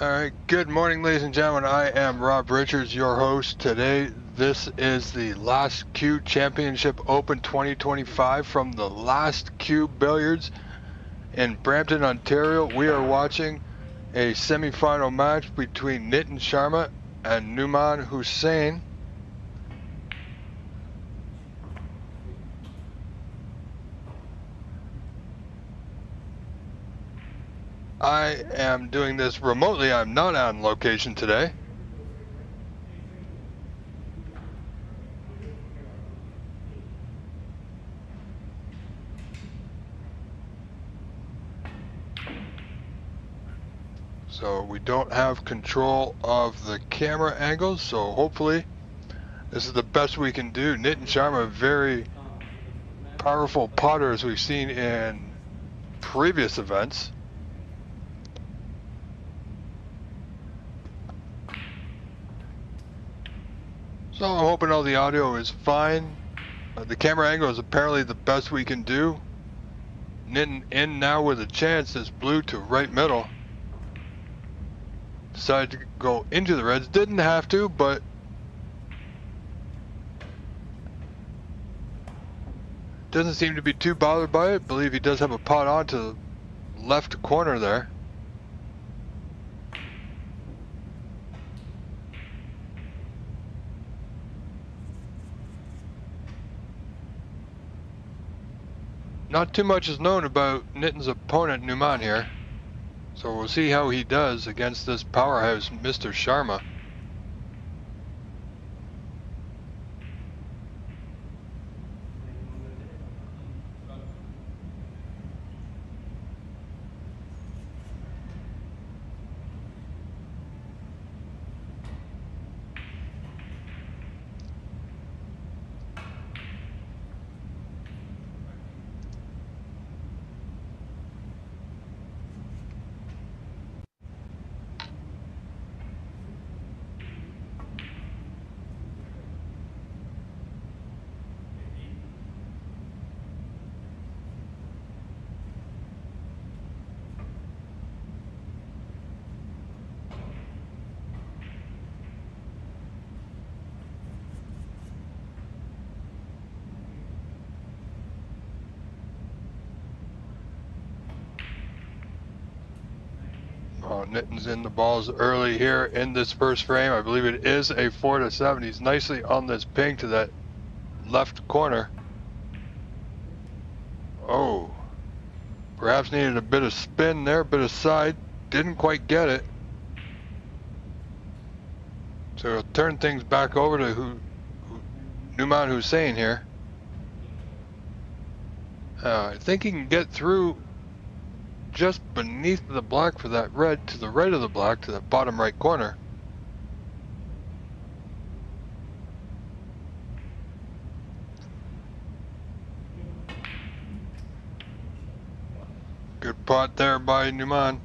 Alright, good morning ladies and gentlemen, I am Rob Richards, your host today. This is the Last Q Championship Open 2025 from the Last Q Billiards in Brampton, Ontario. We are watching a semi-final match between Nitin Sharma and Numan Hussain. I am doing this remotely, I'm not on location today. So we don't have control of the camera angles, so hopefully this is the best we can do. Nitin Sharma, very powerful putter as we've seen in previous events. So I'm hoping all the audio is fine. The camera angle is apparently the best we can do. Nitin in now with a chance, this blue to right middle. Decided to go into the reds, didn't have to, but doesn't seem to be too bothered by it. I believe he does have a pot onto the left corner there. Not too much is known about Nitin's opponent, Numan, here. So we'll see how he does against this powerhouse, Mr. Sharma. Nitin's in the balls early here in this first frame. I believe it is a 4-7. He's nicely on this ping to that left corner. Oh, perhaps needed a bit of spin there, a bit of side. Didn't quite get it. So he'll turn things back over to Numan Hussain here. I think he can get through just beneath the black for that red, to the right of the black, to the bottom right corner. Good pot there by Numan.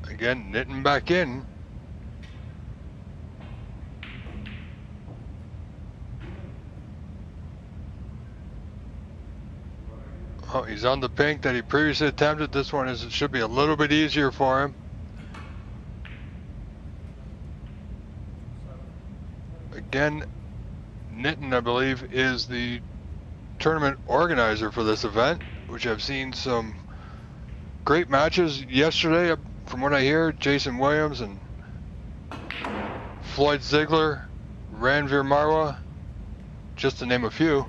Again, Nitin back in. Oh, he's on the pink that he previously attempted. This one should be a little bit easier for him. Again, Nitin, I believe, is the tournament organizer for this event, which I've seen some great matches yesterday. From what I hear, Jason Williams and Floyd Ziegler, Ranveer Marwa, just to name a few.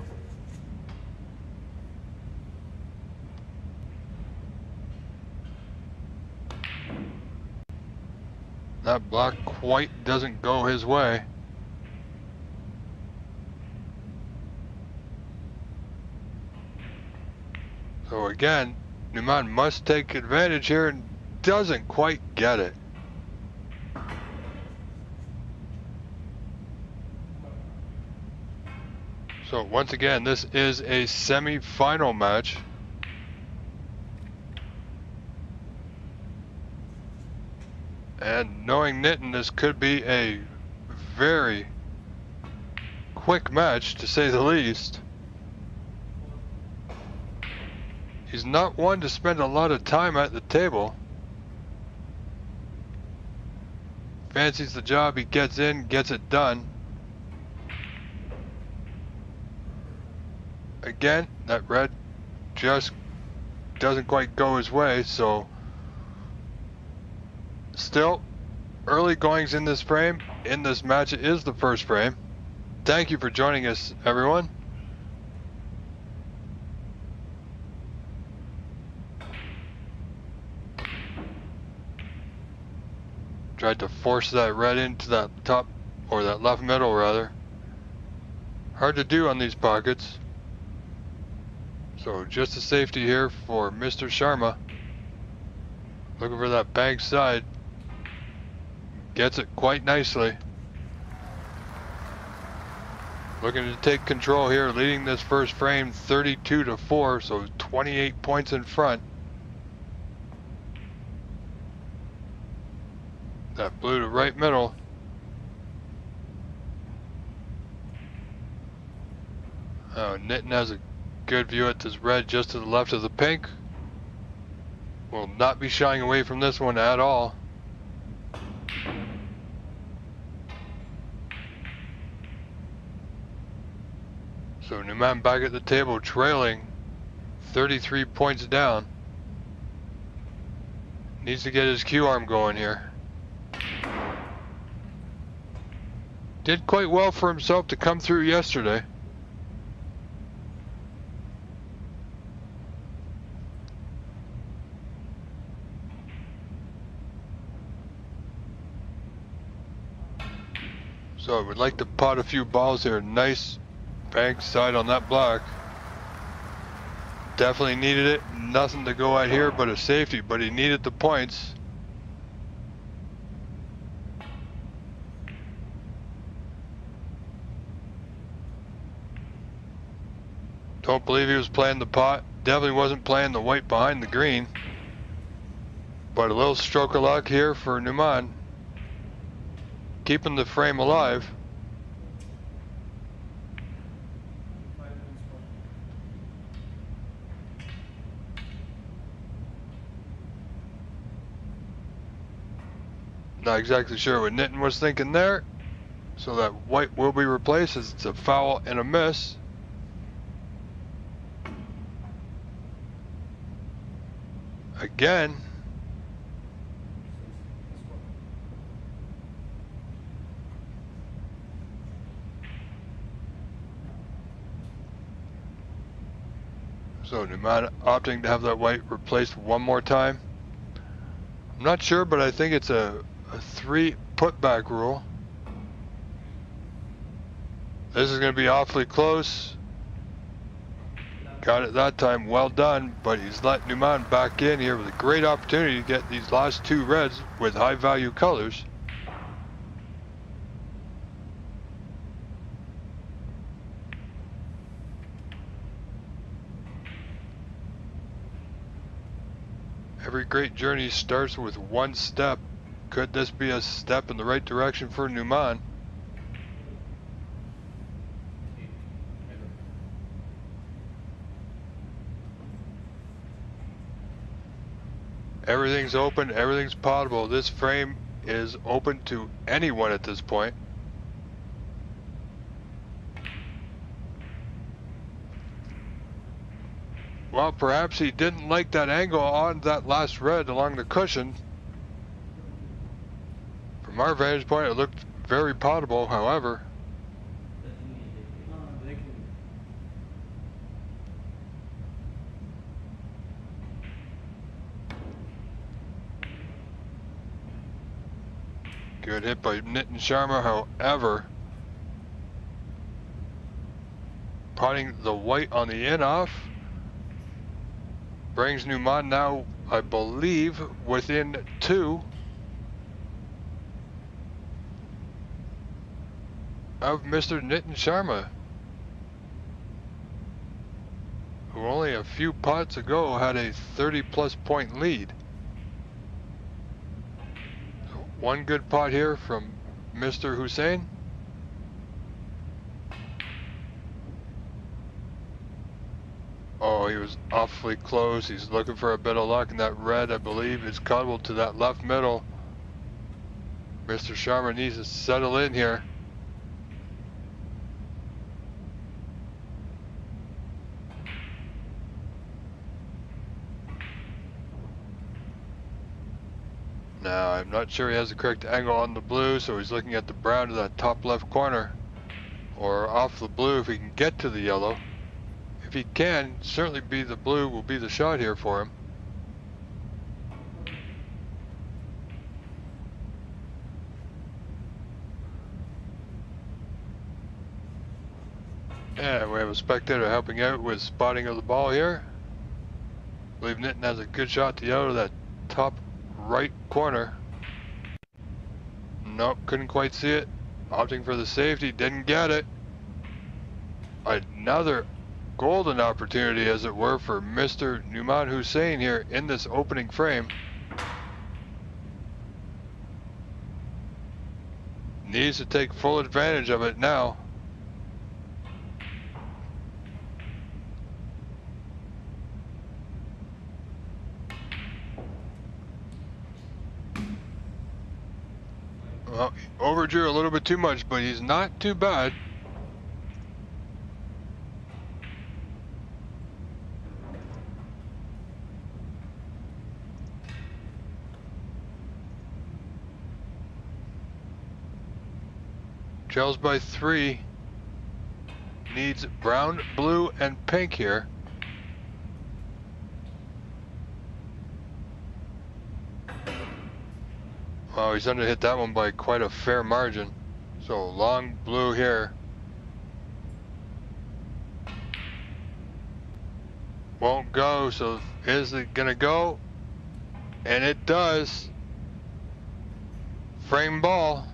That block quite doesn't go his way. So again, Numan must take advantage here and doesn't quite get it. So once again, this is a semi-final match. And knowing Nitin, this could be a very quick match, to say the least. He's not one to spend a lot of time at the table. Fancies the job, he gets in, gets it done. Again, that red just doesn't quite go his way, so still early goings in this frame. In this match, it is the first frame. Thank you for joining us, everyone. Tried to force that red into that top, or that left middle rather. Hard to do on these pockets. So just a safety here for Mr. Sharma. Looking for that bank side. Gets it quite nicely. Looking to take control here, leading this first frame 32-4, so 28 points in front. That blue to right middle. Oh, Nitin has a good view at this red just to the left of the pink. Will not be shying away from this one at all. So Numan back at the table, trailing 33 points down. Needs to get his Q arm going here. Did quite well for himself to come through yesterday. So I would like to pot a few balls here. Nice bank side on that block. Definitely needed it. Nothing to go at here but a safety, but he needed the points. Don't believe he was playing the pot. Definitely wasn't playing the white behind the green. But a little stroke of luck here for Numan. Keeping the frame alive. Not exactly sure what Nitin was thinking there. So that white will be replaced as it's a foul and a miss. Again. So Numan opting to have that white replaced one more time. I'm not sure, but I think it's a 3 putback rule. This is going to be awfully close. Got it that time, well done, but he's let Numan back in here with a great opportunity to get these last 2 reds with high value colors. Every great journey starts with one step. Could this be a step in the right direction for Numan? Everything's open, everything's potable. This frame is open to anyone at this point. Well, perhaps he didn't like that angle on that last red along the cushion. From our vantage point, it looked very potable, however. Good hit by Nitin Sharma, however. Potting the white on the in-off. Brings Numan now I believe, within 2 of Mr. Nitin Sharma, who only a few pots ago had a 30-plus point lead. One good pot here from Mr. Hussain. Oh, he was awfully close. He's looking for a bit of luck, and that red, I believe, is cuddled to that left middle. Mr. Sharma needs to settle in here. Now, I'm not sure he has the correct angle on the blue, so he's looking at the brown to that top left corner. Or off the blue if he can get to the yellow. If he can, certainly be the blue will be the shot here for him. And we have a spectator helping out with spotting of the ball here. I believe Nitin has a good shot to yellow to that top right corner. Nope, couldn't quite see it. Opting for the safety, didn't get it. Another golden opportunity, as it were, for Mr. Numan Hussain here in this opening frame. Needs to take full advantage of it now. Well, he overdrew a little bit too much, but he's not too bad. Trails by 3. Needs brown, blue, and pink here. Oh, he's under hit that one by quite a fair margin. So long blue here. Won't go, so is it gonna go? And it does. Frame ball.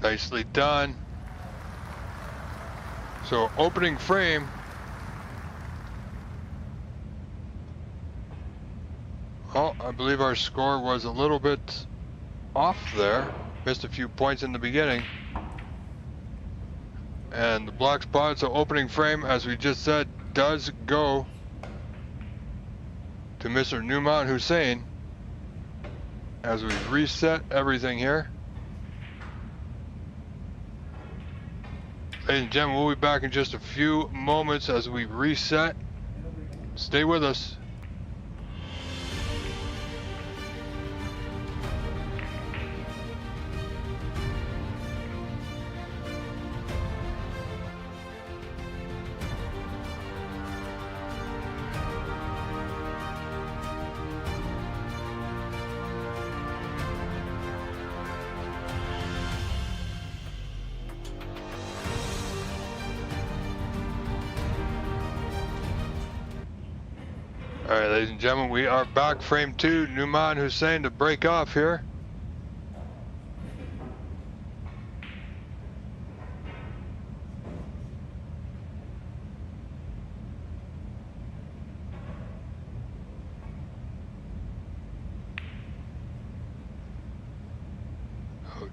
Nicely done. So opening frame. Oh, I believe our score was a little bit off there. Missed a few points in the beginning. And the black spot, so opening frame, as we just said, does go to Mr. Numan Hussain as we reset everything here. Ladies and gentlemen, we'll be back in just a few moments as we reset. Stay with us. All right, ladies and gentlemen, we are back. Frame 2, Numan Hussain to break off here.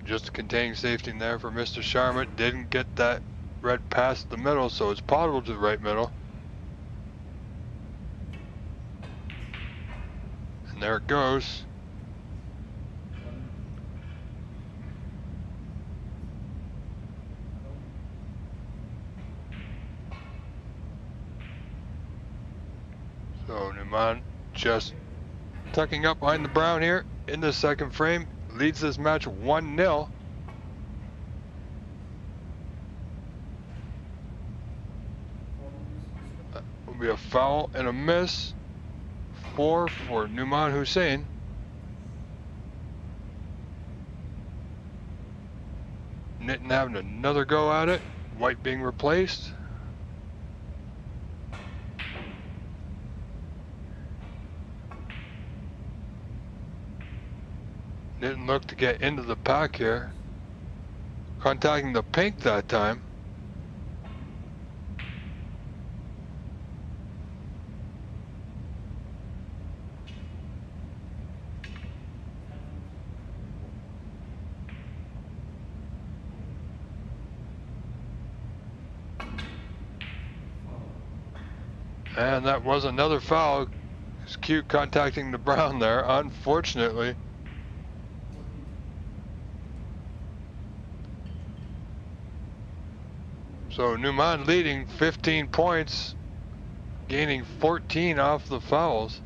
Just a containing safety in there for Mr. Sharma. Didn't get that red past the middle, so it's potable to the right middle. And there it goes. So Numan just tucking up behind the brown here in the second frame. Leads this match 1-0. That will be a foul and a miss. 4 for Numan Hussain. Nitten having another go at it. White being replaced. Nitten looked to get into the pack here. Contacting the pink that time. And that was another foul. It's cute contacting the brown there, unfortunately. So Newman leading 15 points, gaining 14 off the fouls.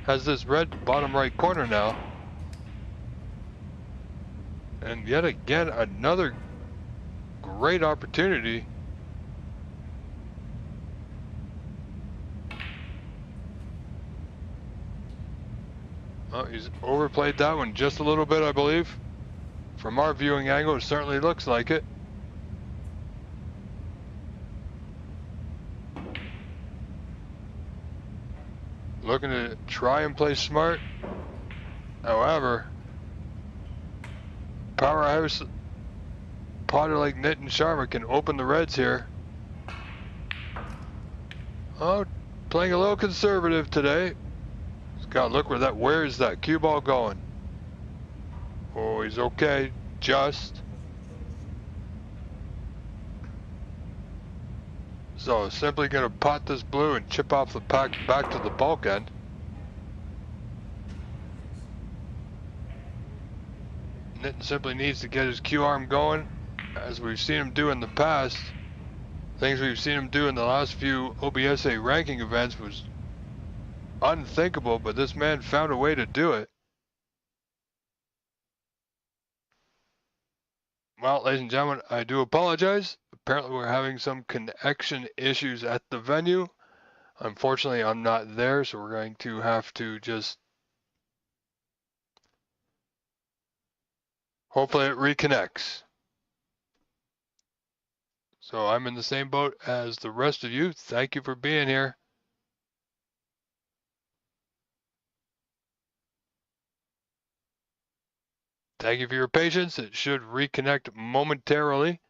Has this red bottom right corner now. And yet again, another great opportunity. Oh, he's overplayed that one just a little bit, I believe. From our viewing angle, it certainly looks like it. Looking to try and play smart. However, powerhouse Potter like Nitten Sharma can open the reds here. Oh, playing a little conservative today. God, look where's that cue ball going? Oh, he's okay, just. So simply gonna pot this blue and chip off the pack back to the bulk end. Nitten simply needs to get his cue arm going, as we've seen him do in the past. Things we've seen him do in the last few OBSA ranking events was unthinkable, but this man found a way to do it. Well, ladies and gentlemen, I do apologize. Apparently we're having some connection issues at the venue. Unfortunately, I'm not there, so we're going to have to just hopefully it reconnects. So I'm in the same boat as the rest of you. Thank you for being here. Thank you for your patience. It should reconnect momentarily.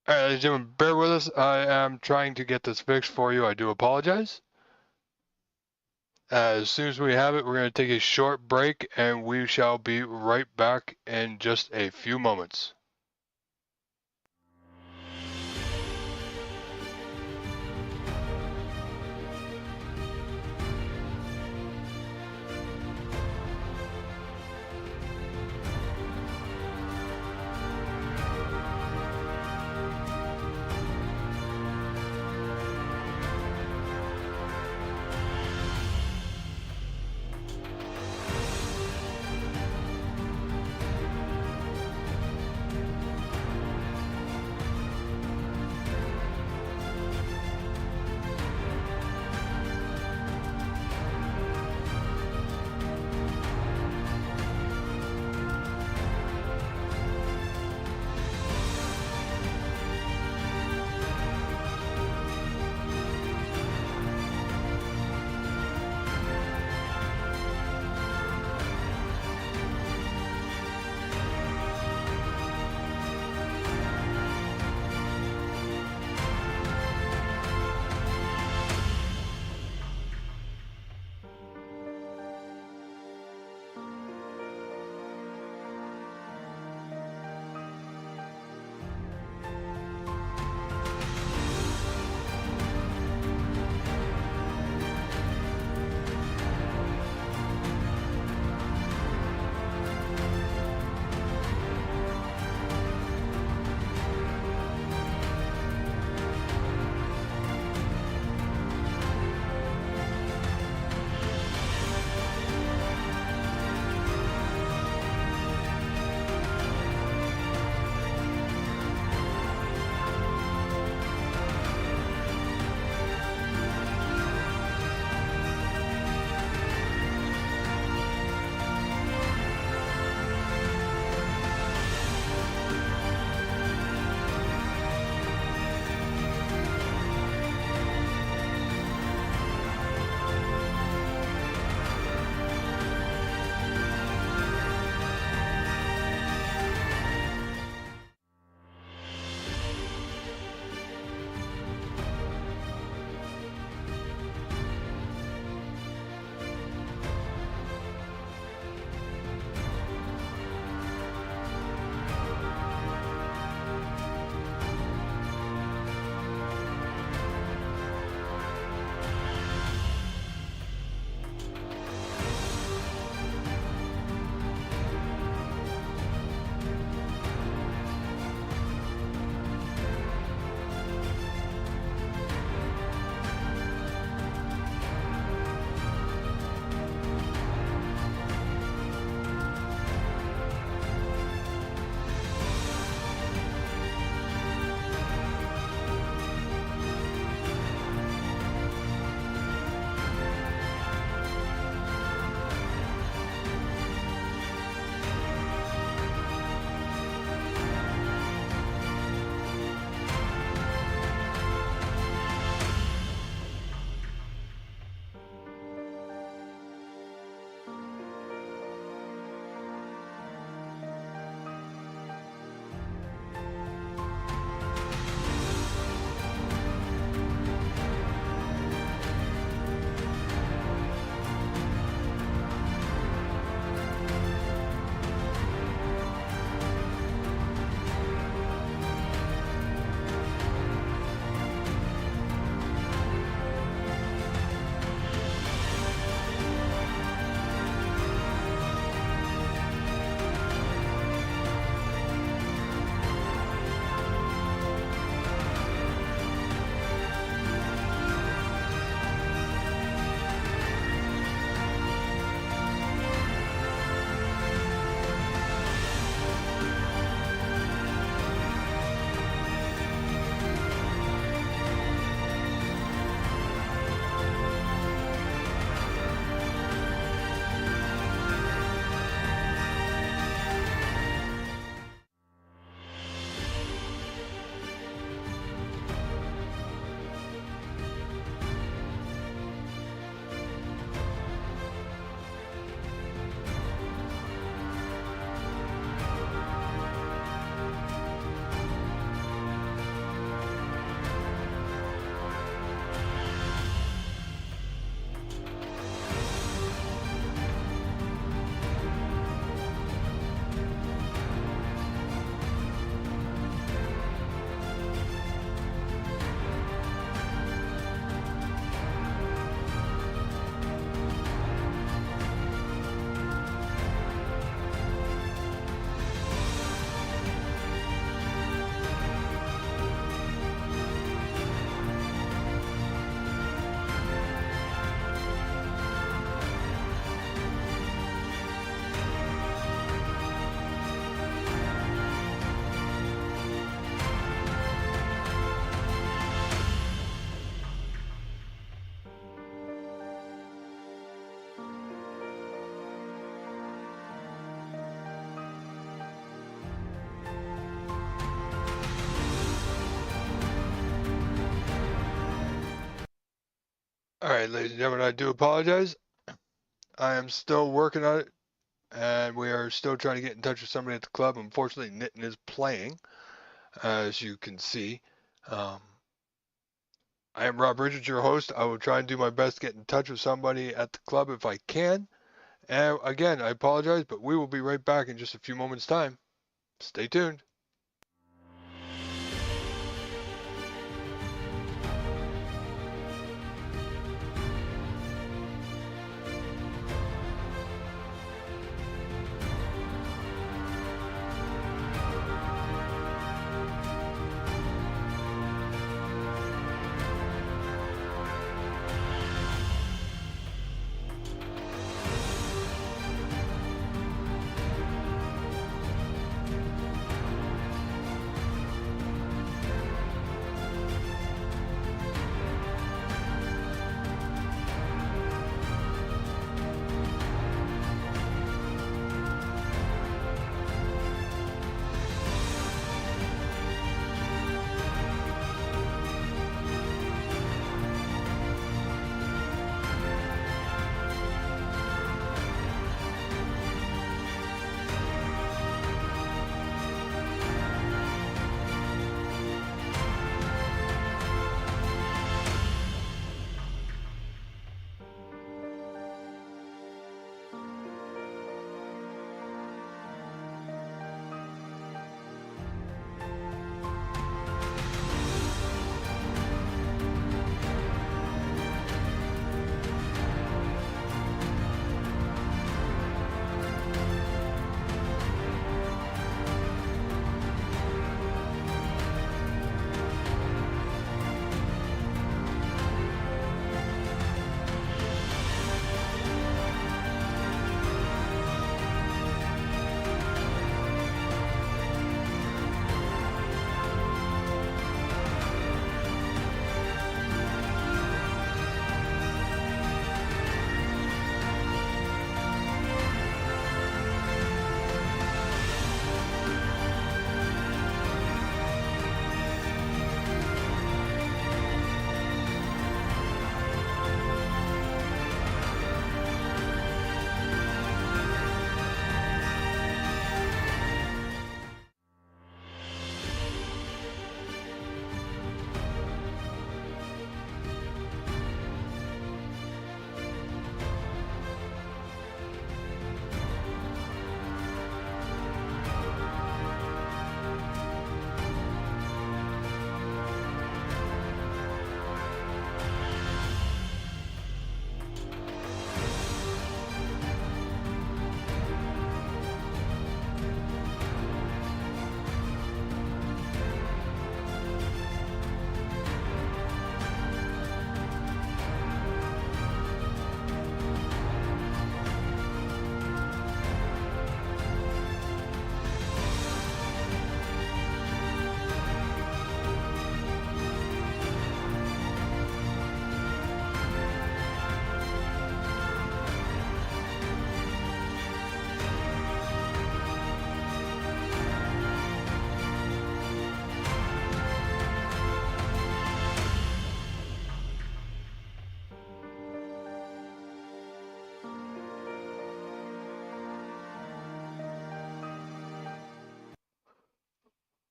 All right, ladies and gentlemen, bear with us. I am trying to get this fixed for you. I do apologize. As soon as we have it, we're going to take a short break, and we shall be right back in just a few moments. Alright, ladies and gentlemen, I do apologize. I am still working on it, and we are still trying to get in touch with somebody at the club. Unfortunately, Nitin is playing, as you can see. Um, I am Rob Richards, your host. I will try and do my best to get in touch with somebody at the club if I can. And again, I apologize, but we will be right back in just a few moments' time. Stay tuned.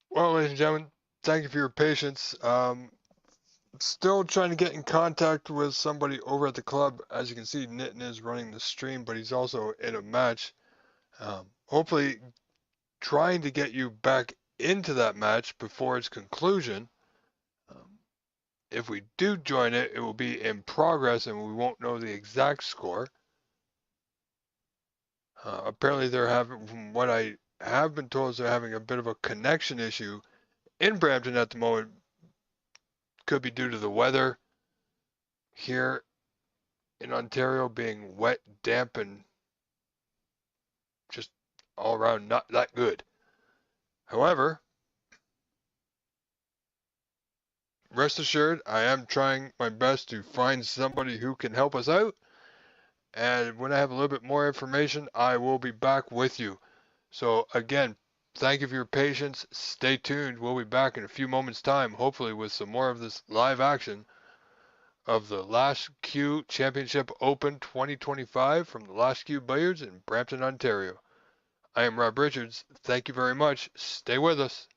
Well, ladies and gentlemen, thank you for your patience. Still trying to get in contact with somebody over at the club. As you can see, Nitin is running the stream, but he's also in a match. Hopefully, trying to get you back into that match before its conclusion. Um, if we do join it, it will be in progress and we won't know the exact score. Apparently, they're having, from what I have been told, is they're having a bit of a connection issue in Brampton at the moment. Could be due to the weather here in Ontario being wet, damp, and just all around not that good. However, rest assured, I am trying my best to find somebody who can help us out. And when I have a little bit more information, I will be back with you. So, again, thank you for your patience. Stay tuned. We'll be back in a few moments' time, hopefully, with some more of this live action. of the Last Q Championship Open 2025 from the Last Q Billiards in Brampton, Ontario. I am Rob Richards. Thank you very much. Stay with us.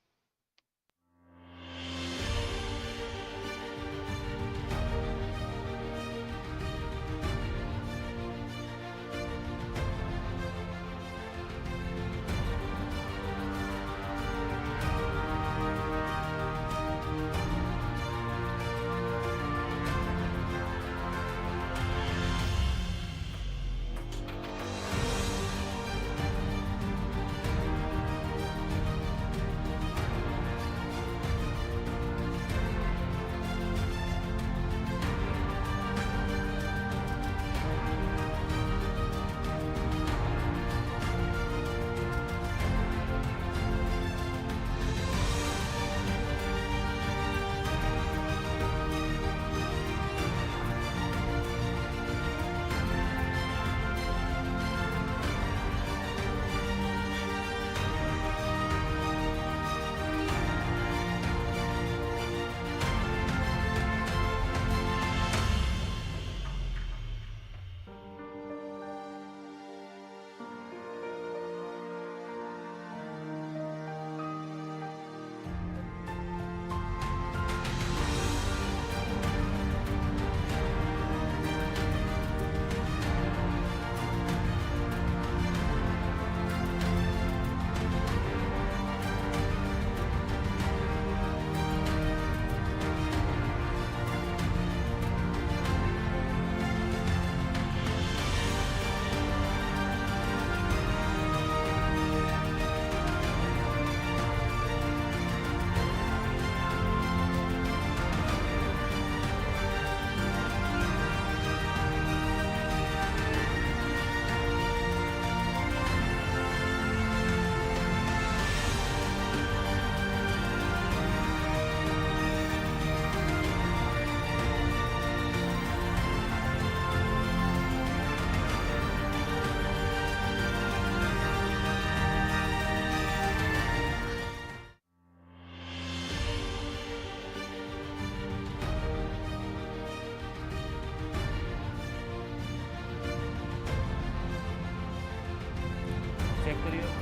Check करिए।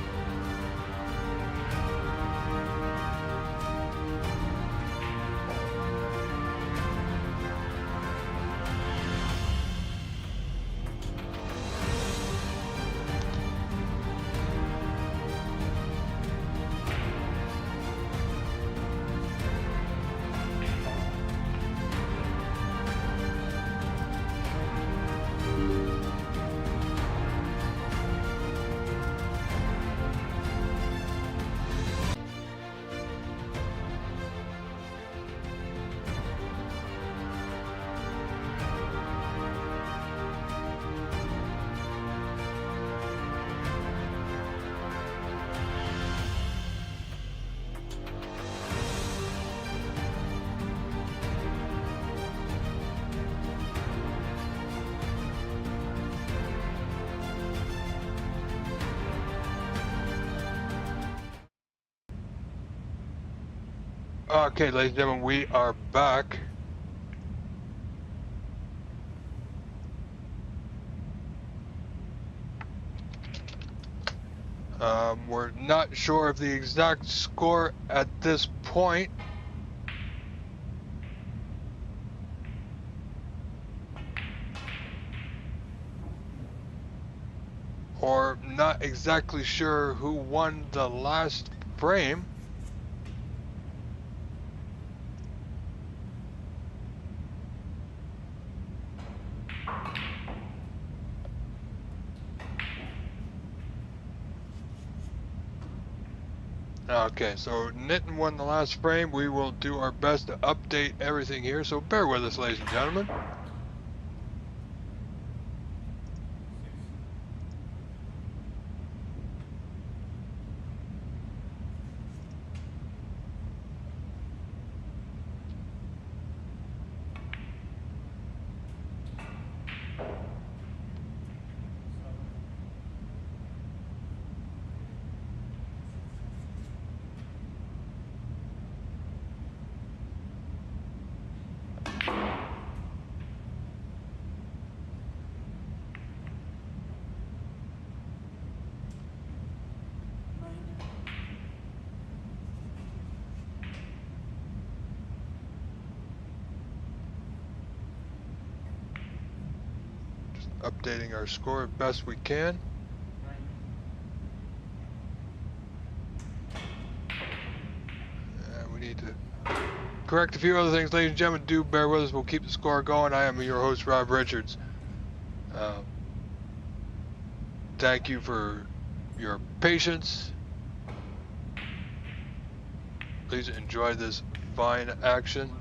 Okay, ladies and gentlemen, we are back. We're not sure of the exact score at this point. Or not exactly sure who won the last frame. Okay, so Nitin won the last frame. We will do our best to update everything here, so bear with us, ladies and gentlemen. updating our score as best we can. And we need to correct a few other things, ladies and gentlemen. Do bear with us. We'll keep the score going. I am your host, Rob Richards. Thank you for your patience. Please enjoy this fine action.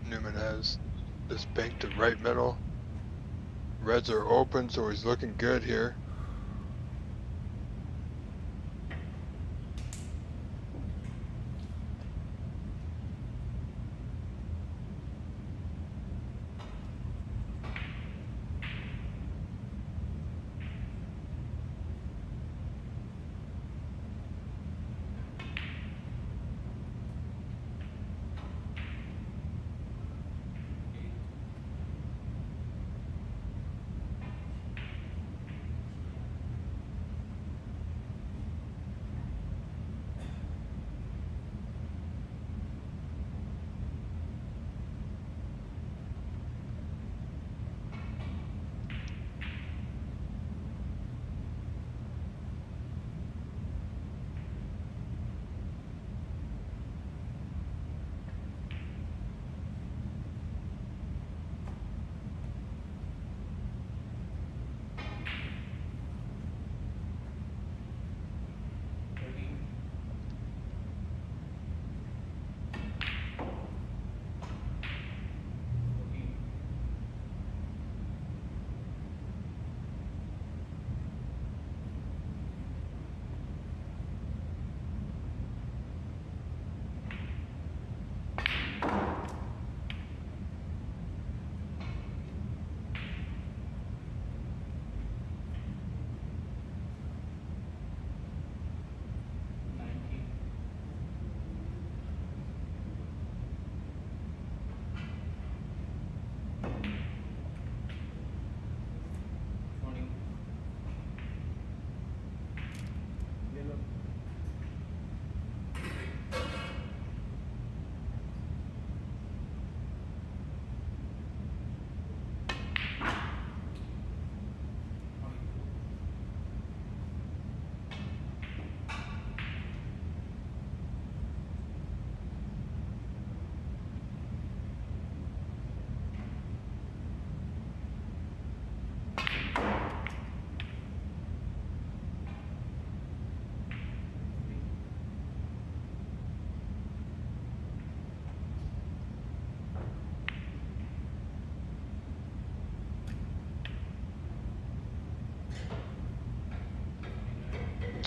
Newman has this bank to right middle. Reds are open, so he's looking good here.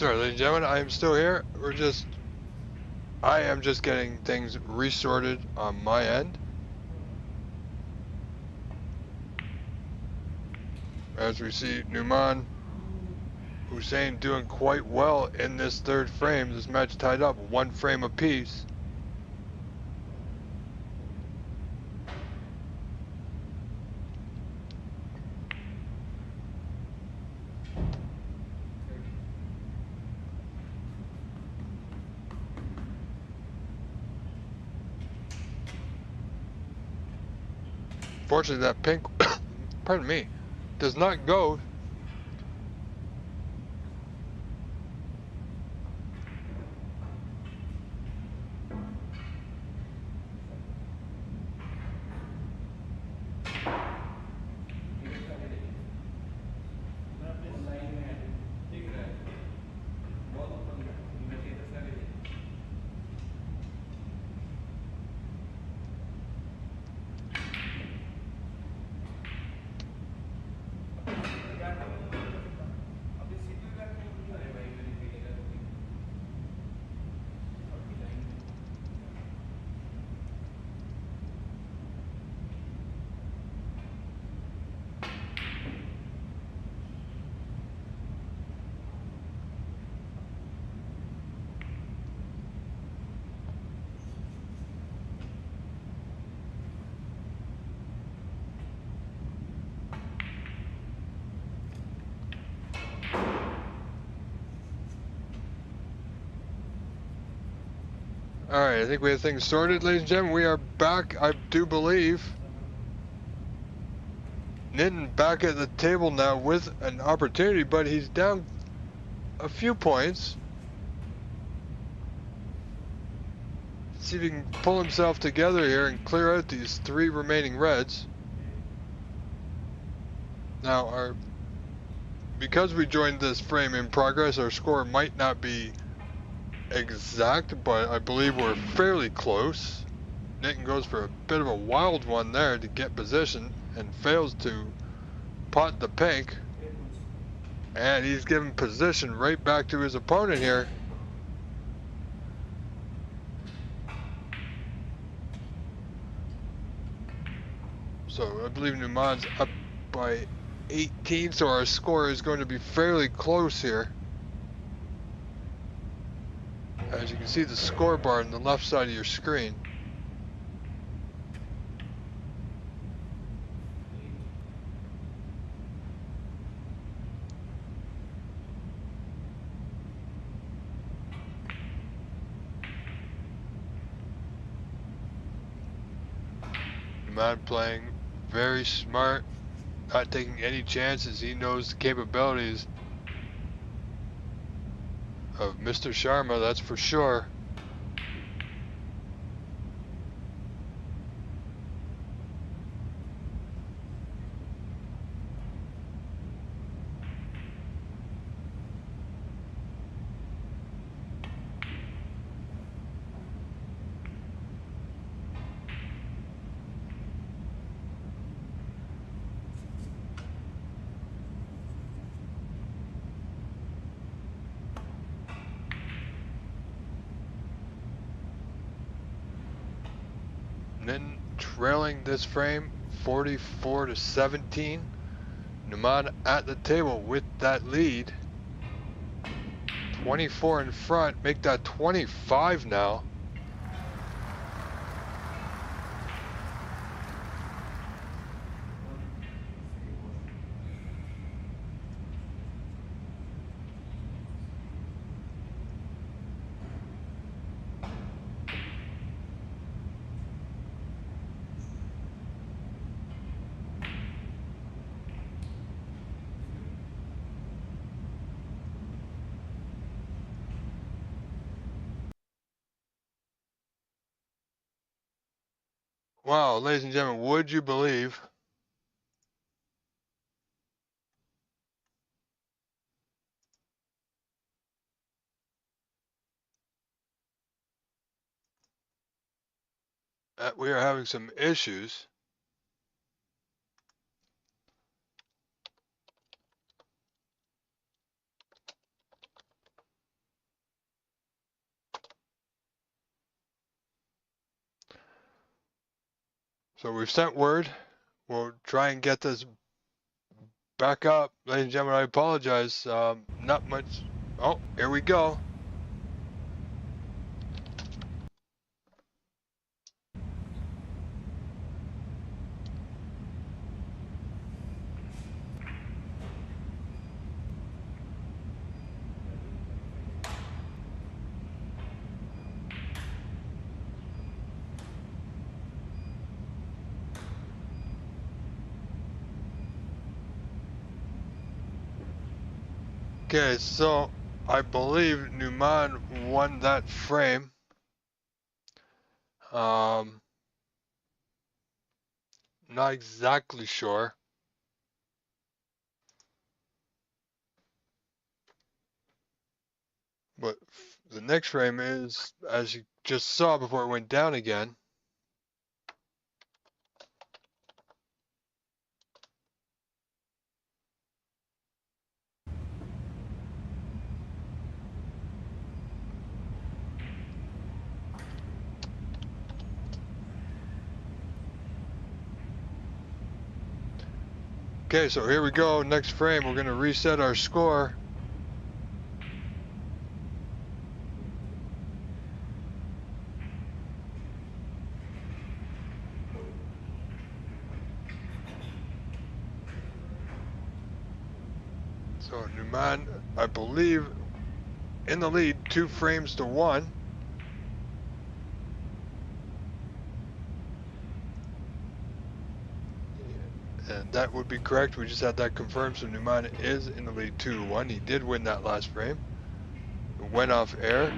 Sorry, ladies and gentlemen, I am still here. I am just getting things resorted on my end. As we see Numan Hussein doing quite well in this third frame. This match tied up 1 frame apiece. Fortunately, that pink, pardon me, does not go. Alright, I think we have things sorted, ladies and gentlemen. We are back, I do believe. Nitin back at the table now with an opportunity, but he's down a few points. See if he can pull himself together here and clear out these 3 remaining reds. Now, because we joined this frame in progress, our score might not be exact, but I believe we're fairly close. Nitin goes for a bit of a wild one there to get position and fails to pot the pink. And he's given position right back to his opponent here. So I believe Numan's up by 18, so our score is going to be fairly close here. As you can see the scoreboard on the left side of your screen. Numan playing very smart, not taking any chances. He knows the capabilities of Mr. Sharma, that's for sure. Nitin trailing this frame 44-17. Numan at the table with that lead. 24 in front, make that 25 now. Wow, ladies and gentlemen, would you believe that we are having some issues? So we've sent word. We'll try and get this back up. Ladies and gentlemen, I apologize. Not much. Oh, here we go. Okay, so I believe Newman won that frame. Not exactly sure. But the next frame is, as you just saw before it went down again. Okay, so here we go. Next frame, we're going to reset our score. So Newman, I believe, in the lead, 2 frames to 1. And that would be correct. We just had that confirmed. So Newman is in the lead 2-1. He did win that last frame. It went off air.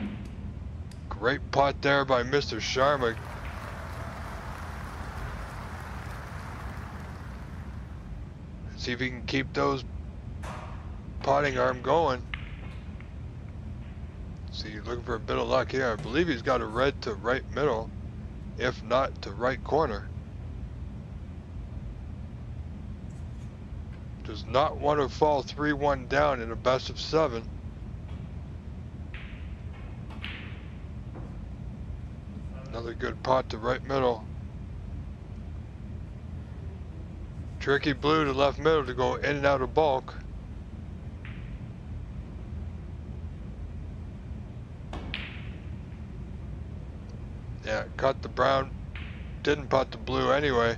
Great putt there by Mr. Sharma. See if he can keep those putting arm going. See, looking for a bit of luck here. I believe he's got a red to right middle, if not to right corner. Does not want to fall 3-1 down in a best of 7. Another good putt to right middle. Tricky blue to left middle to go in and out of bulk. Yeah, cut the brown. Didn't putt the blue anyway.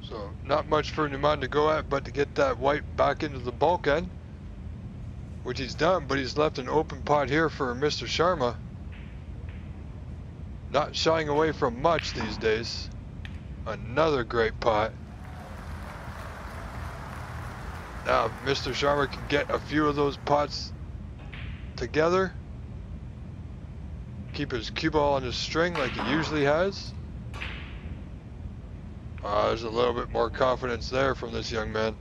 So not much for Newman to go at, but to get that white back into the bulkhead, which he's done, but he's left an open pot here for Mr. Sharma. Not shying away from much these days. Another great pot. Now, Mr. Sharma can get a few of those pots together. Keep his cue ball on his string like he usually has. There's a little bit more confidence there from this young man.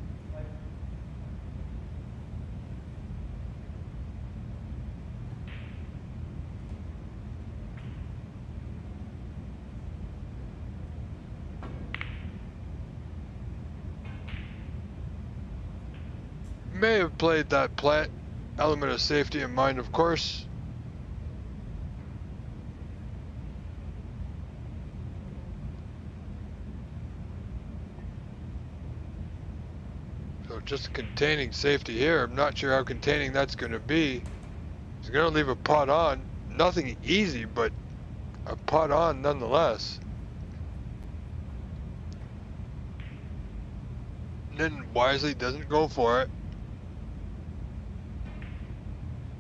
May have played that plant element of safety in mind, of course. So just containing safety here. I'm not sure how containing that's going to be. He's going to leave a putt on. Nothing easy, but a putt on nonetheless. And then wisely doesn't go for it.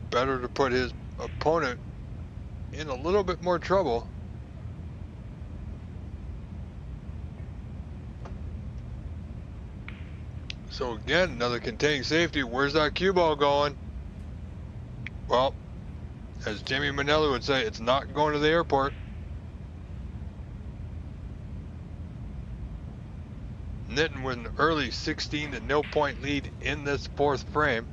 Better to put his opponent in a little bit more trouble. So again, another containing safety. Where's that cue ball going? Well, as Jimmy Manelli would say, it's not going to the airport. Nitin with an early 16-0 point lead in this 4th frame.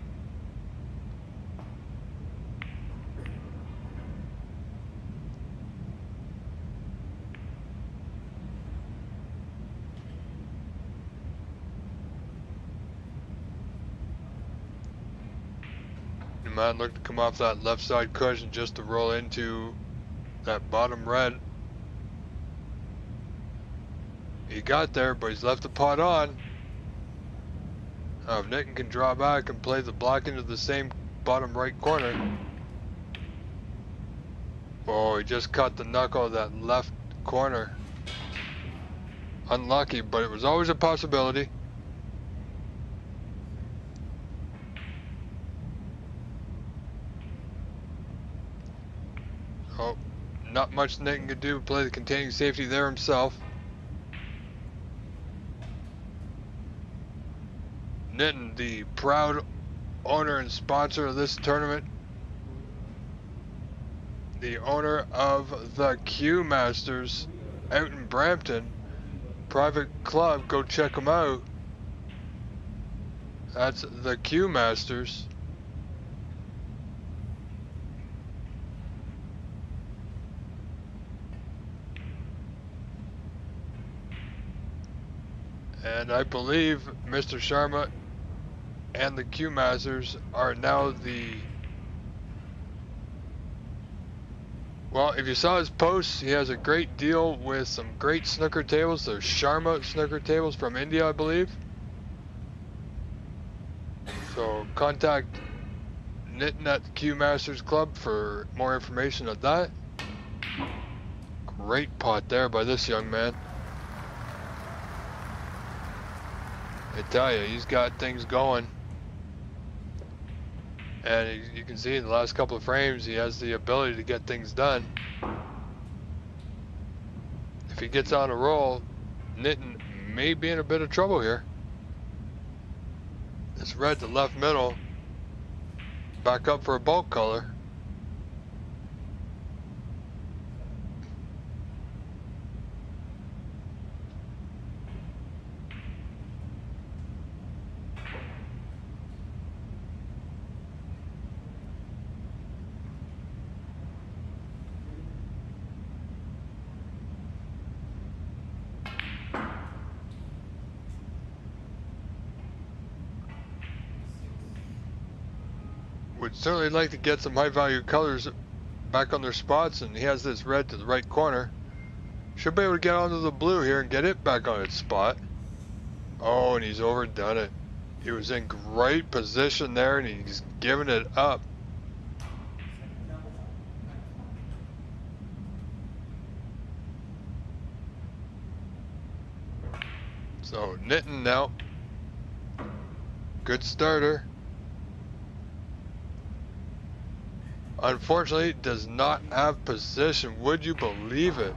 The man looked to come off that left side cushion just to roll into that bottom red. He got there, but he's left the pot on. Now if Nitin can draw back and play the block into the same bottom right corner. Oh, he just caught the knuckle of that left corner. Unlucky, but it was always a possibility. Oh, not much Nitin could do. Play the containing safety there himself. Nitin, the proud owner and sponsor of this tournament. The owner of the Q Masters out in Brampton. Private club, go check them out. That's the Q Masters. And I believe Mr. Sharma and the Q Masters are now the... Well, if you saw his posts, he has a great deal with some great snooker tables. They're Sharma snooker tables from India, I believe. So contact Nitin at the Q Masters Club for more information on that. Great pot there by this young man. I tell you, he's got things going. And you can see in the last couple of frames, he has the ability to get things done. If he gets on a roll, Nitin may be in a bit of trouble here. This red to left middle, back up for a bulk color. Would certainly like to get some high value colors back on their spots, and he has this red to the right corner. Should be able to get onto the blue here and get it back on its spot. Oh, and he's overdone it. He was in great position there and he's giving it up. So Nitin now. Good starter. Unfortunately, does not have position. Would you believe it?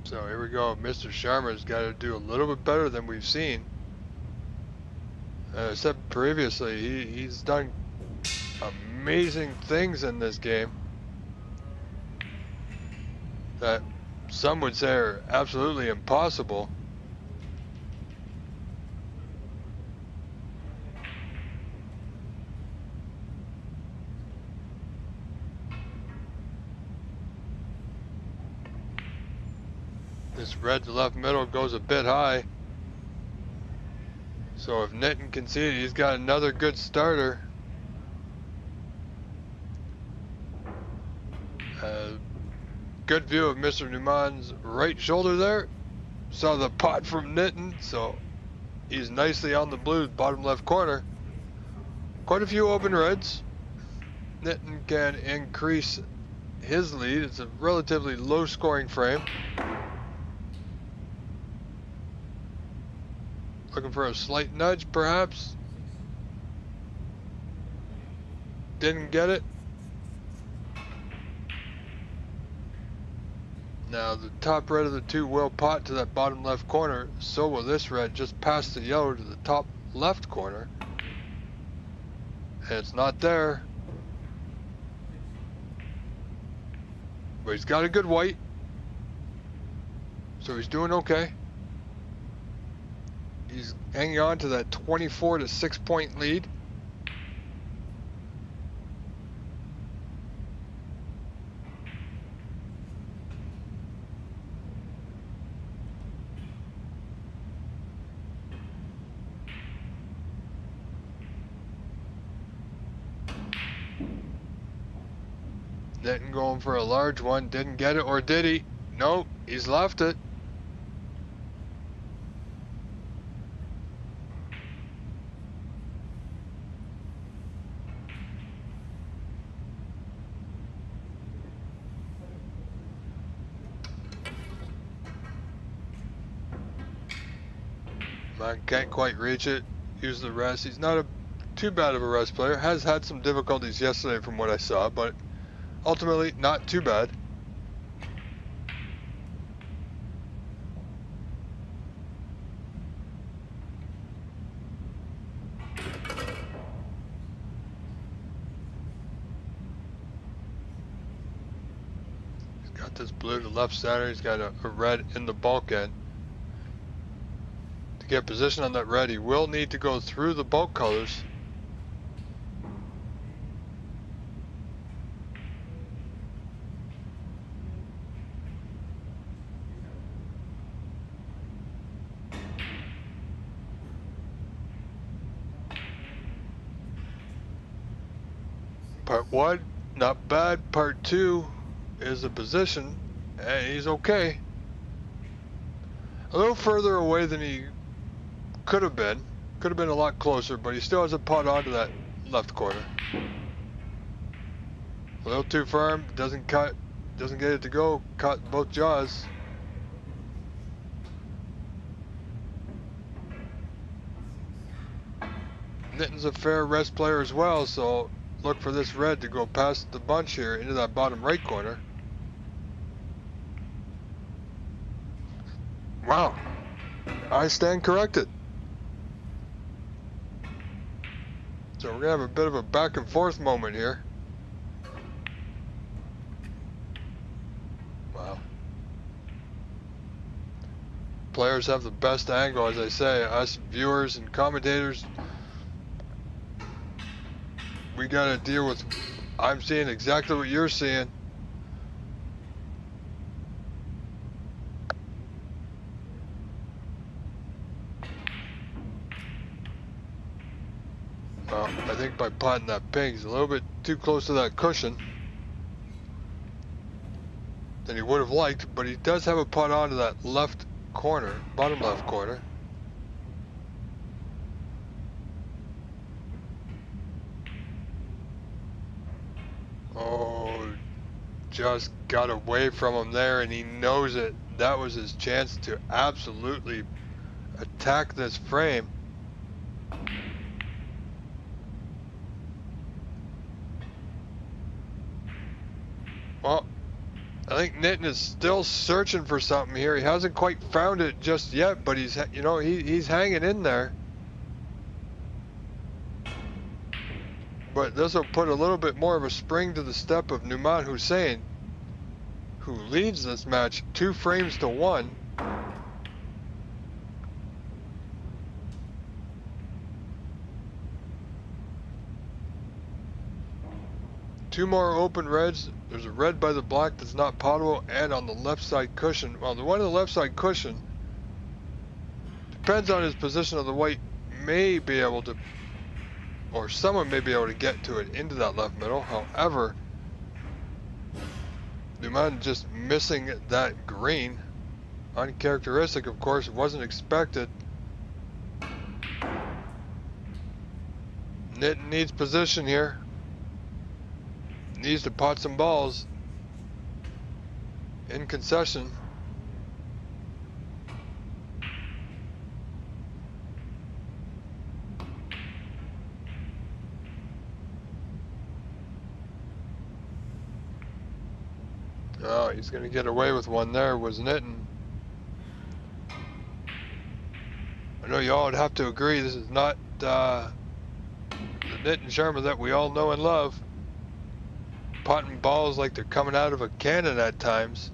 So here we go. Mr. Sharma's got to do a little bit better than we've seen. As I said previously, he's done amazing things in this game that some would say are absolutely impossible. This red to left middle goes a bit high. So if Nitin can see it, he's got another good starter. Good view of Mr. Numan's right shoulder there. Saw the pot from Nitin, so he's nicely on the blue, bottom left corner. Quite a few open reds. Nitin can increase his lead. It's a relatively low scoring frame. Looking for a slight nudge, perhaps. Didn't get it. Now the top red of the two will pot to that bottom left corner, so will this red just past the yellow to the top left corner. And it's not there. But he's got a good white. So he's doing okay. He's hanging on to that 24 to 6 point lead. Denton going for a large one, didn't get it, or did he? Nope, he's left it. Man can't quite reach it. Use the rest. He's not too bad of a rest player. Has had some difficulties yesterday from what I saw, but ultimately not too bad. He's got this blue to left center. He's got a red in the bulkhead. To get position on that red, he will need to go through the bulk colors. Part 1, not bad. Part 2 is a position, and he's okay. A little further away than he could have been. Could have been a lot closer, but he still has a putt onto that left corner. A little too firm, doesn't cut, doesn't get it to go, caught both jaws. Nitton's a fair rest player as well, so look for this red to go past the bunch here into that bottom right corner. Wow, I stand corrected. So we're gonna have a bit of a back and forth moment here. Wow. Players have the best angle, as I say. Us viewers and commentators, we gotta deal with, I'm seeing exactly what you're seeing. Well, I think by potting that pink, he's a little bit too close to that cushion than he would have liked, but he does have a putt onto that left corner, bottom left corner. Oh, just got away from him there, and he knows it. That was his chance to absolutely attack this frame. Well, I think Nitton is still searching for something here. He hasn't quite found it just yet, but he's, you know, he's hanging in there. But this will put a little bit more of a spring to the step of Numan Hussein, who leads this match 2 frames to 1. Two more open reds. There's a red by the black that's not potable, and on the left side cushion. Well, the one on the left side cushion, depends on his position of the white, may be able to, or someone may be able to get to it into that left middle. However, Numan just missing that green. Uncharacteristic, of course, it wasn't expected. Nitton needs position here. Needs to pot some balls in concession. Oh, he's going to get away with one there, was Nitin. I know y'all would have to agree this is not the Nitin Sharma that we all know and love. Potting balls like they're coming out of a cannon at times.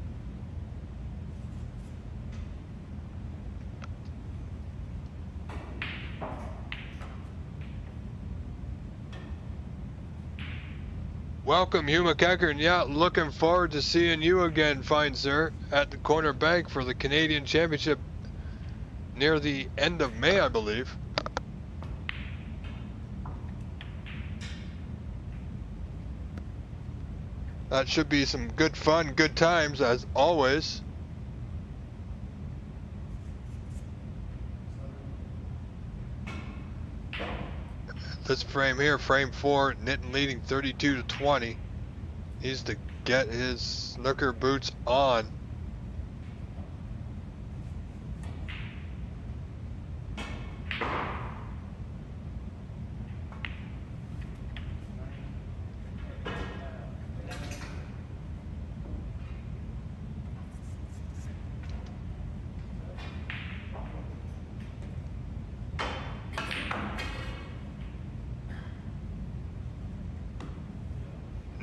Welcome, Hugh McEachern, and yeah, looking forward to seeing you again, fine sir, at the corner bank for the Canadian Championship near the end of May, I believe. That should be some good fun, good times, as always. This frame here, frame 4, Nitin leading 32-20. Needs to get his snooker boots on.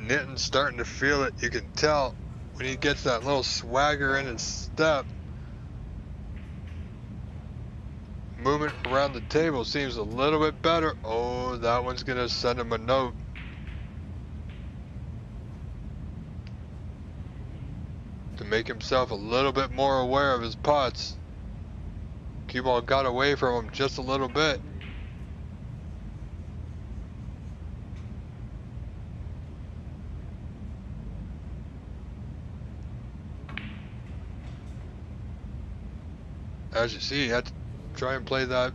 Nitin's starting to feel it. You can tell when he gets that little swagger in his step. Movement around the table seems a little bit better. Oh, that one's gonna send him a note. To make himself a little bit more aware of his putts. Cue ball got away from him just a little bit. As you see, he had to try and play that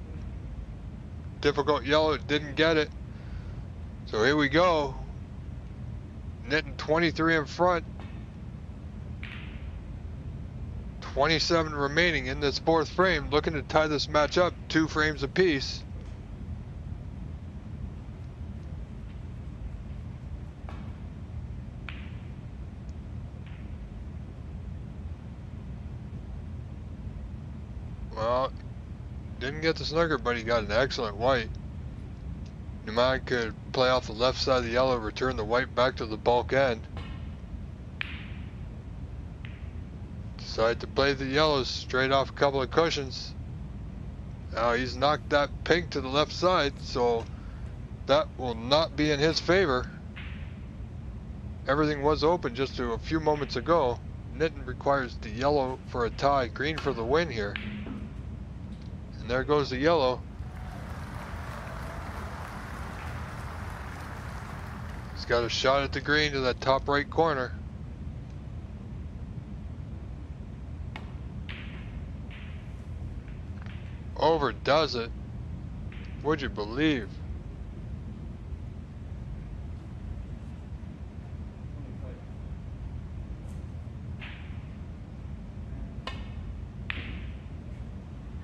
difficult yellow, didn't get it. So here we go. Nitin 23 in front. 27 remaining in this fourth frame, looking to tie this match up 2 frames apiece. Well, didn't get the snooker, but he got an excellent white. Numan could play off the left side of the yellow, return the white back to the bulk end. Decided to play the yellows straight off a couple of cushions. Now he's knocked that pink to the left side, so that will not be in his favor. Everything was open just a few moments ago. Nitin requires the yellow for a tie, green for the win here. And there goes the yellow. He's got a shot at the green to that top right corner. Overdoes it. Would you believe?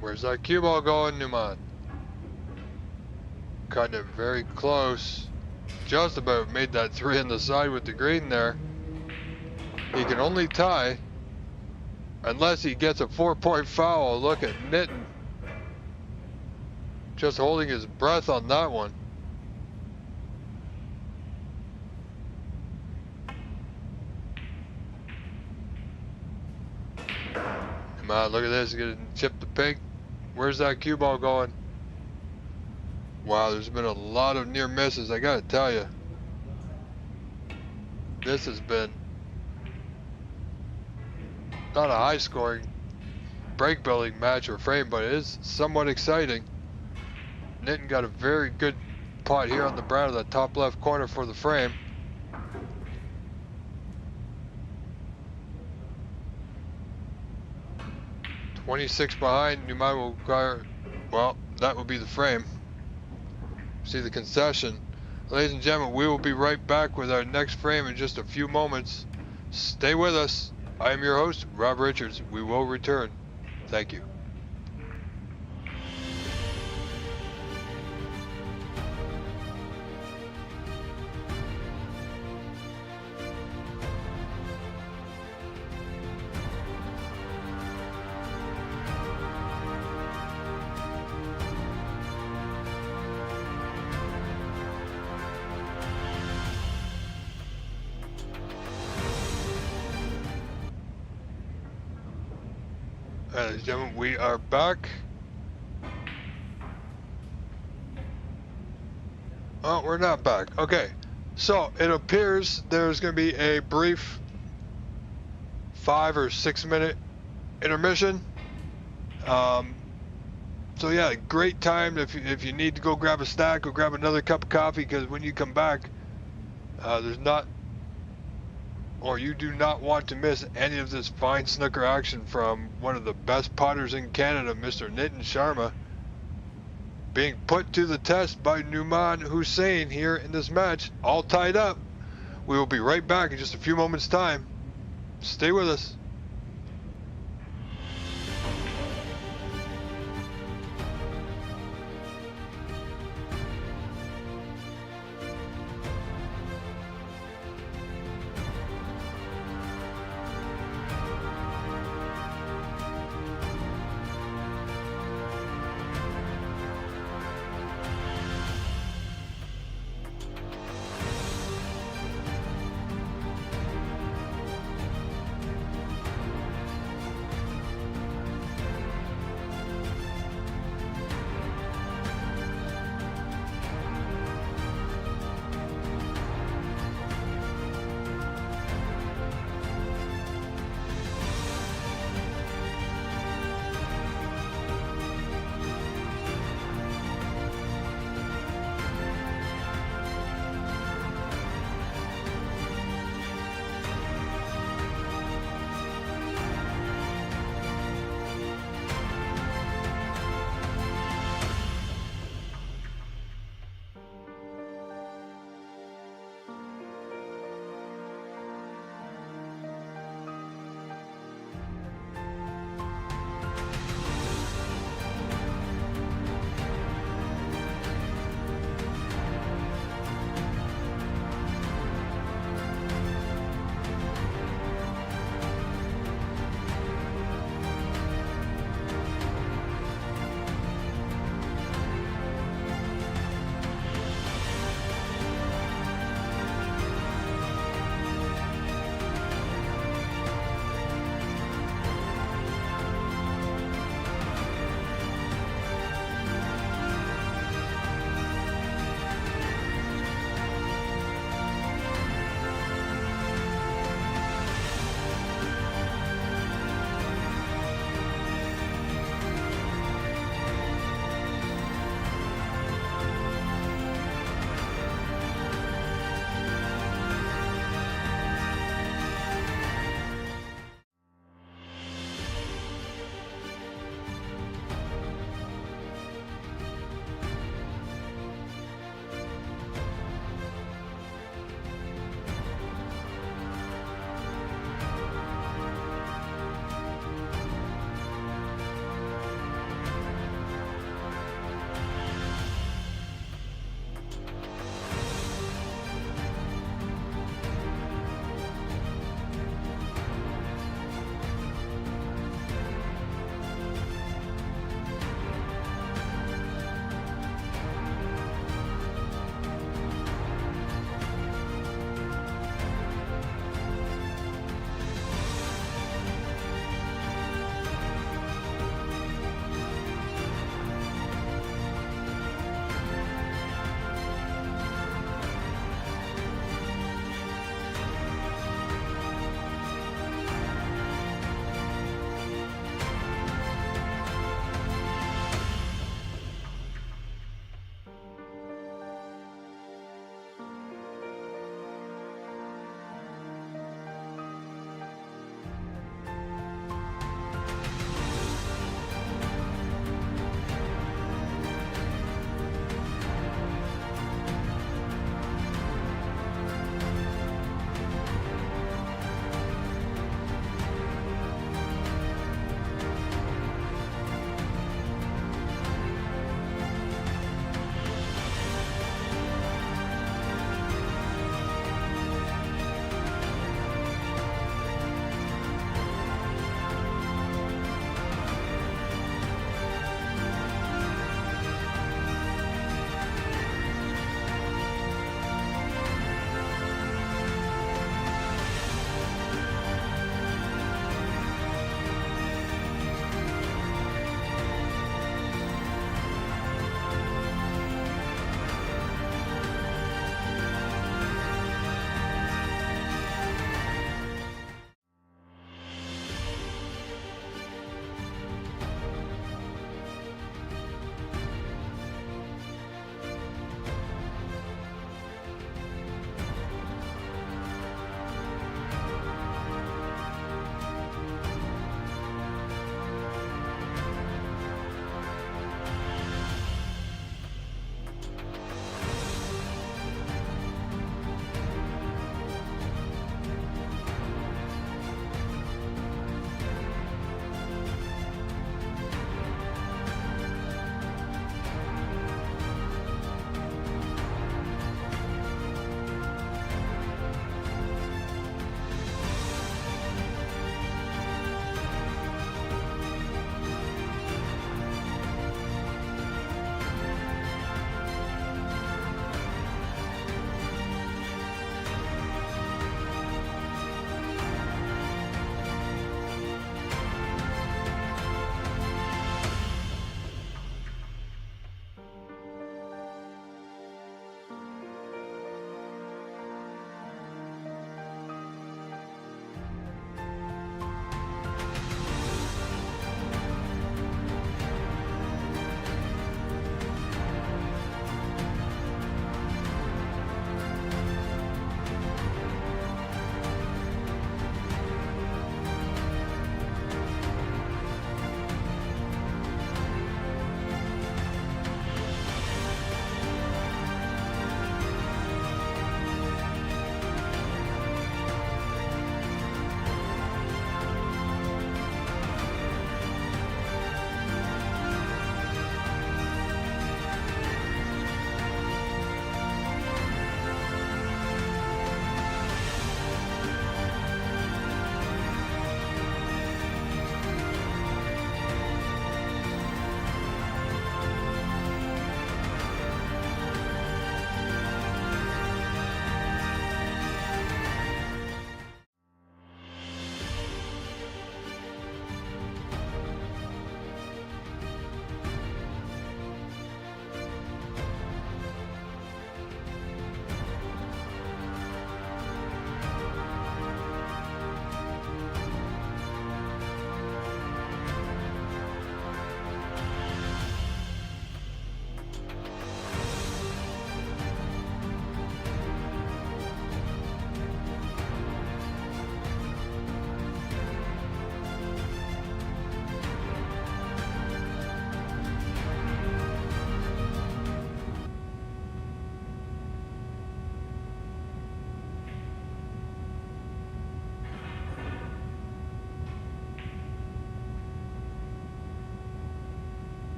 Where's that cue ball going, Numan? Cutting it very close. Just about made that 3 on the side with the green there. He can only tie unless he gets a 4-point foul. Look at Nitin. Just holding his breath on that one. Come on, look at this. He's gonna chip the pink. Where's that cue ball going? Wow, there's been a lot of near misses, I gotta tell you. This has been not a high scoring break building match or frame, but it is somewhat exciting. Nitin got a very good putt here on the brown of that top left corner for the frame. .26 behind, Numan will require, well, that will be the frame. See the concession. Ladies and gentlemen, we will be right back with our next frame in just a few moments. Stay with us. I am your host, Rob Richards. We will return. Thank you. Ladies and gentlemen, we are back. Oh, we're not back. Okay. So it appears there's going to be a brief 5 or 6 minute intermission. So yeah, great time if you need to go grab a snack, go grab another cup of coffee, because when you come back, you do not want to miss any of this fine snooker action from one of the best putters in Canada, Mr. Nitin Sharma, being put to the test by Numan Hussain here in this match, all tied up. We will be right back in just a few moments' time. Stay with us.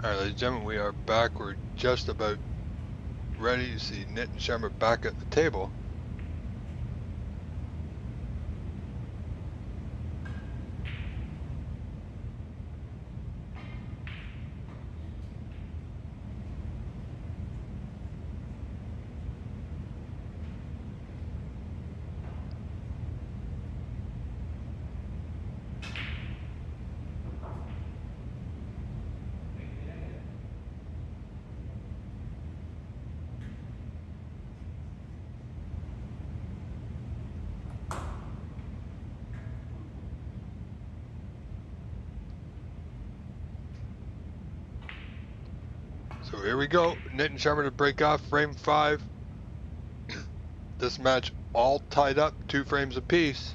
Alright, ladies and gentlemen, we are back. We're just about ready to see Nitin Sharma back at the table. So here we go. Nitin Sharma to break off frame 5. This match all tied up, 2 frames apiece.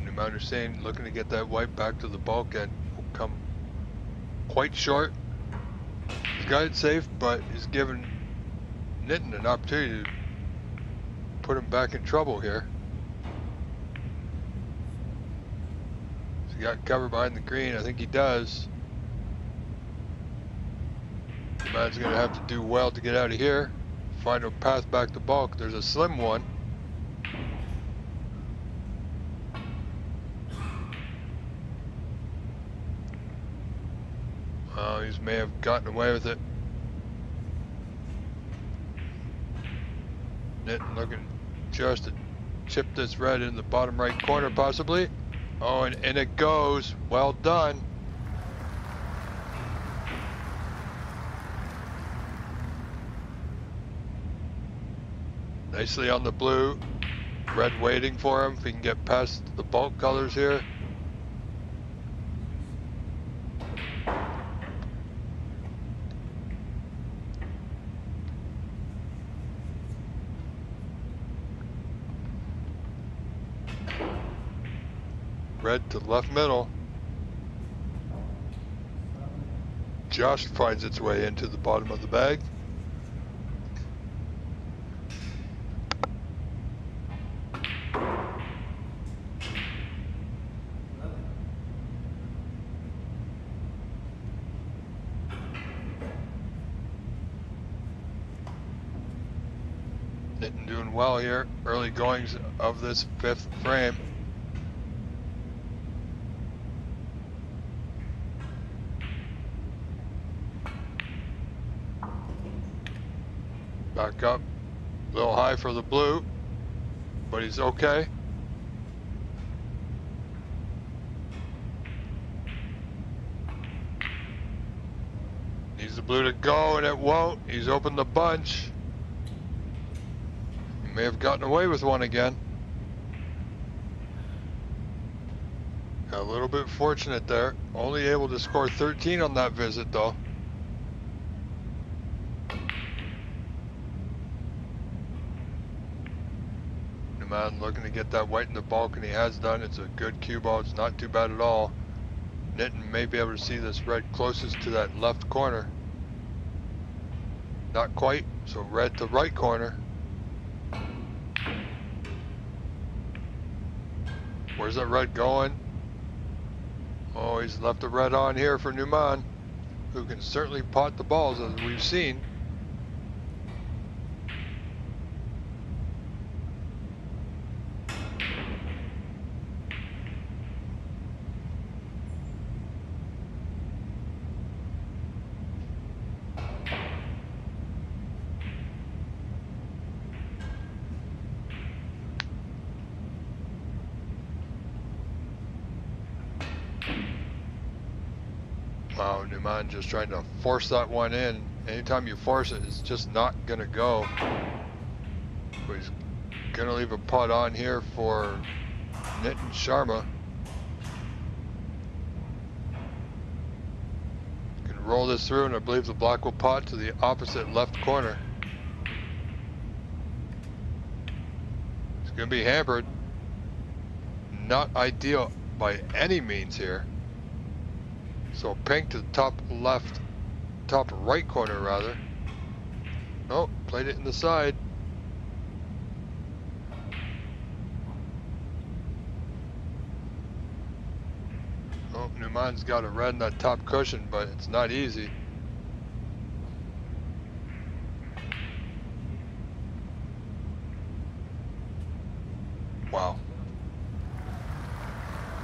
Numan Hussain looking to get that white back to the bulkhead. Will come quite short. He's got it safe, but he's given Nitin an opportunity to put him back in trouble here. He's got cover behind the green. I think he does. Numan's going to have to do well to get out of here. Find a path back to bulk. There's a slim one. He may have gotten away with it. Nitin looking just to chip this red in the bottom right corner possibly. Oh, and it goes. Well done. Nicely on the blue. Red waiting for him if he can get past the bulk colors here. Red to left middle. Just finds its way into the bottom of the bag. Nitin doing well here. Early goings of this 5th frame. Back up, a little high for the blue, but he's okay. Needs the blue to go, and it won't. He's opened the bunch. He may have gotten away with one again. Got a little bit fortunate there. Only able to score 13 on that visit, though. Man looking to get that white in the bulk, and he has done. It's a good cue ball. It's not too bad at all. Nitin may be able to see this red closest to that left corner. Not quite, so red to right corner. Where's that red going? Oh, he's left the red on here for Numan, who can certainly pot the balls as we've seen. Wow, Numan just trying to force that one in. Anytime you force it, it's just not going to go. But he's going to leave a putt on here for Nitin Sharma. roll this through, and I believe the black will pot to the opposite left corner. It's going to be hampered. Not ideal by any means here. So pink to the top left, top right corner rather. Oh, played it in the side. Oh, Newman's got a red in that top cushion, but it's not easy. Wow.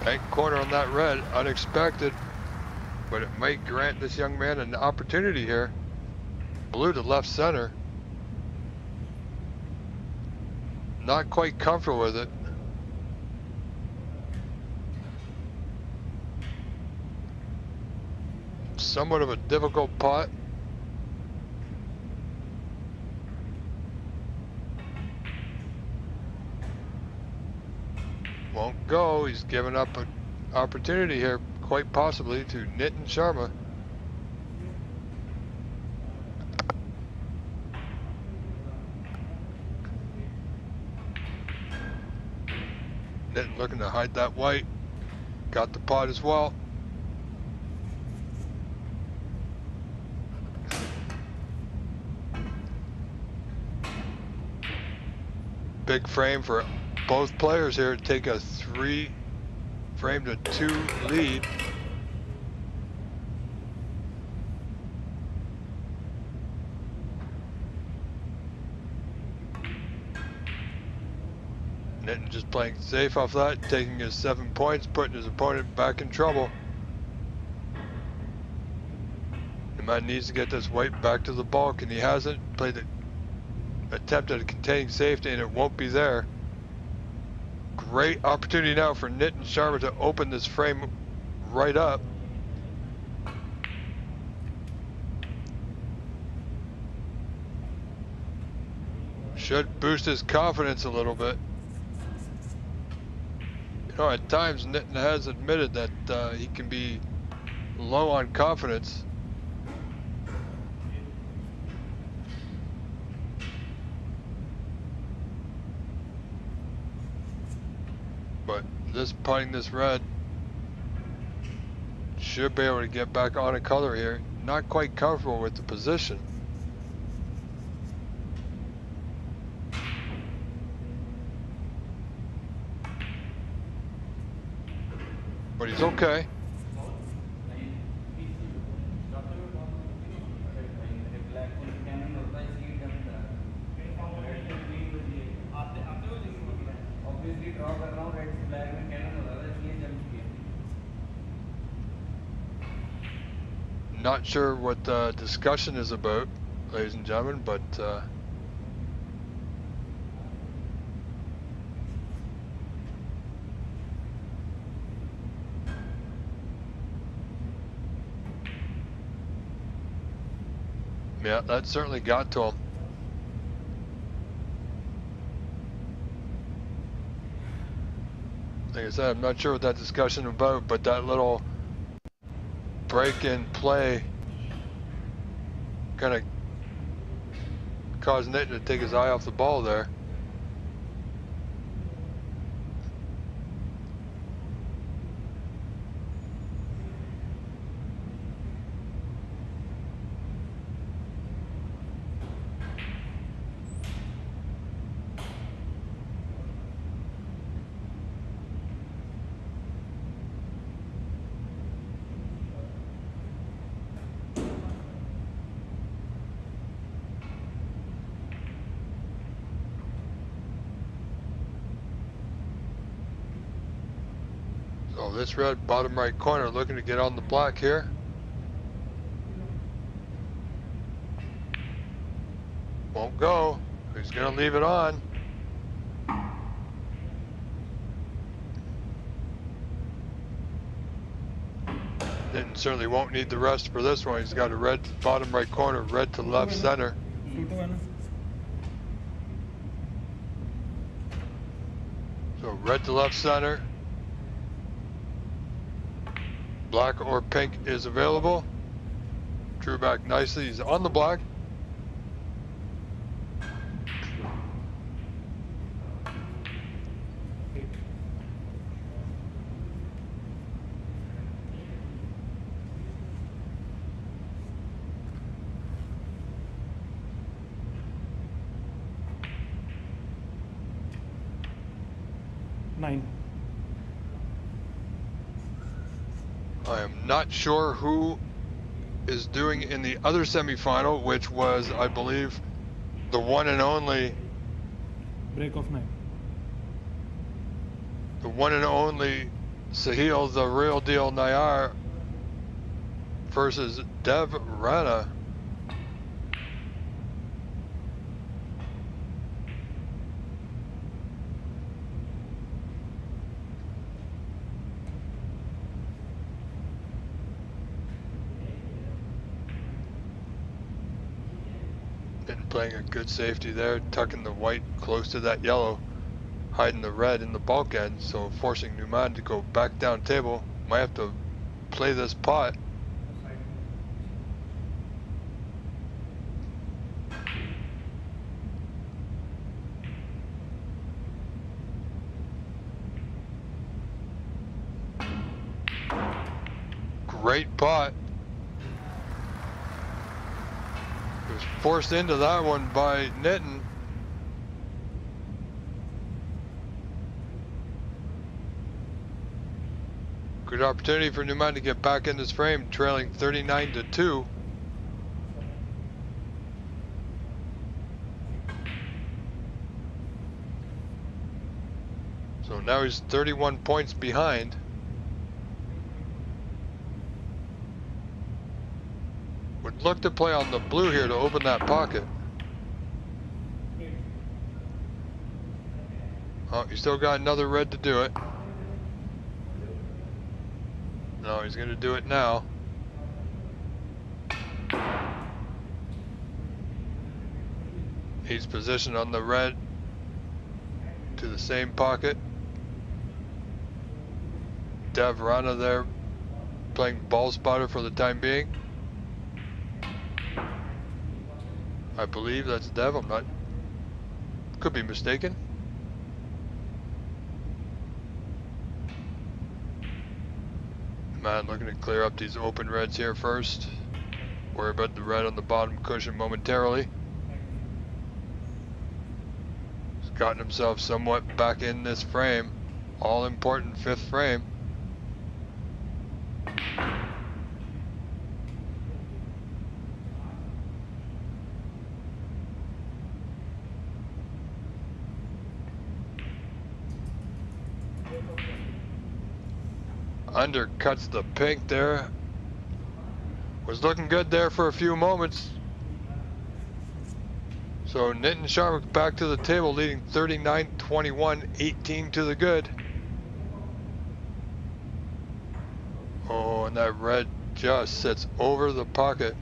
Pink corner on that red, unexpected, but it might grant this young man an opportunity here. Blue to left center. Not quite comfortable with it. Somewhat of a difficult pot. Won't go. He's given up an opportunity here, quite possibly, to Nitin Sharma. Nitin looking to hide that white. Got the pot as well. Big frame for both players here to take a 3 frame to 2 lead. Nitin just playing safe off that, taking his 7 points, putting his opponent back in trouble. The man needs to get this white back to the bulk, and he hasn't. Played it. Attempt at a containing safety, and it won't be there. Great opportunity now for Nitin Sharma to open this frame right up. Should boost his confidence a little bit. You know, at times Nitin has admitted that he can be low on confidence. But this putting this red should be able to get back on a color here. Not quite comfortable with the position. But he's okay. Not sure what the discussion is about, ladies and gentlemen, but yeah, that certainly got to him. Like I said, I'm not sure what that discussion is about, but that little break in play kind of caused Nitin to take his eye off the ball there. So this red bottom right corner looking to get on the black here. Won't go. He's going to leave it on. Nitin certainly won't need the rest for this one. He's got a red bottom right corner, red to left center. So red to left center. Black or pink is available. Drew back nicely. He's on the block. I am not sure who is doing in the other semifinal, which was, I believe, the one and only break of 9. The one and only Sahil, the real deal Nayar versus Dev Rana. Playing a good safety there, tucking the white close to that yellow, hiding the red in the bulkhead, so forcing Numan to go back down table. Might have to play this pot. Great pot. Was forced into that one by Nitin. Good opportunity for Numan to get back in this frame, trailing 39-2. So now he's 31 points behind. Would look to play on the blue here to open that pocket. Oh, you still got another red to do it. No, he's gonna do it now. He's positioned on the red to the same pocket. Dev Rana there playing ball spotter for the time being. I believe that's Dev, I'm not, could be mistaken. Man, looking to clear up these open reds here first. Worry about the red on the bottom cushion momentarily. He's gotten himself somewhat back in this frame. All important fifth frame. Undercuts the pink there. Was looking good there for a few moments. So Nitin Sharma back to the table, leading 39-21, 18 to the good. Oh, and that red just sits over the pocket.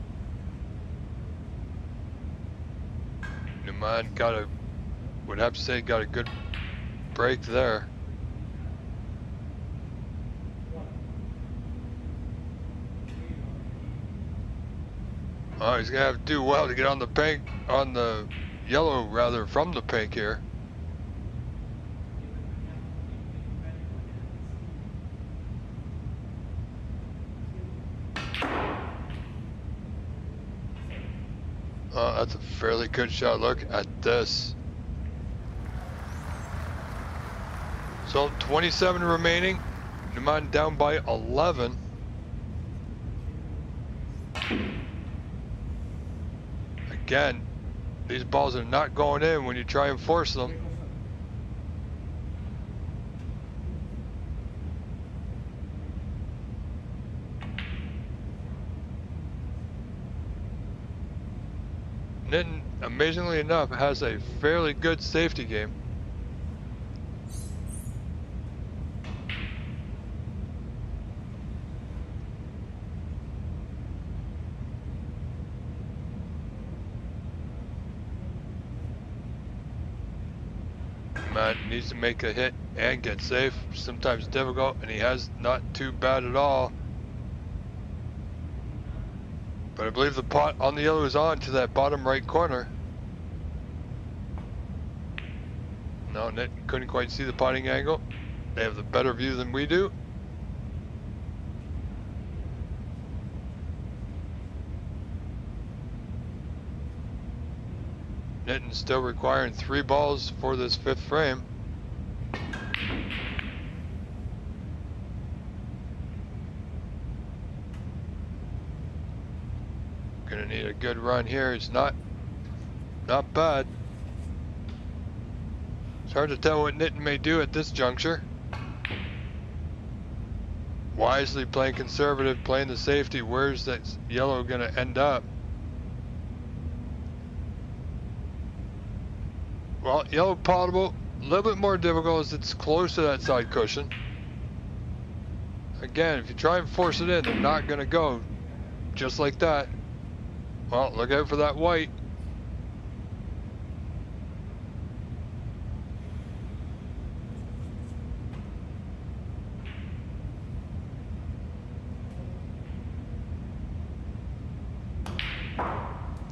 Numan would have to say, got a good break there. Oh, he's gonna have to do well to get on the pink, on the yellow rather, from the pink here. Oh, that's a fairly good shot. Look at this. So 27 remaining. Numan down by 11. Again, these balls are not going in when you try and force them. Nitin, amazingly enough, has a fairly good safety game. Man needs to make a hit and get safe. Sometimes difficult, and he has not too bad at all. But I believe the pot on the yellow is on to that bottom right corner. No, Nick couldn't quite see the potting angle. They have the better view than we do. Nitton's still requiring 3 balls for this 5th frame. Gonna need a good run here. It's not bad. It's hard to tell what Nitton may do at this juncture. Wisely playing conservative, playing the safety. Where's that yellow gonna end up? Well, yellow potable, a little bit more difficult as it's close to that side cushion. Again, if you try and force it in, they're not gonna go just like that. Well, look out for that white.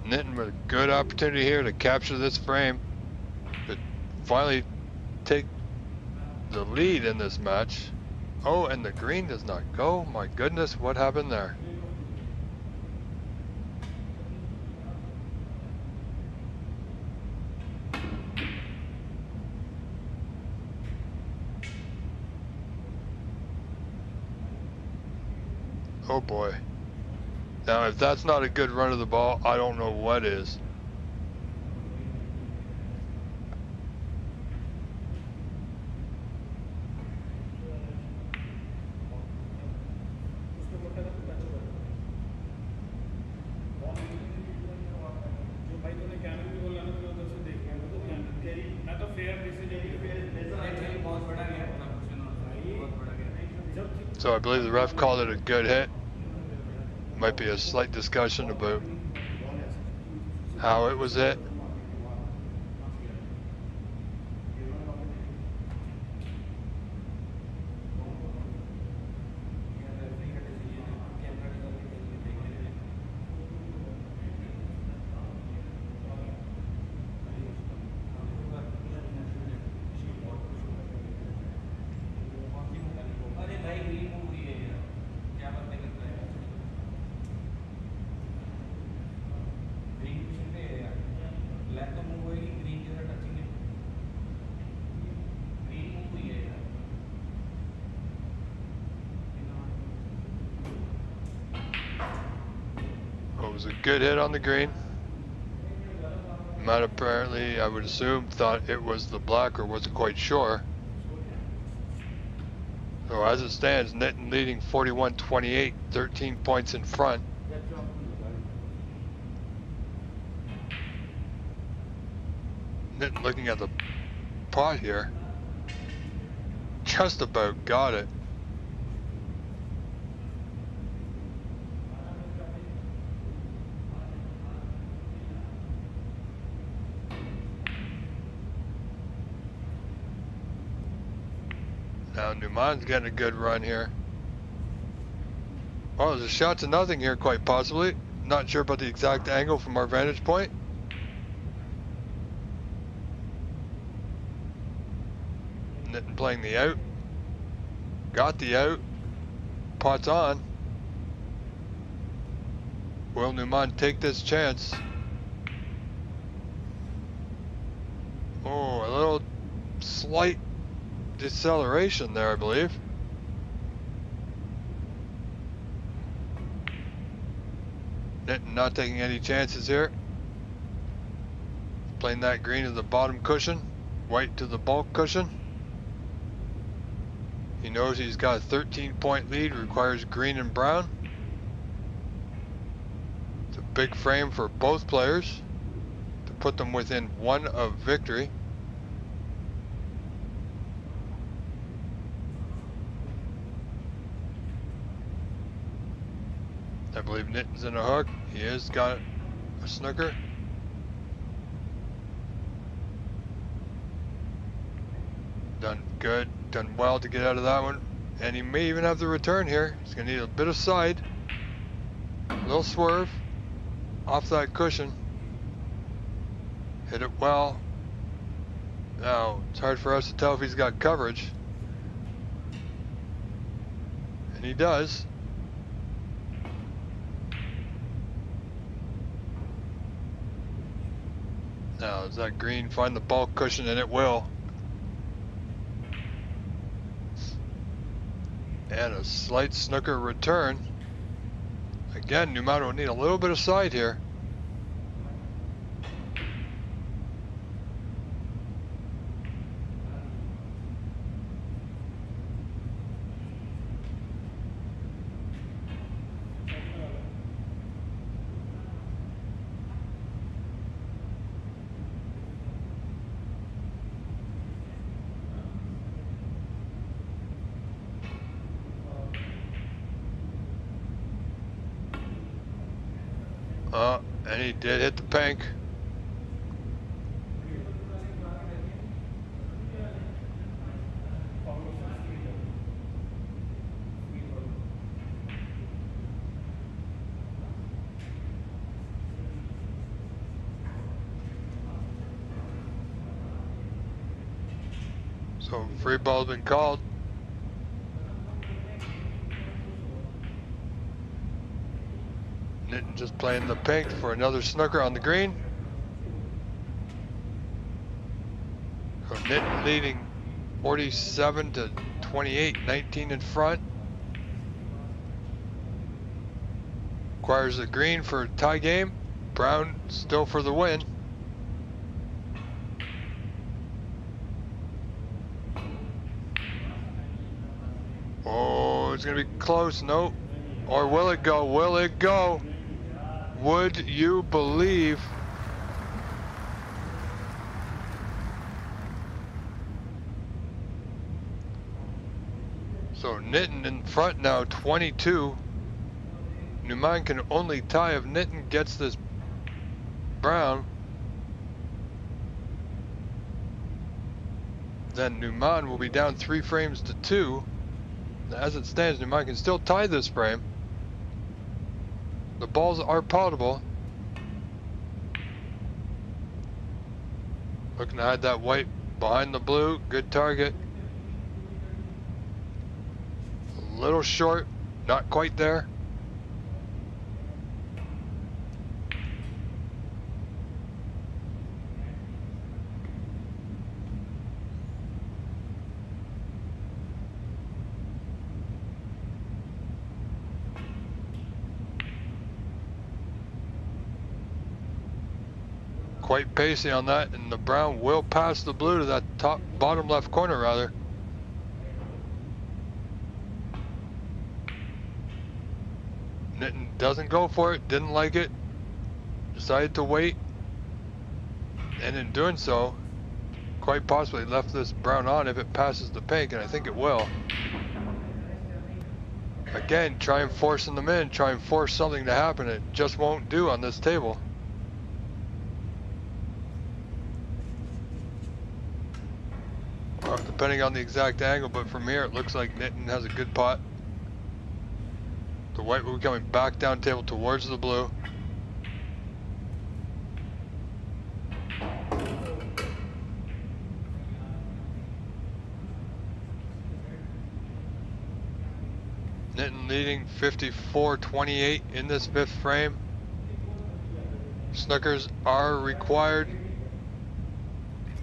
Nitton with a good opportunity here to capture this frame, to finally take the lead in this match. Oh, and the green does not go. My goodness, what happened there? Oh boy. Now, if that's not a good run of the ball, I don't know what is. So I believe the ref called it a good hit. Might be a slight discussion about how it was hit. It was a good hit on the green. Matt apparently, I would assume, thought it was the black or wasn't quite sure. So as it stands, Nitton leading 41-28, 13 points in front. Nitton looking at the pot here. Just about got it. Now Newman's getting a good run here. Oh, there's a shot to nothing here, quite possibly. Not sure about the exact angle from our vantage point. Nitton playing the out. Got the out. Pot's on. Will Newman take this chance? Oh, a little slight deceleration there, I believe. Nitton not taking any chances here. Playing that green to the bottom cushion, white to the bulk cushion. He knows he's got a 13-point lead, requires green and brown. It's a big frame for both players to put them within 1 of victory. I believe Nitton's in a hook. He has got a snooker. Done good, done well to get out of that one. And he may even have the return here. He's gonna need a bit of side. A little swerve. off that cushion. Hit it well. Now, it's hard for us to tell if he's got coverage. And he does. Now, does that green find the ball cushion? And it will. And a slight snooker return. Again, Numan will need a little bit of side here. And he did hit the pink. So free ball's been called. Nitin just playing the pink for another snooker on the green. So Nitin leading 47 to 28, 19 in front. Requires a green for a tie game. Brown still for the win. Oh, it's gonna be close. Nope. Or will it go? Will it go? Would you believe? So Nitin in front now, 22. Numan can only tie if Nitin gets this brown. Then Numan will be down 3 frames to 2. As it stands, Numan can still tie this frame. The balls are potable. Looking to hide that white behind the blue. Good target. A little short, not quite there. Quite pacey on that, and the brown will pass the blue to that bottom left corner rather. Nitin doesn't go for it, didn't like it, decided to wait, and in doing so, quite possibly left this brown on if it passes the pink, and I think it will. Again, try and forcing them in, try and force something to happen. It just won't do on this table. Depending on the exact angle, but from here it looks like Nitin has a good pot. The white will be coming back down table towards the blue. Nitin leading 54-28 in this 5th frame. Snookers are required,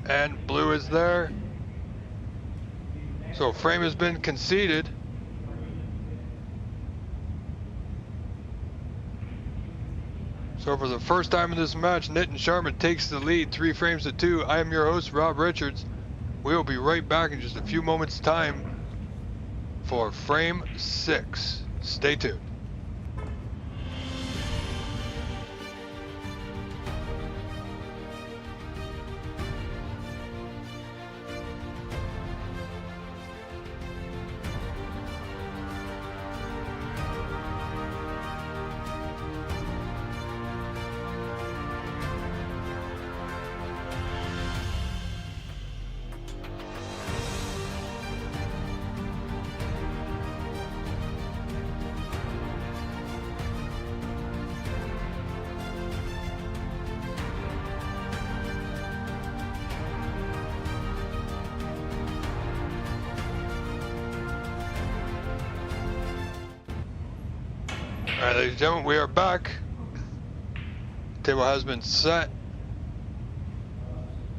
and blue is there. So frame has been conceded. So for the first time in this match, Nitin Sharma takes the lead 3 frames to 2. I am your host, Rob Richards. We will be right back in just a few moments' time for frame 6. Stay tuned. Alright, ladies and gentlemen, we are back. Table has been set.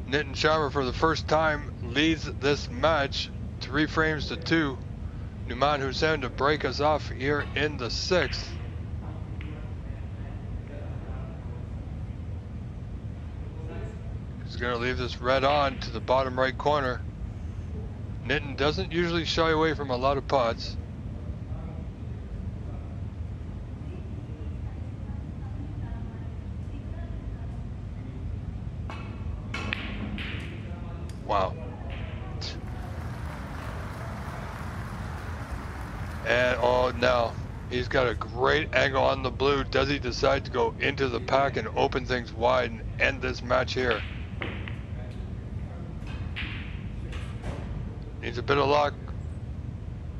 Nitin Sharma for the first time leads this match 3 frames to 2. Numan Hussain to break us off here in the 6th. He's going to leave this red on to the bottom right corner. Nitin doesn't usually shy away from a lot of pots. Wow. And oh, now he's got a great angle on the blue. Does he decide to go into the pack and open things wide and end this match here? Needs a bit of luck.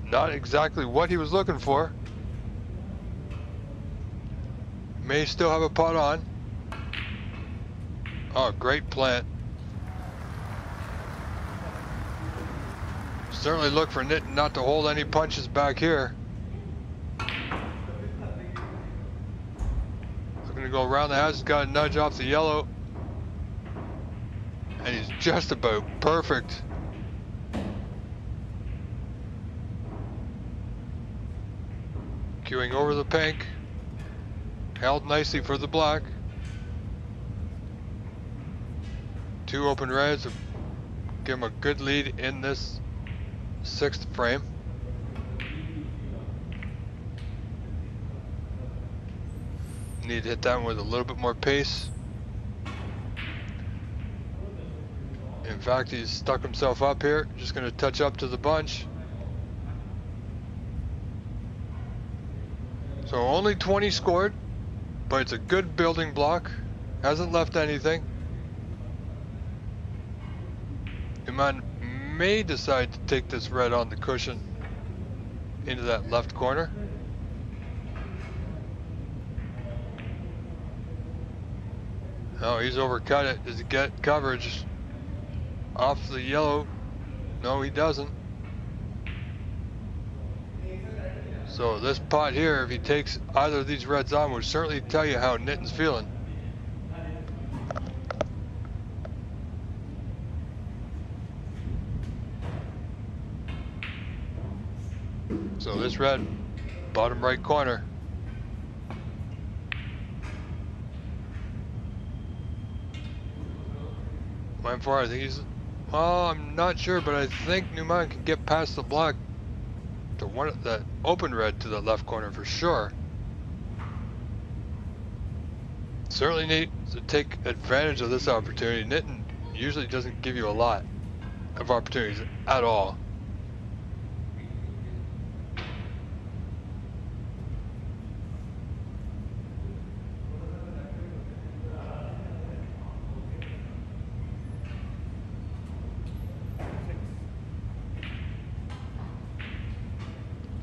Not exactly what he was looking for. May still have a pot on. Oh, great plant. Certainly look for Nitin not to hold any punches back here. Looking to go around the house. He's got a nudge off the yellow. And he's just about perfect. Queuing over the pink. Held nicely for the black. 2 open reds. Give him a good lead in this 6th frame. Need to hit that one with a little bit more pace. In fact, he's stuck himself up here. Just going to touch up to the bunch. So only 20 scored, but it's a good building block. Hasn't left anything. Numan may decide to take this red on the cushion into that left corner. Oh, he's overcut it. Does he get coverage off the yellow? No, he doesn't. So this pot here, if he takes either of these reds on, will certainly tell you how Nitin's feeling. So this red, bottom right corner. Went for it. I think he's, well, I'm not sure, but I think Numan can get past the block to one of that open red to the left corner for sure. Certainly need to take advantage of this opportunity. Nitin usually doesn't give you a lot of opportunities at all.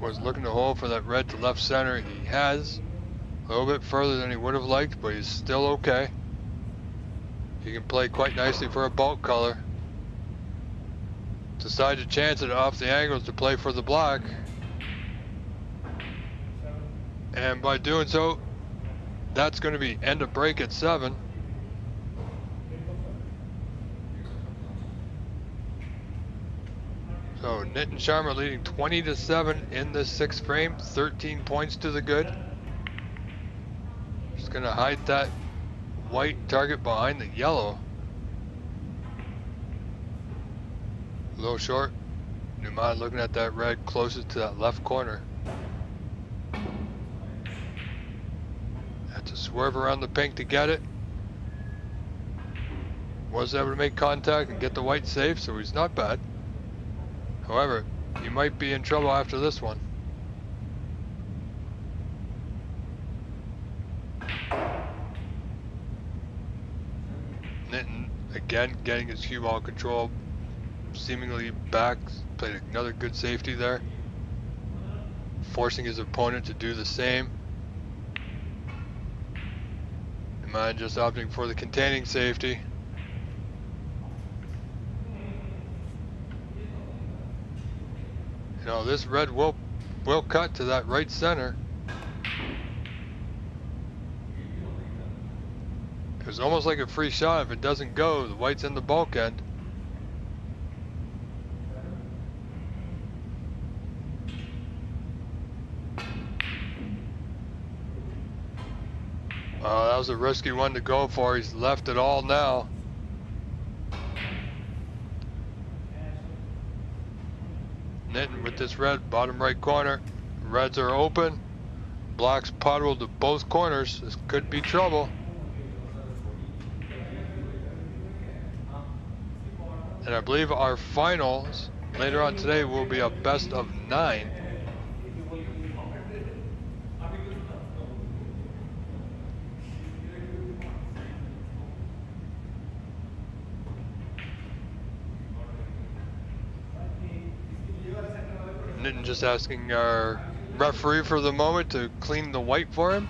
Was looking to hold for that red to left center. He has a little bit further than he would have liked, but he's still okay. He can play quite nicely for a bulk color. Decide to chance it off the angles to play for the black. And by doing so, that's going to be end of break at 7. So Nitin Sharma leading 20-7 in this 6th frame, 13 points to the good. Just gonna hide that white target behind the yellow. A little short. Numan looking at that red closest to that left corner. Had to swerve around the pink to get it. Was able to make contact and get the white safe, so he's not bad. However, you might be in trouble after this one. Nitin again getting his cue ball control seemingly back, played another good safety there, forcing his opponent to do the same. Numan just opting for the containing safety. You know, this red will cut to that right center. It's almost like a free shot. If it doesn't go, the white's in the bulkhead. That was a risky one to go for. He's left it all now. Knitting with this red, bottom right corner. Reds are open. Blacks puddled to both corners. This could be trouble. And I believe our finals later on today will be a best of 9. Nitin just asking our referee for the moment to clean the white for him.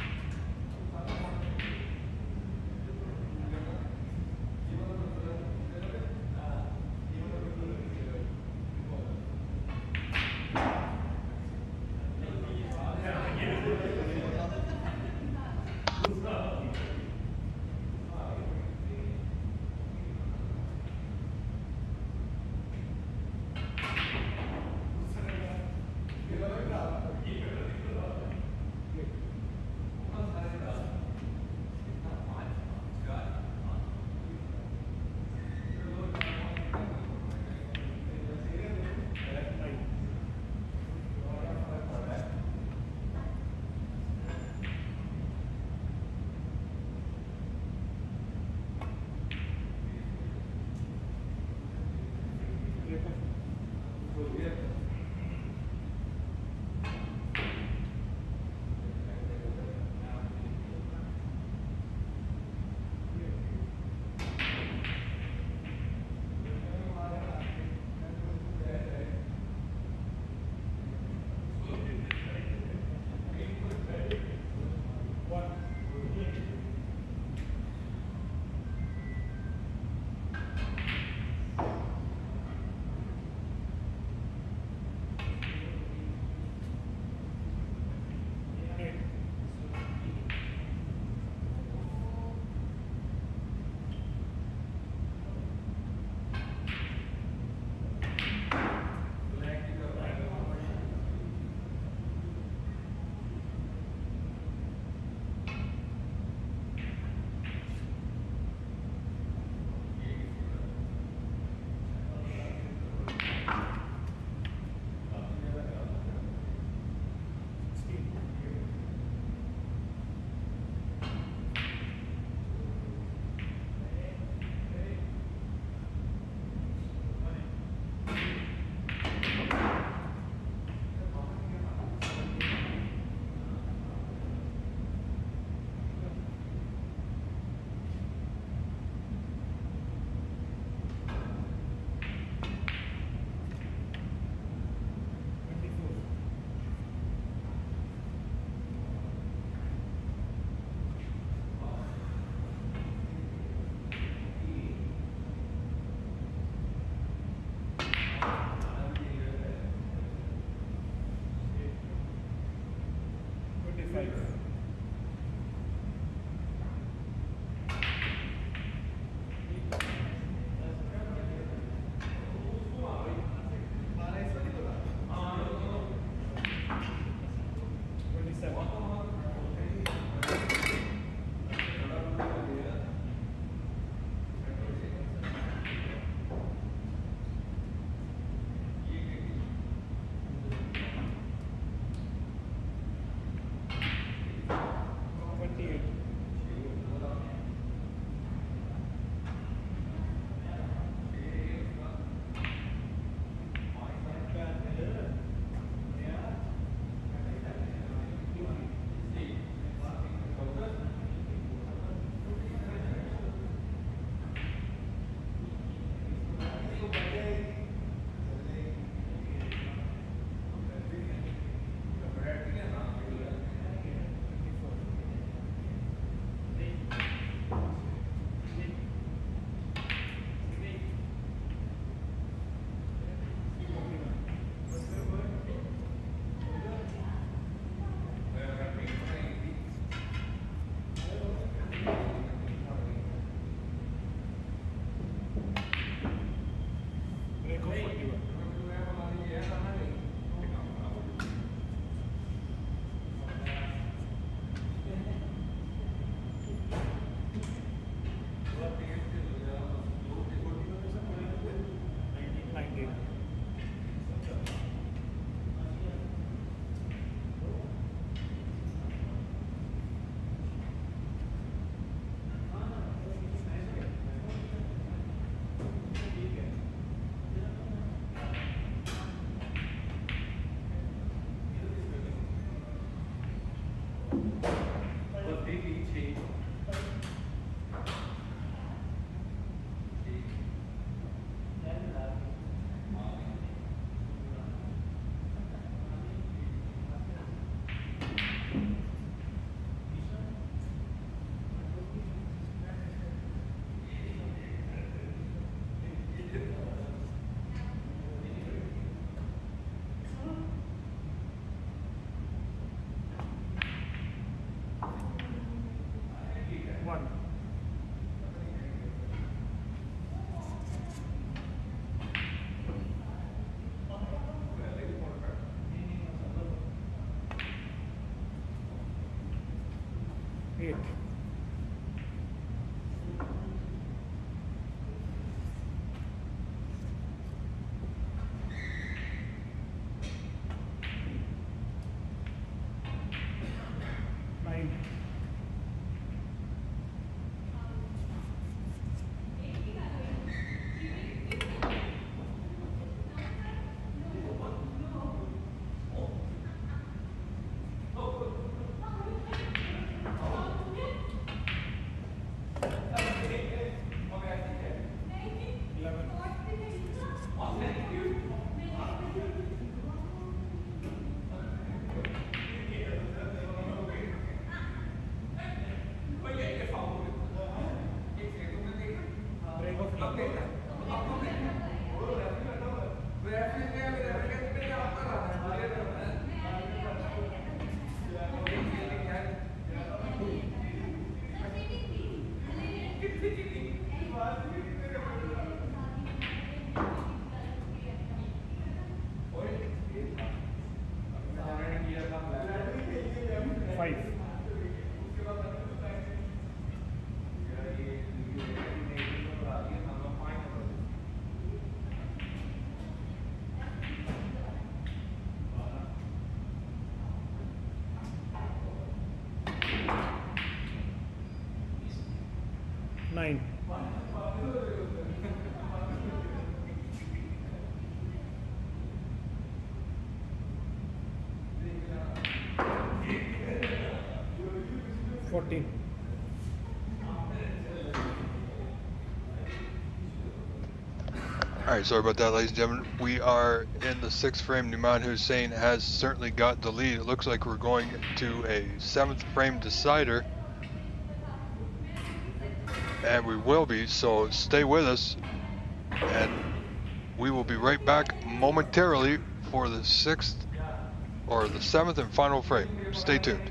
8. Nine. 11. 5. 9. 14. All right, sorry about that, ladies and gentlemen. We are in the 6th frame. Numan Hussein has certainly got the lead. It looks like we're going to a 7th frame decider. And we will be, so stay with us. And we will be right back momentarily for the 6th or the 7th and final frame. Stay tuned.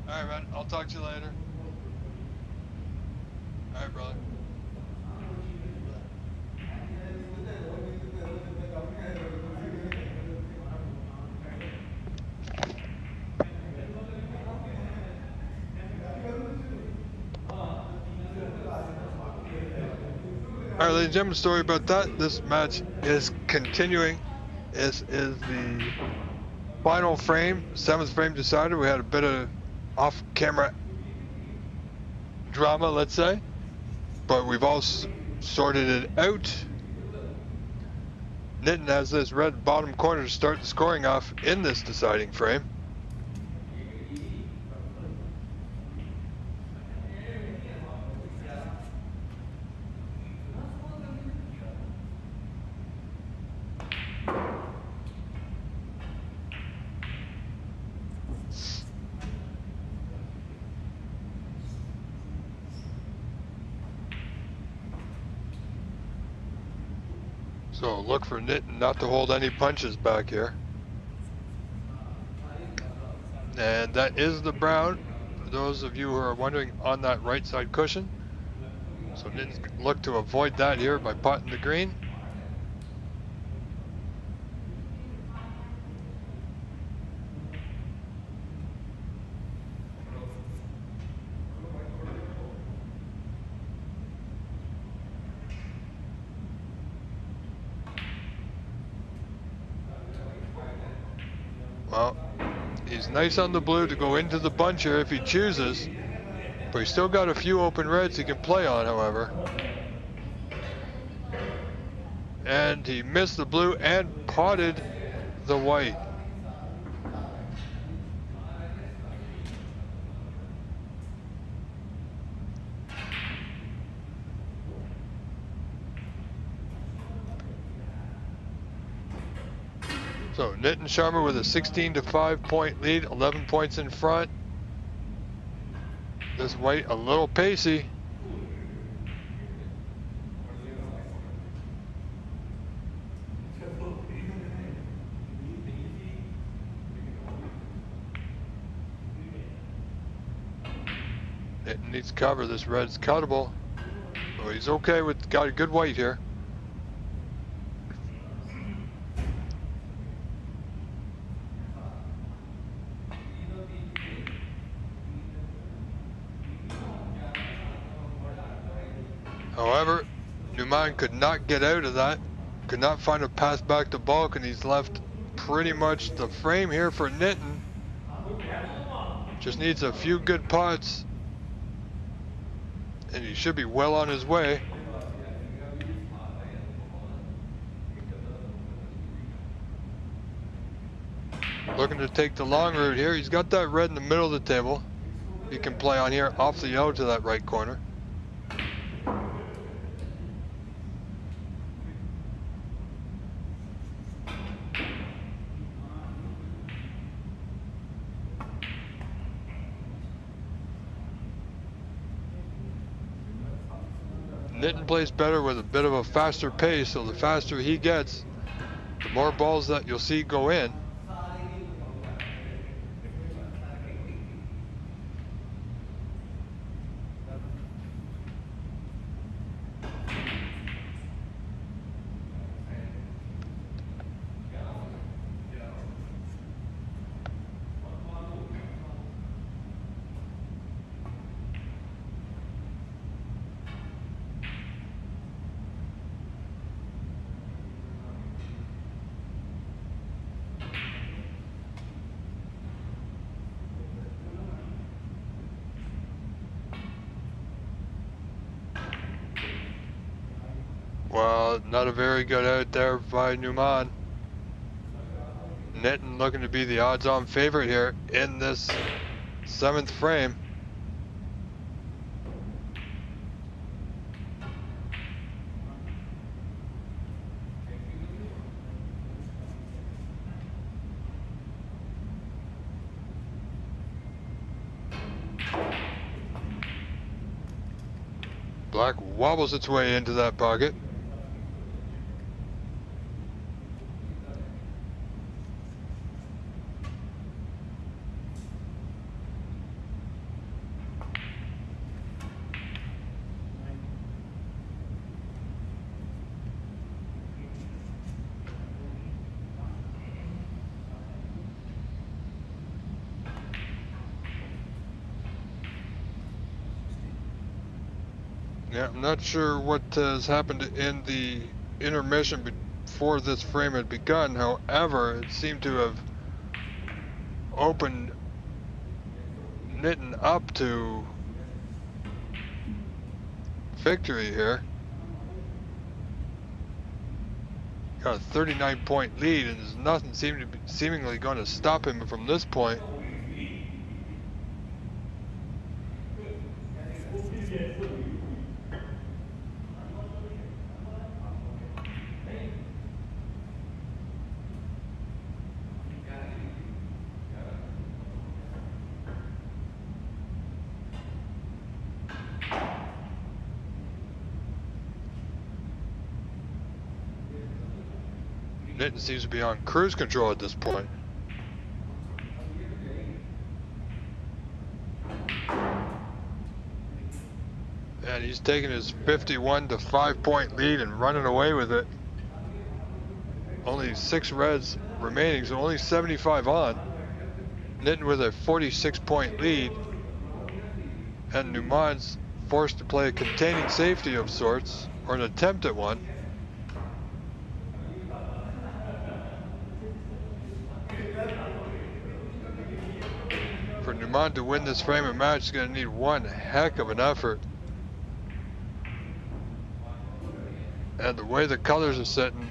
All right, man. I'll talk to you later. All right, brother. All right, ladies and gentlemen, story about that. This match is continuing. This is the final frame, seventh frame decided. We had a bit of off-camera drama, let's say, but we've all sorted it out. Nitin has this red bottom corner to start the scoring off in this deciding frame. So look for Nitin not to hold any punches back here. And that is the brown, for those of you who are wondering, on that right side cushion. So Nitin's look to avoid that here by potting the green. Well, he's nice on the blue to go into the bunch here if he chooses, but he's still got a few open reds he can play on, however. And he missed the blue and potted the white. So Nitin Sharma with a 16-5 point lead, 11 points in front. This white a little pacey. Nitin needs cover. This red's cuttable. Oh, he's okay with, got a good white here. However, Numan could not get out of that, could not find a path back to bulk, and he's left pretty much the frame here for Nitin. Just needs a few good pots, and he should be well on his way. Looking to take the long route here. He's got that red in the middle of the table. He can play on here off the yellow to that right corner. Nitin plays better with a bit of a faster pace, so the faster he gets, the more balls that you'll see go in. Well, not a very good out there by Numan. Nitin looking to be the odds-on favorite here in this seventh frame. Black wobbles its way into that pocket. Yeah, I'm not sure what has happened in the intermission before this frame had begun. However, it seemed to have opened Nitin up to victory here. Got a 39-point lead, and there's nothing seemingly going to stop him from this point. Nitin seems to be on cruise control at this point. And he's taking his 51 to 5-point lead and running away with it. Only 6 reds remaining, so only 75 on. Nitin with a 46-point lead. And Numan's forced to play a containing safety of sorts, or an attempt at one. For Numan to win this frame of match, he's going to need one heck of an effort. And the way the colors are sitting,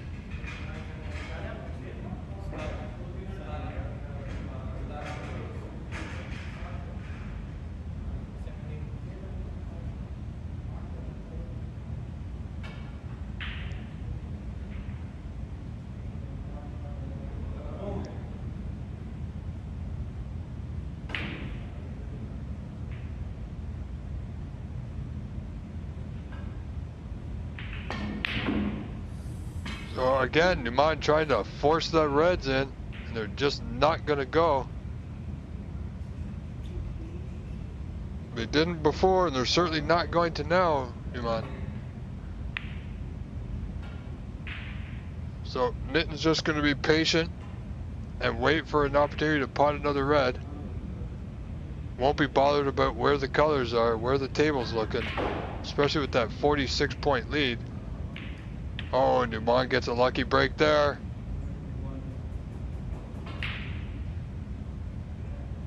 so again, Numan trying to force the reds in, and they're just not going to go. They didn't before, and they're certainly not going to now, Numan. So Nitin's just going to be patient and wait for an opportunity to pot another red. Won't be bothered about where the colors are, where the table's looking, especially with that 46-point lead. Oh, Numan gets a lucky break there.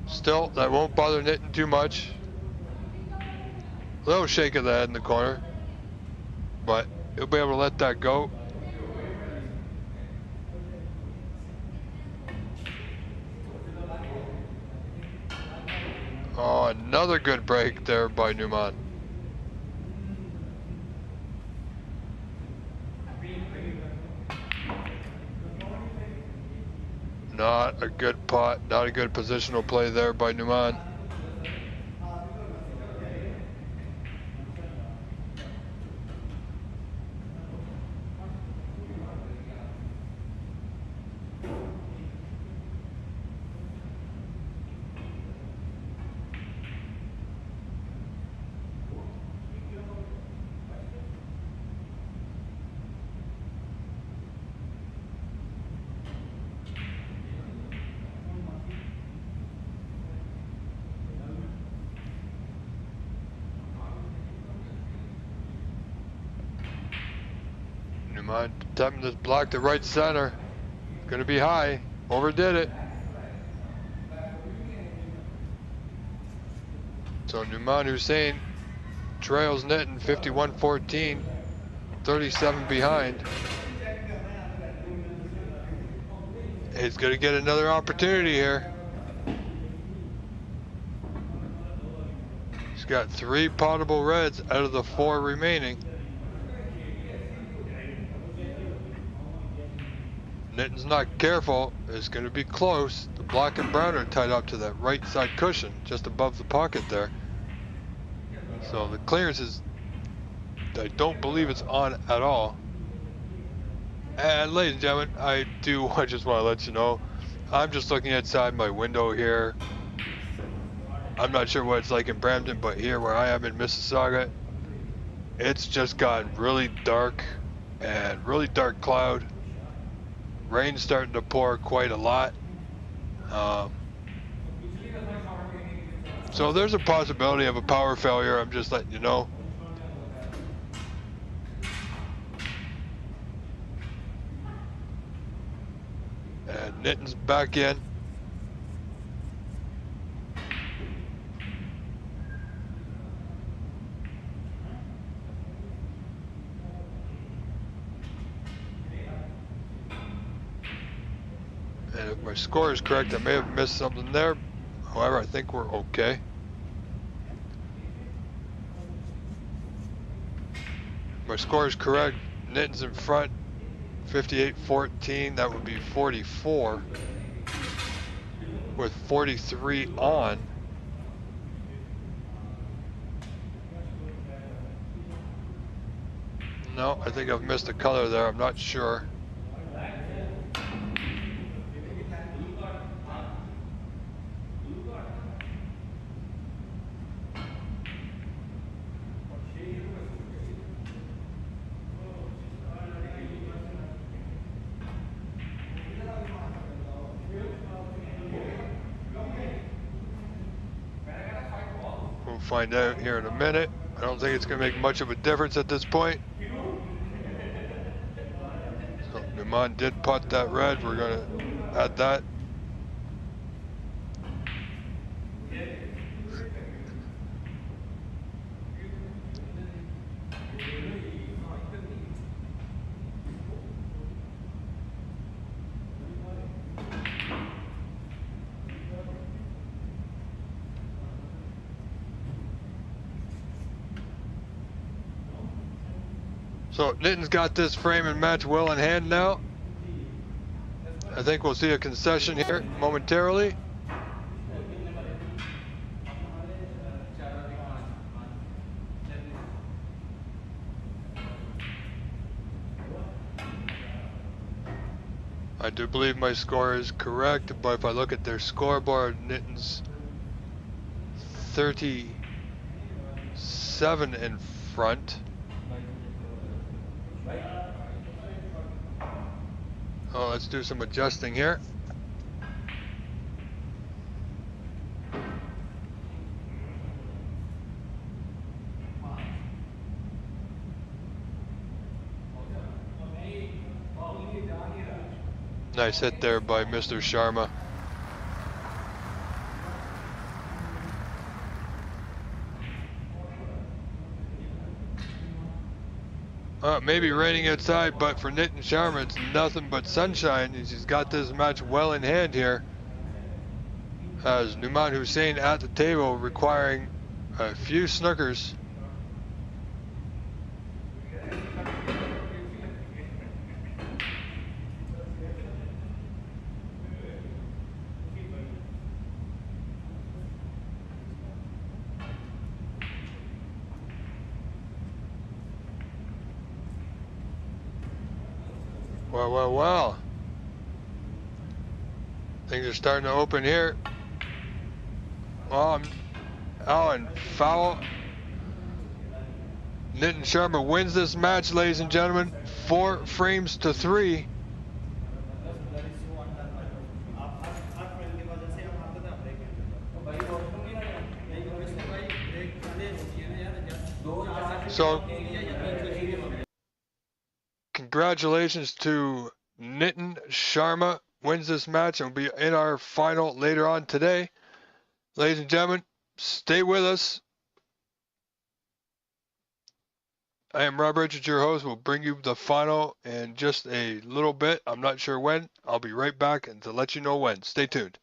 Still, that won't bother Nitin too much. Little shake of the head in the corner, but he'll be able to let that go. Oh, another good break there by Numan. Not a good pot, not a good positional play there by Numan. Numan attempting to block the right center. Gonna be high. Overdid it. So Numan Hussein trails Nitin 51-14, 37 behind. He's gonna get another opportunity here. He's got 3 potable reds out of the 4 remaining. Nitin's not careful, it's going to be close. The black and brown are tied up to that right side cushion, just above the pocket there. So the clearance is, I don't believe it's on at all. And ladies and gentlemen, I just want to let you know, I'm just looking outside my window here. I'm not sure what it's like in Brampton, but here where I am in Mississauga, it's just gotten really dark and really dark cloud. Rain's starting to pour quite a lot. So there's a possibility of a power failure, I'm just letting you know. Nitten's back in. And if my score is correct, I may have missed something there. However, I think we're okay. My score is correct. Nitten's in front, 58-14. That would be 44 with 43 on. No, I think I've missed a color there. I'm not sure. We'll find out here in a minute. I don't think it's going to make much of a difference at this point. So Numan did putt that red. We're going to add that. So Nitten's got this frame and match well in hand now. I think we'll see a concession here momentarily. I do believe my score is correct, but if I look at their scoreboard, Nitten's 37 in front. Oh, let's do some adjusting here. Nice hit there by Mr. Sharma. Maybe raining outside, but for Nitin Sharma, it's nothing but sunshine. He's got this match well in hand here. As Numan Hussain at the table requiring a few snookers. Well. Things are starting to open here. Oh, and foul. Nitin Sharma wins this match, ladies and gentlemen. 4 frames to 3. So, congratulations to Nitin Sharma, wins this match and will be in our final later on today. Ladies and gentlemen, stay with us. I am Rob Richards, your host. We'll bring you the final in just a little bit. I'm not sure when. I'll be right back and to let you know when. Stay tuned.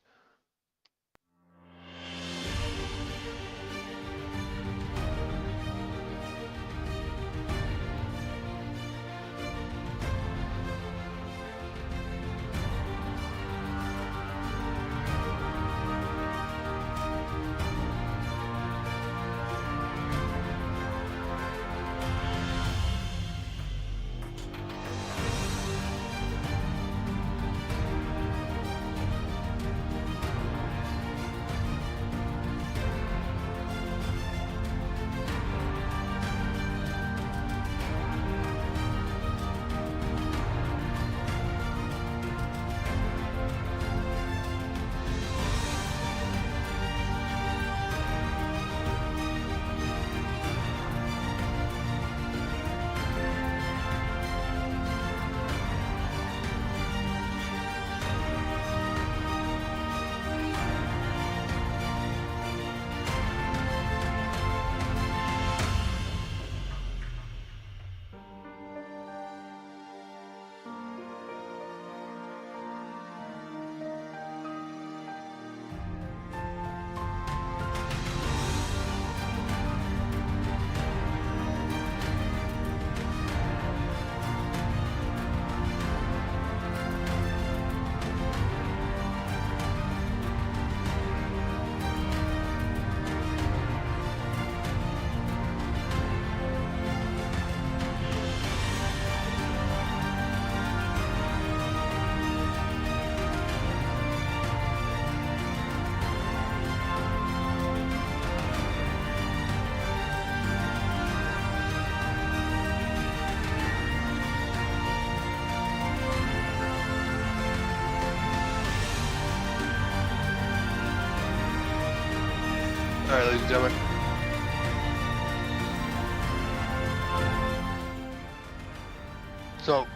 All right, ladies and gentlemen. So,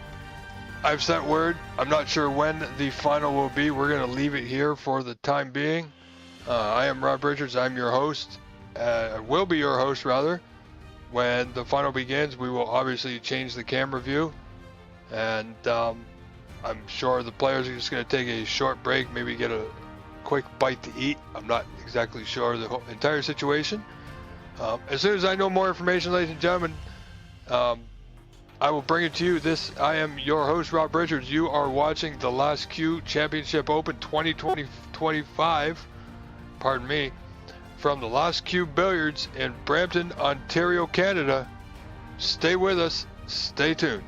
I've sent word. I'm not sure when the final will be. We're going to leave it here for the time being. I am Rob Richards. I'm your host. I will be your host, rather. When the final begins, we will obviously change the camera view. And I'm sure the players are just going to take a short break, maybe get a quick bite to eat. I'm not exactly sure the whole entire situation. As soon as I know more information, ladies and gentlemen, I will bring it to you. I am your host, Rob Richards. You are watching the Last Q Championship Open 2025, pardon me, from the Last Q Billiards in Brampton, Ontario, Canada. Stay with us. Stay tuned.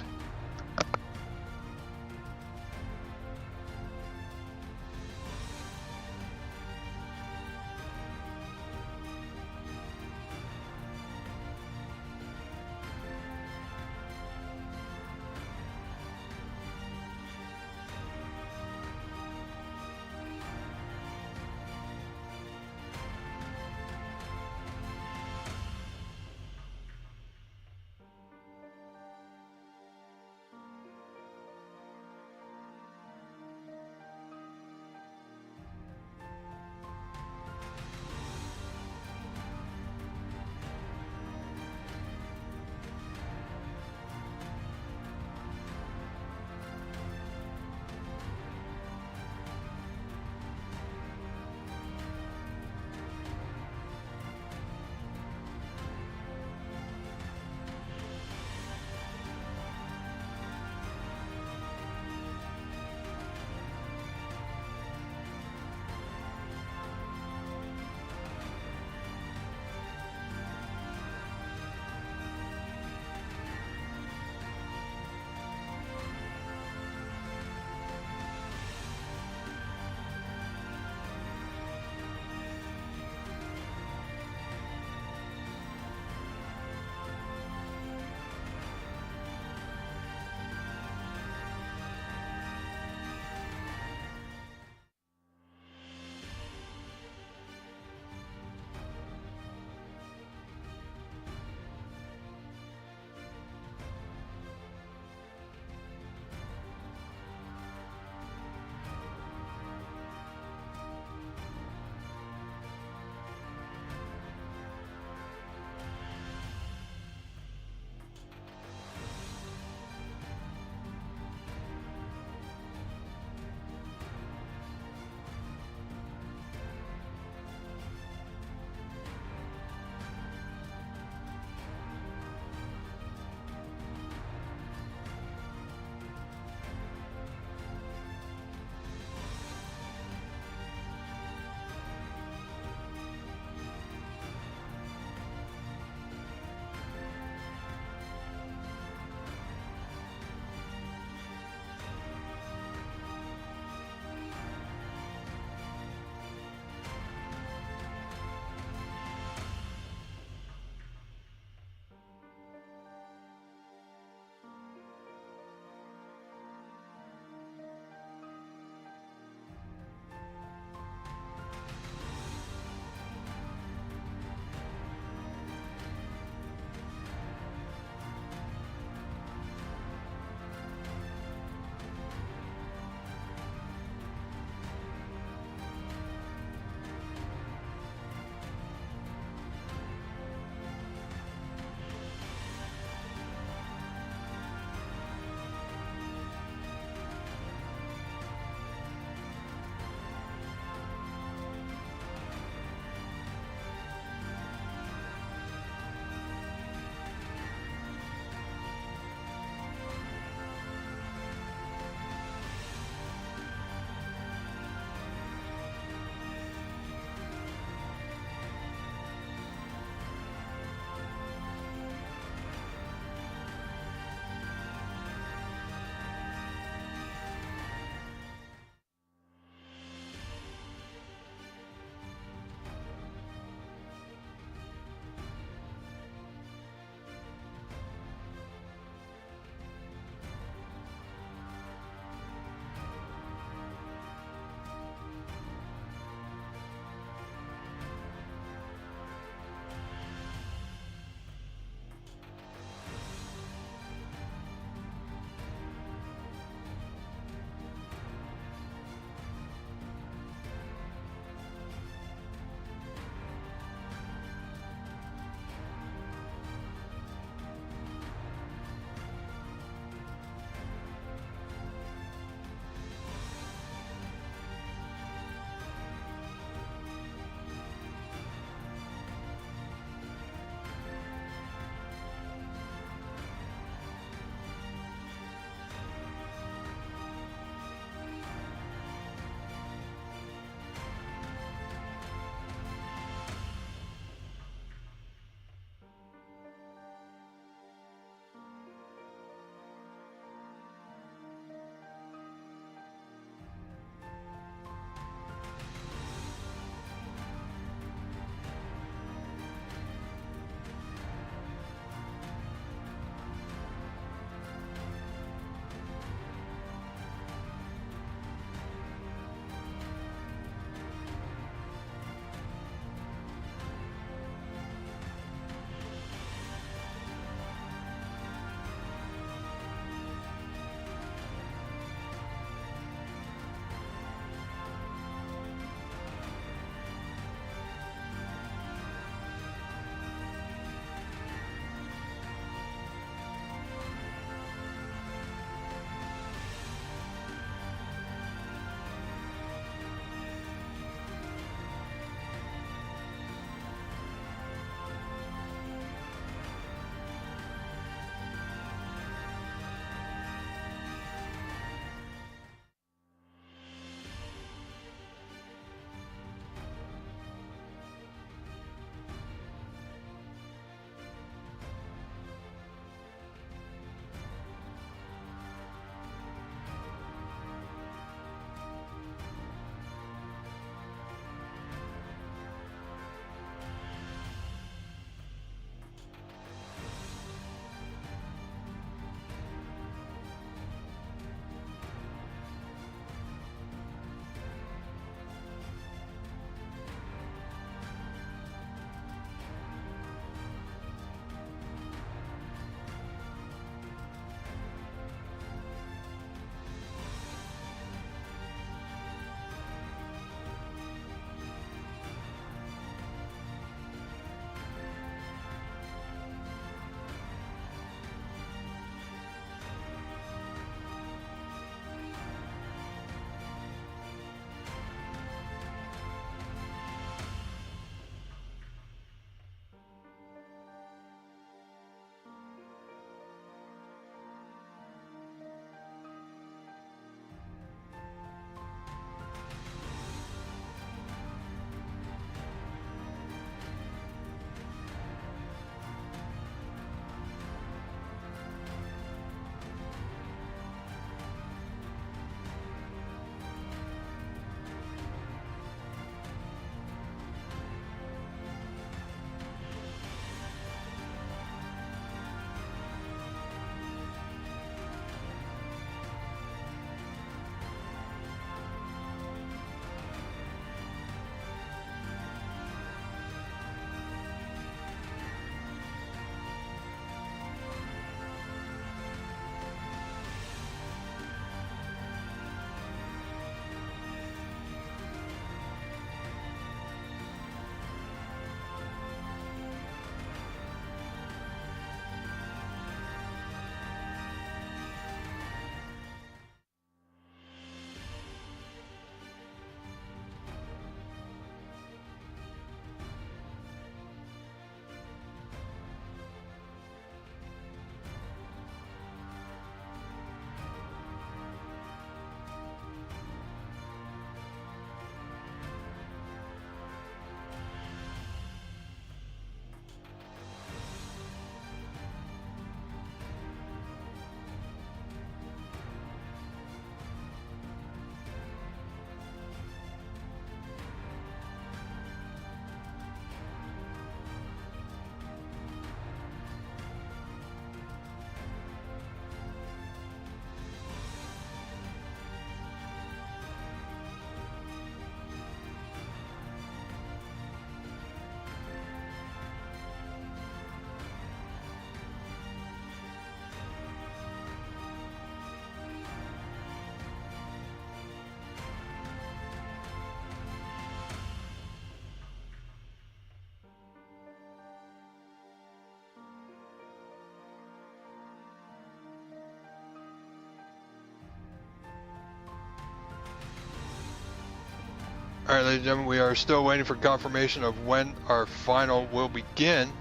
All right, ladies and gentlemen, we are still waiting for confirmation of when our final will begin.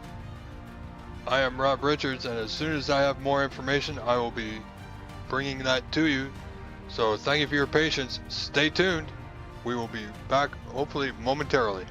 I am Rob Richards, and as soon as I have more information, I will be bringing that to you. So thank you for your patience. Stay tuned. We will be back hopefully momentarily.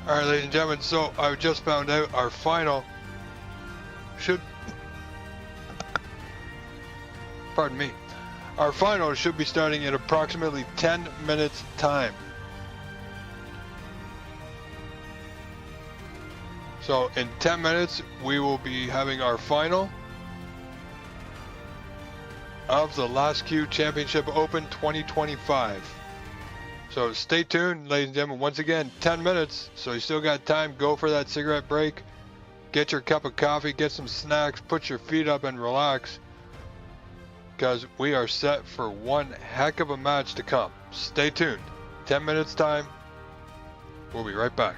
All right, ladies and gentlemen, so I just found out our final should, pardon me, our final should be starting in approximately 10 minutes time. So in 10 minutes, we will be having our final of the Last Q Championship Open 2025. So stay tuned, ladies and gentlemen. Once again, 10 minutes, so you still got time. Go for that cigarette break. Get your cup of coffee, get some snacks, put your feet up and relax. Because we are set for one heck of a match to come. Stay tuned. 10 minutes time. We'll be right back.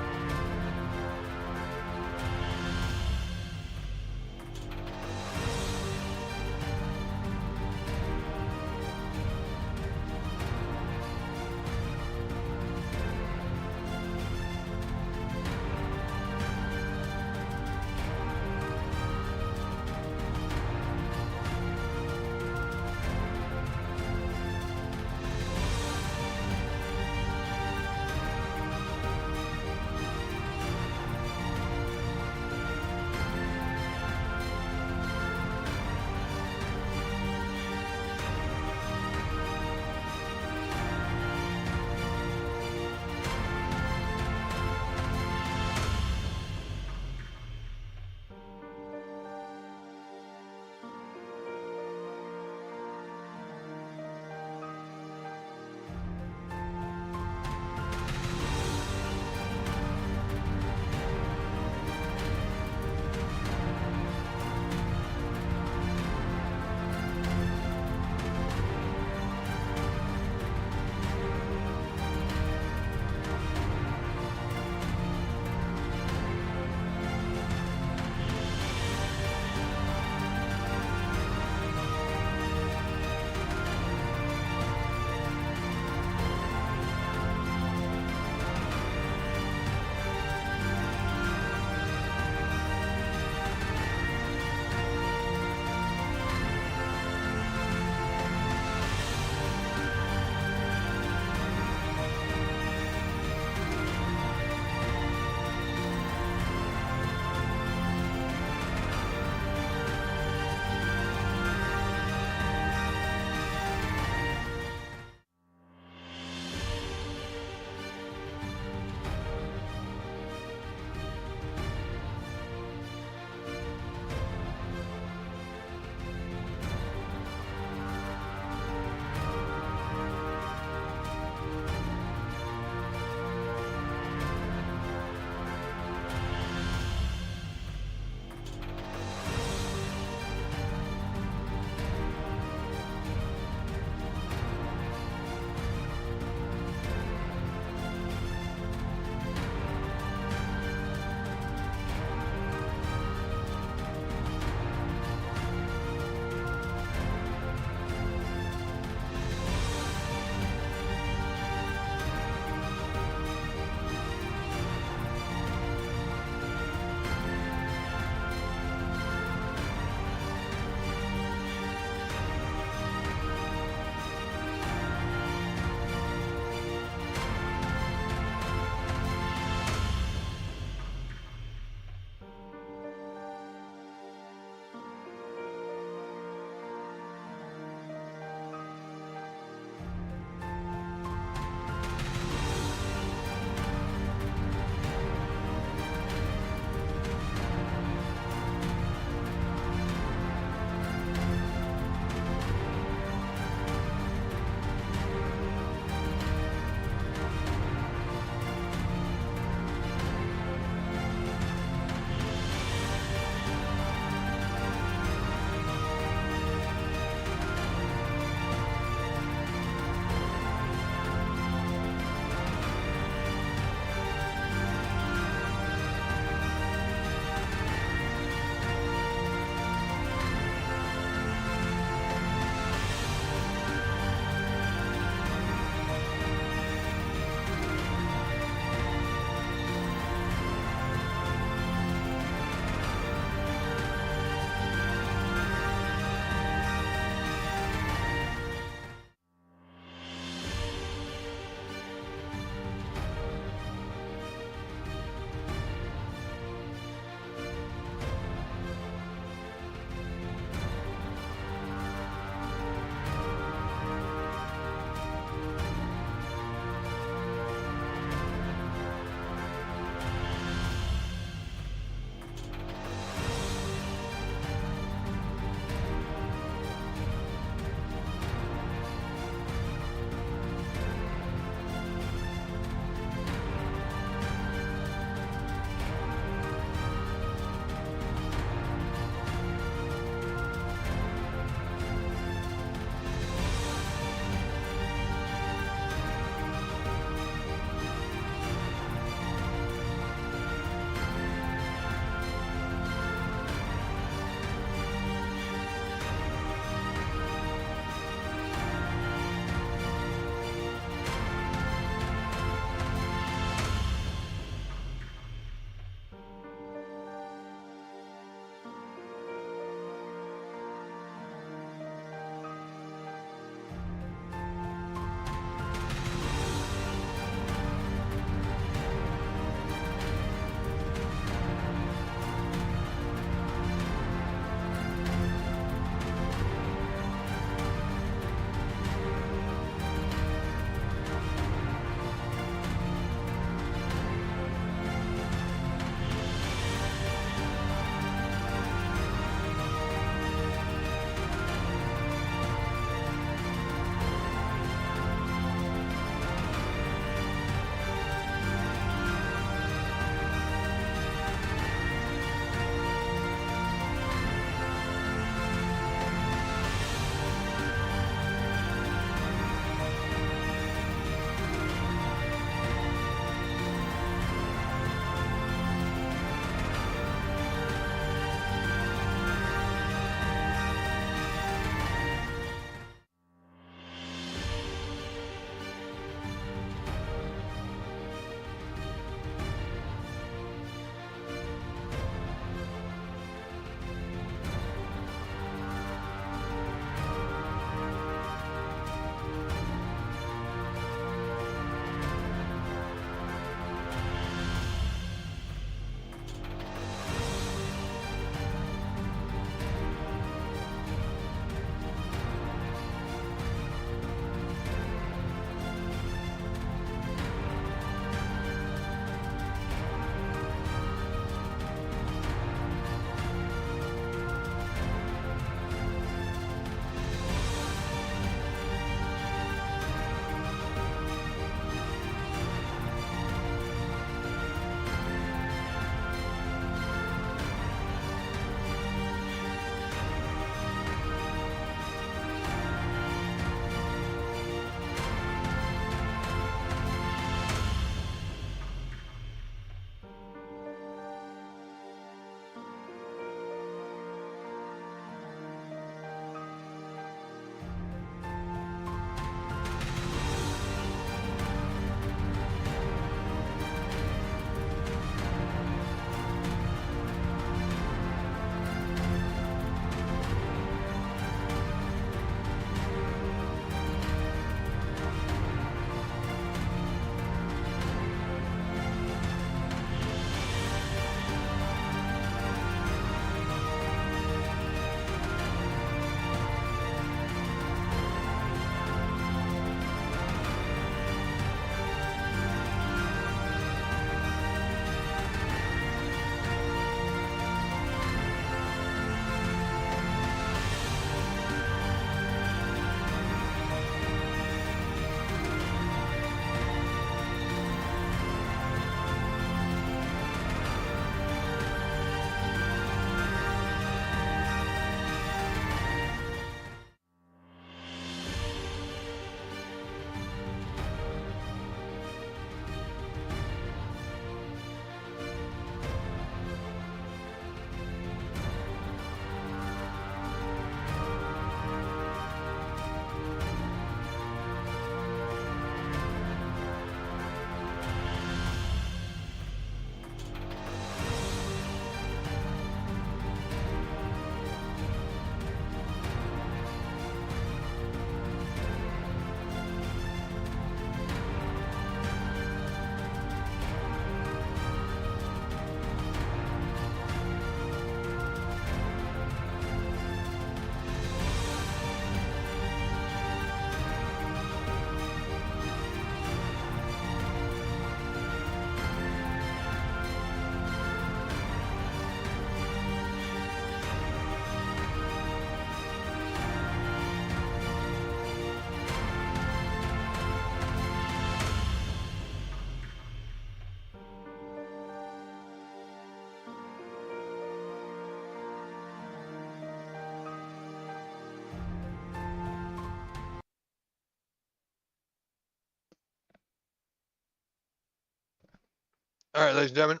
All right, ladies and gentlemen,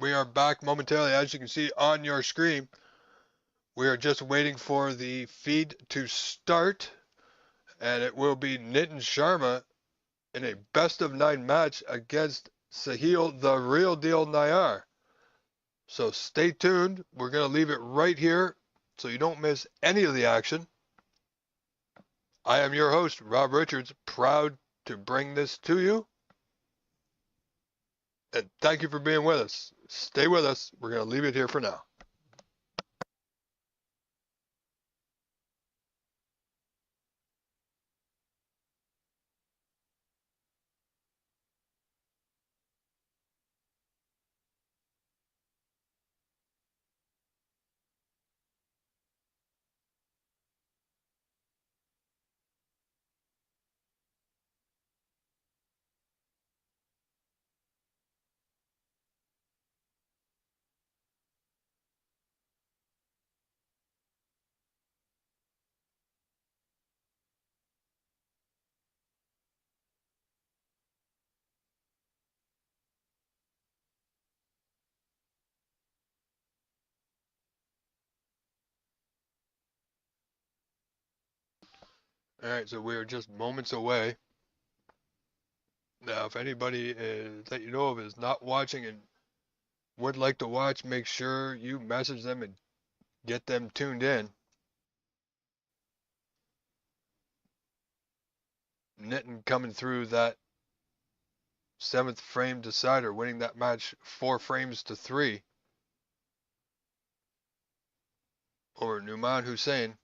we are back momentarily. As you can see on your screen, we are just waiting for the feed to start, and it will be Nitin Sharma in a best of 9 match against Sahil the Real Deal Nayar. So stay tuned. We're going to leave it right here so you don't miss any of the action. I am your host, Rob Richards, proud to bring this to you. And thank you for being with us. Stay with us. We're going to leave it here for now. All right, so we are just moments away. Now, if anybody that you know of is not watching and would like to watch, make sure you message them and get them tuned in. Nitin coming through that seventh frame decider, winning that match 4 frames to 3 over Numan Hussain.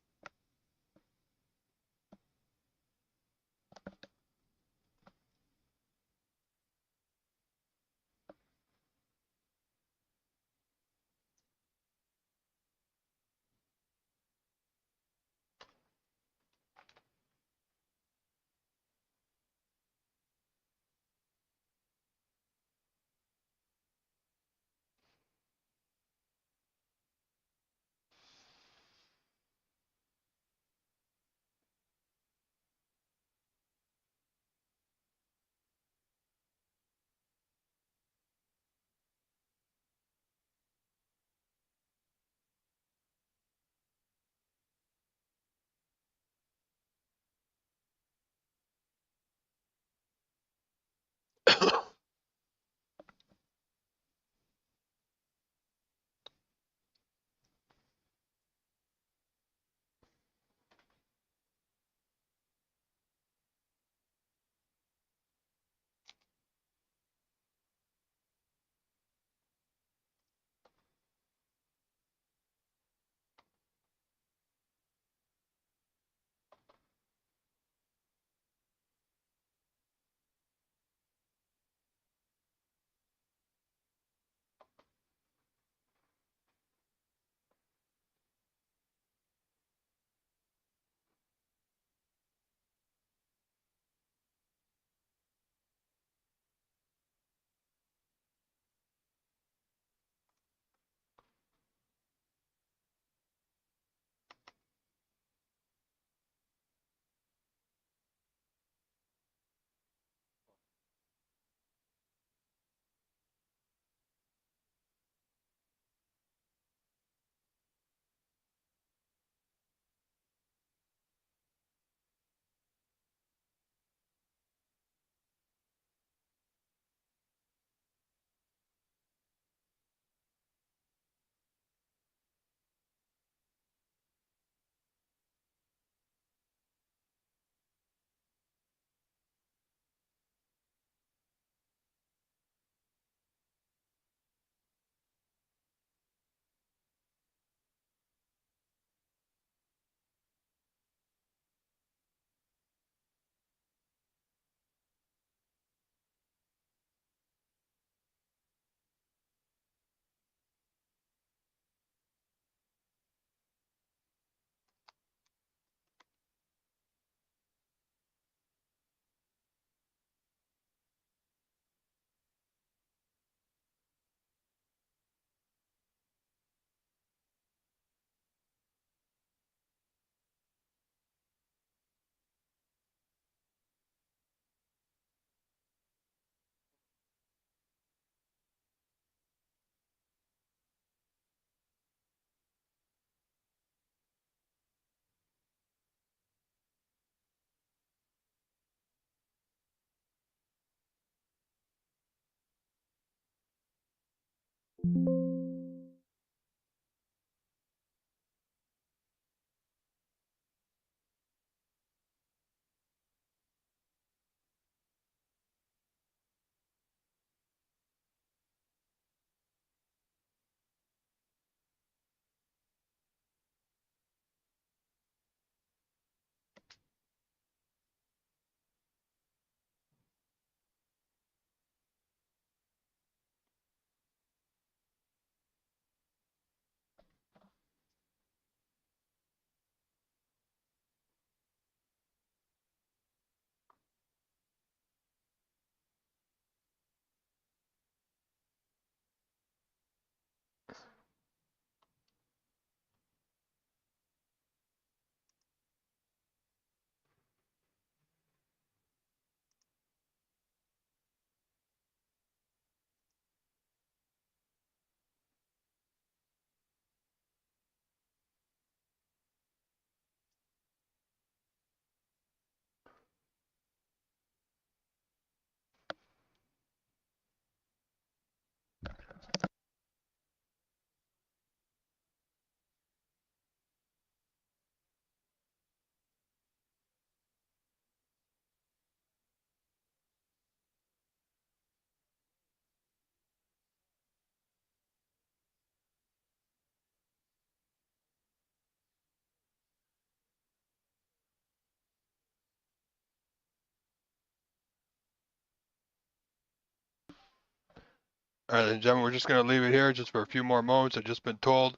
All right, ladies and gentlemen, we're just going to leave it here just for a few more moments. I've just been told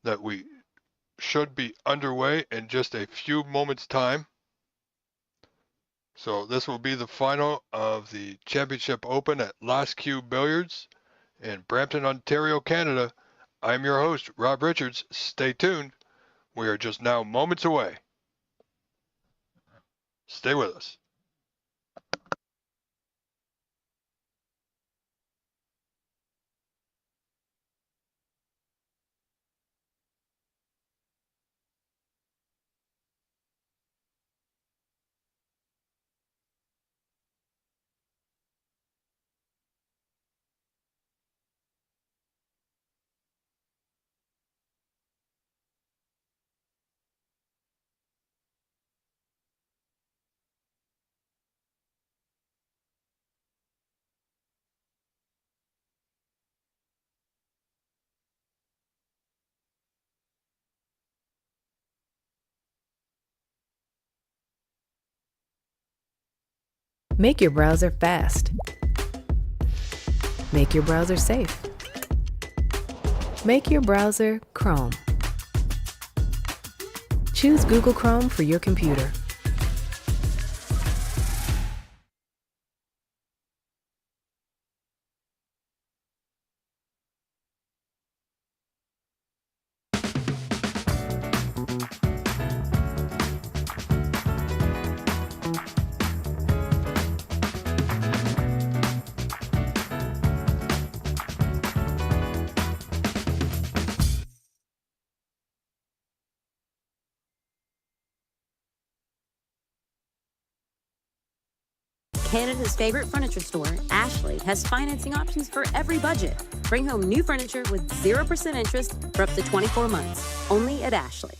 that we should be underway in just a few moments' time. So this will be the final of the Championship Open at Last Cue Billiards in Brampton, Ontario, Canada. I'm your host, Rob Richards. Stay tuned. We are just now moments away. Stay with us. Make your browser fast. Make your browser safe. Make your browser Chrome. Choose Google Chrome for your computer. Canada's favorite furniture store, Ashley, has financing options for every budget. Bring home new furniture with 0% interest for up to 24 months. Only at Ashley.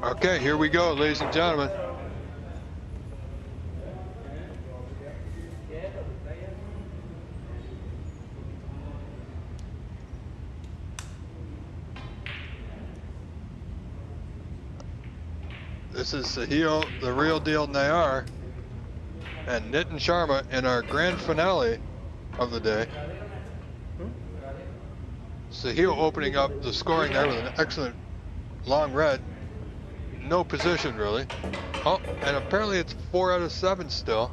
Okay, here we go, ladies and gentlemen. This is Sahil, the real deal Nayar, and Nitin Sharma in our grand finale of the day. Sahil opening up the scoring there with an excellent long red. No position really. Oh, and apparently it's 4 out of 7 still.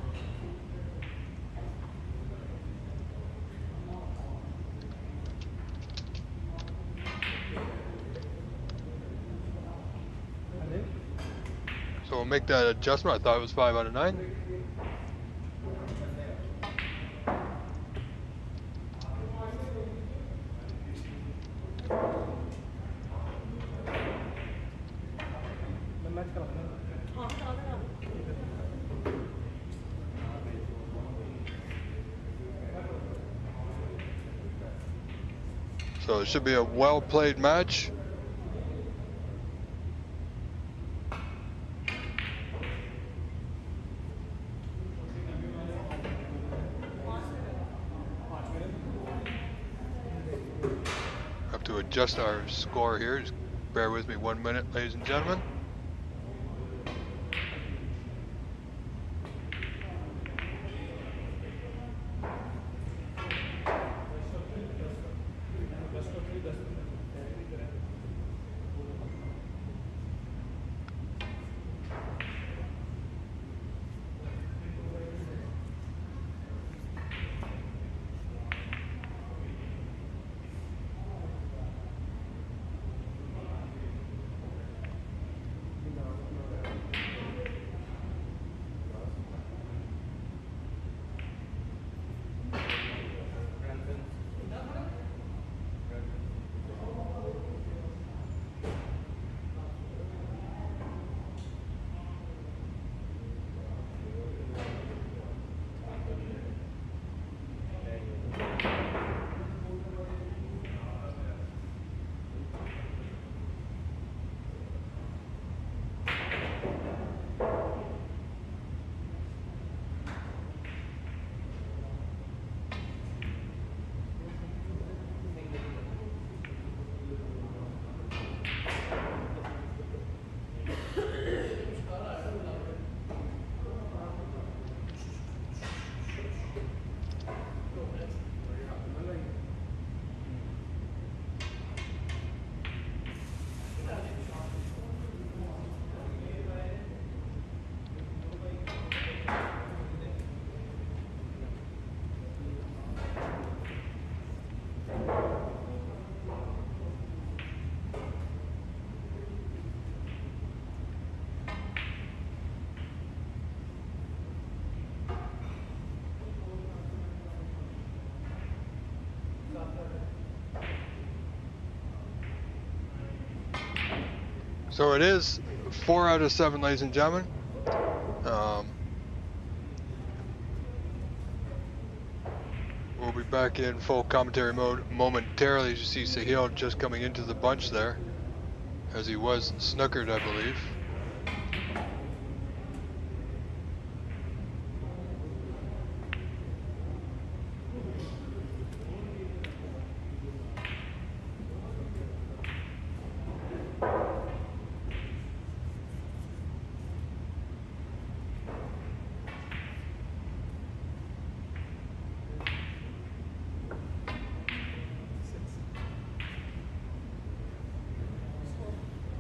So we'll make that adjustment. I thought it was 5 out of 9. So it should be a well-played match. Have to adjust our score here. Just bear with me 1 minute, ladies and gentlemen. So it is 4 out of 7, ladies and gentlemen. We'll be back in full commentary mode momentarily. As you see Sahil just coming into the bunch there, as he was snookered, I believe.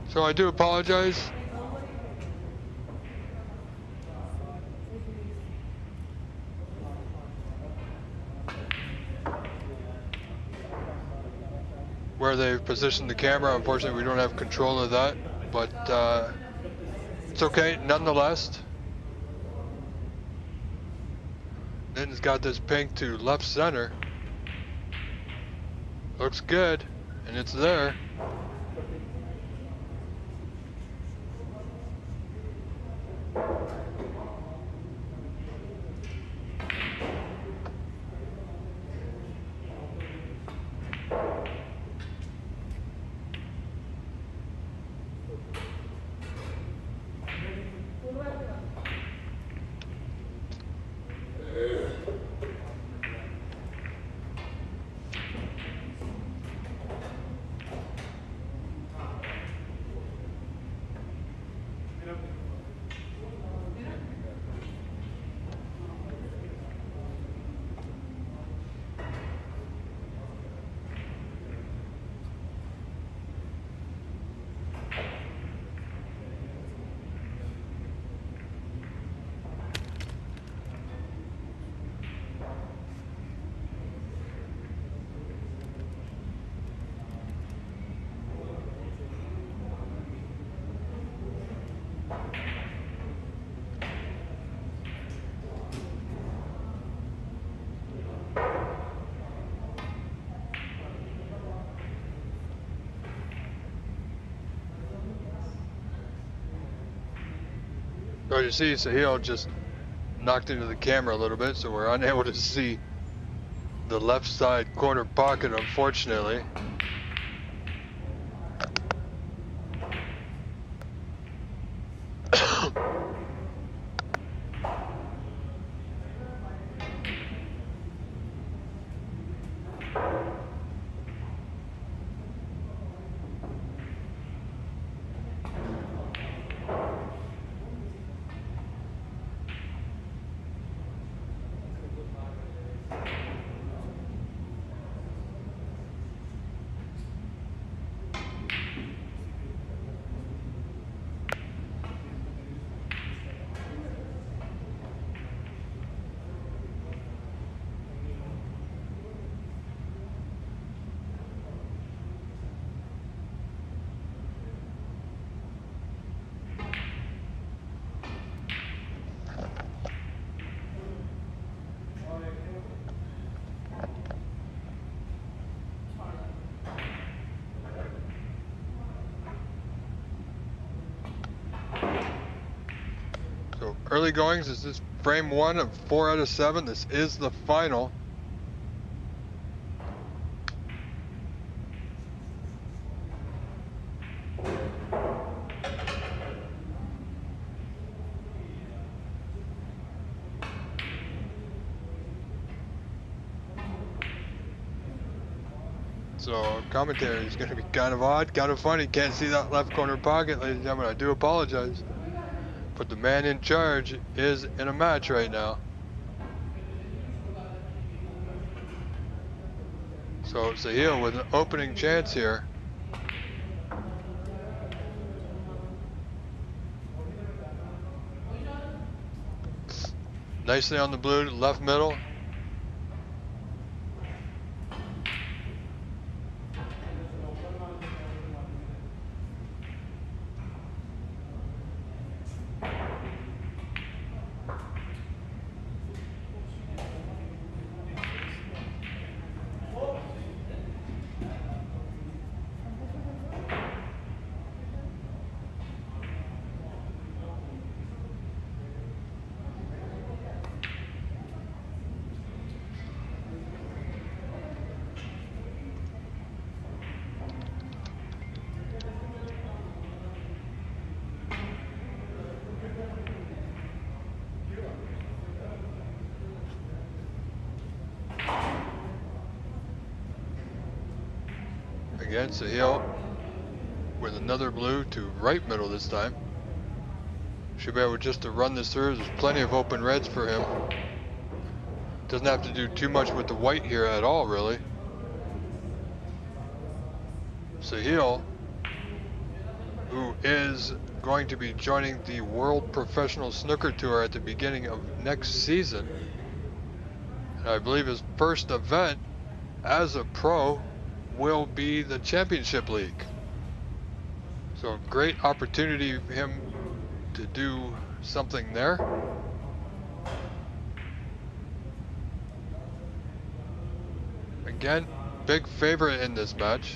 So I do apologize. Where they've positioned the camera, unfortunately we don't have control of that, but it's okay nonetheless. Nitin's got this pink to left center. Looks good, and it's there. So you see, Sahil just knocked into the camera a little bit, so we're unable to see the left side corner pocket, unfortunately. So early goings, this is frame 1 of 4 out of 7. This is the final. So commentary is going to be kind of odd, kind of funny. Can't see that left corner pocket, ladies and gentlemen. I do apologize. But the man in charge is in a match right now. So Sahil with an opening chance here. Nicely on the blue, left middle. Again, Sahil with another blue to right middle this time. Should be able just to run this through. There's plenty of open reds for him. Doesn't have to do too much with the white here at all, really. Sahil, who is going to be joining the World Professional Snooker Tour at the beginning of next season. And I believe his first event as a pro will be the Championship League. So great opportunity for him to do something there. Again, big favorite in this match.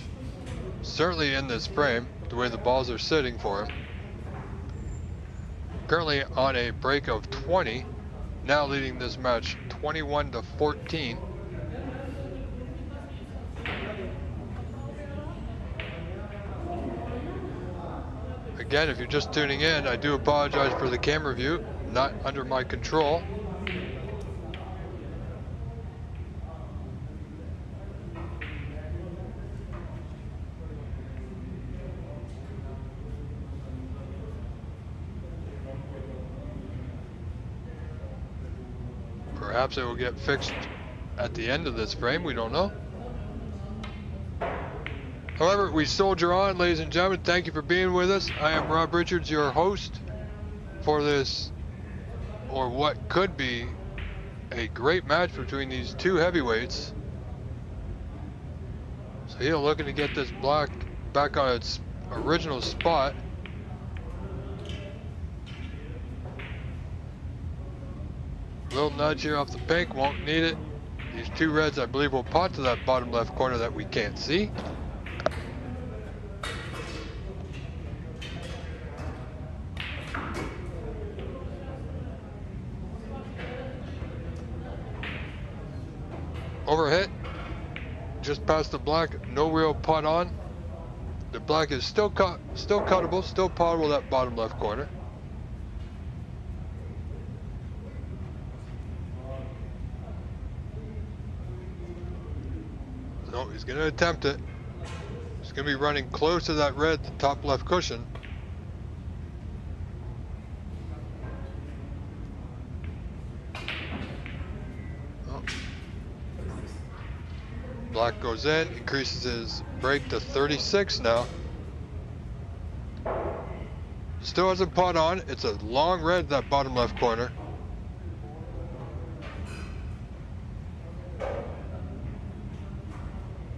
Certainly in this frame, the way the balls are sitting for him. Currently on a break of 20, now leading this match 21-14. Again, if you're just tuning in, I do apologize for the camera view, not under my control. Perhaps it will get fixed at the end of this frame, we don't know. However, we soldier on, ladies and gentlemen. Thank you for being with us. I am Rob Richards, your host for this, or what could be a great match between these two heavyweights. So he's looking to get this block back on its original spot. Little nudge here off the pink, won't need it. These two reds, I believe, will pot to that bottom left corner that we can't see. Overhit. Just past the black. No real putt on. The black is still cuttable, still potable that bottom left corner. No, he's going to attempt it. He's going to be running close to that red, the top left cushion. Oh. Black goes in, increases his break to 36 now. Still hasn't putt on. It's a long red, that bottom left corner.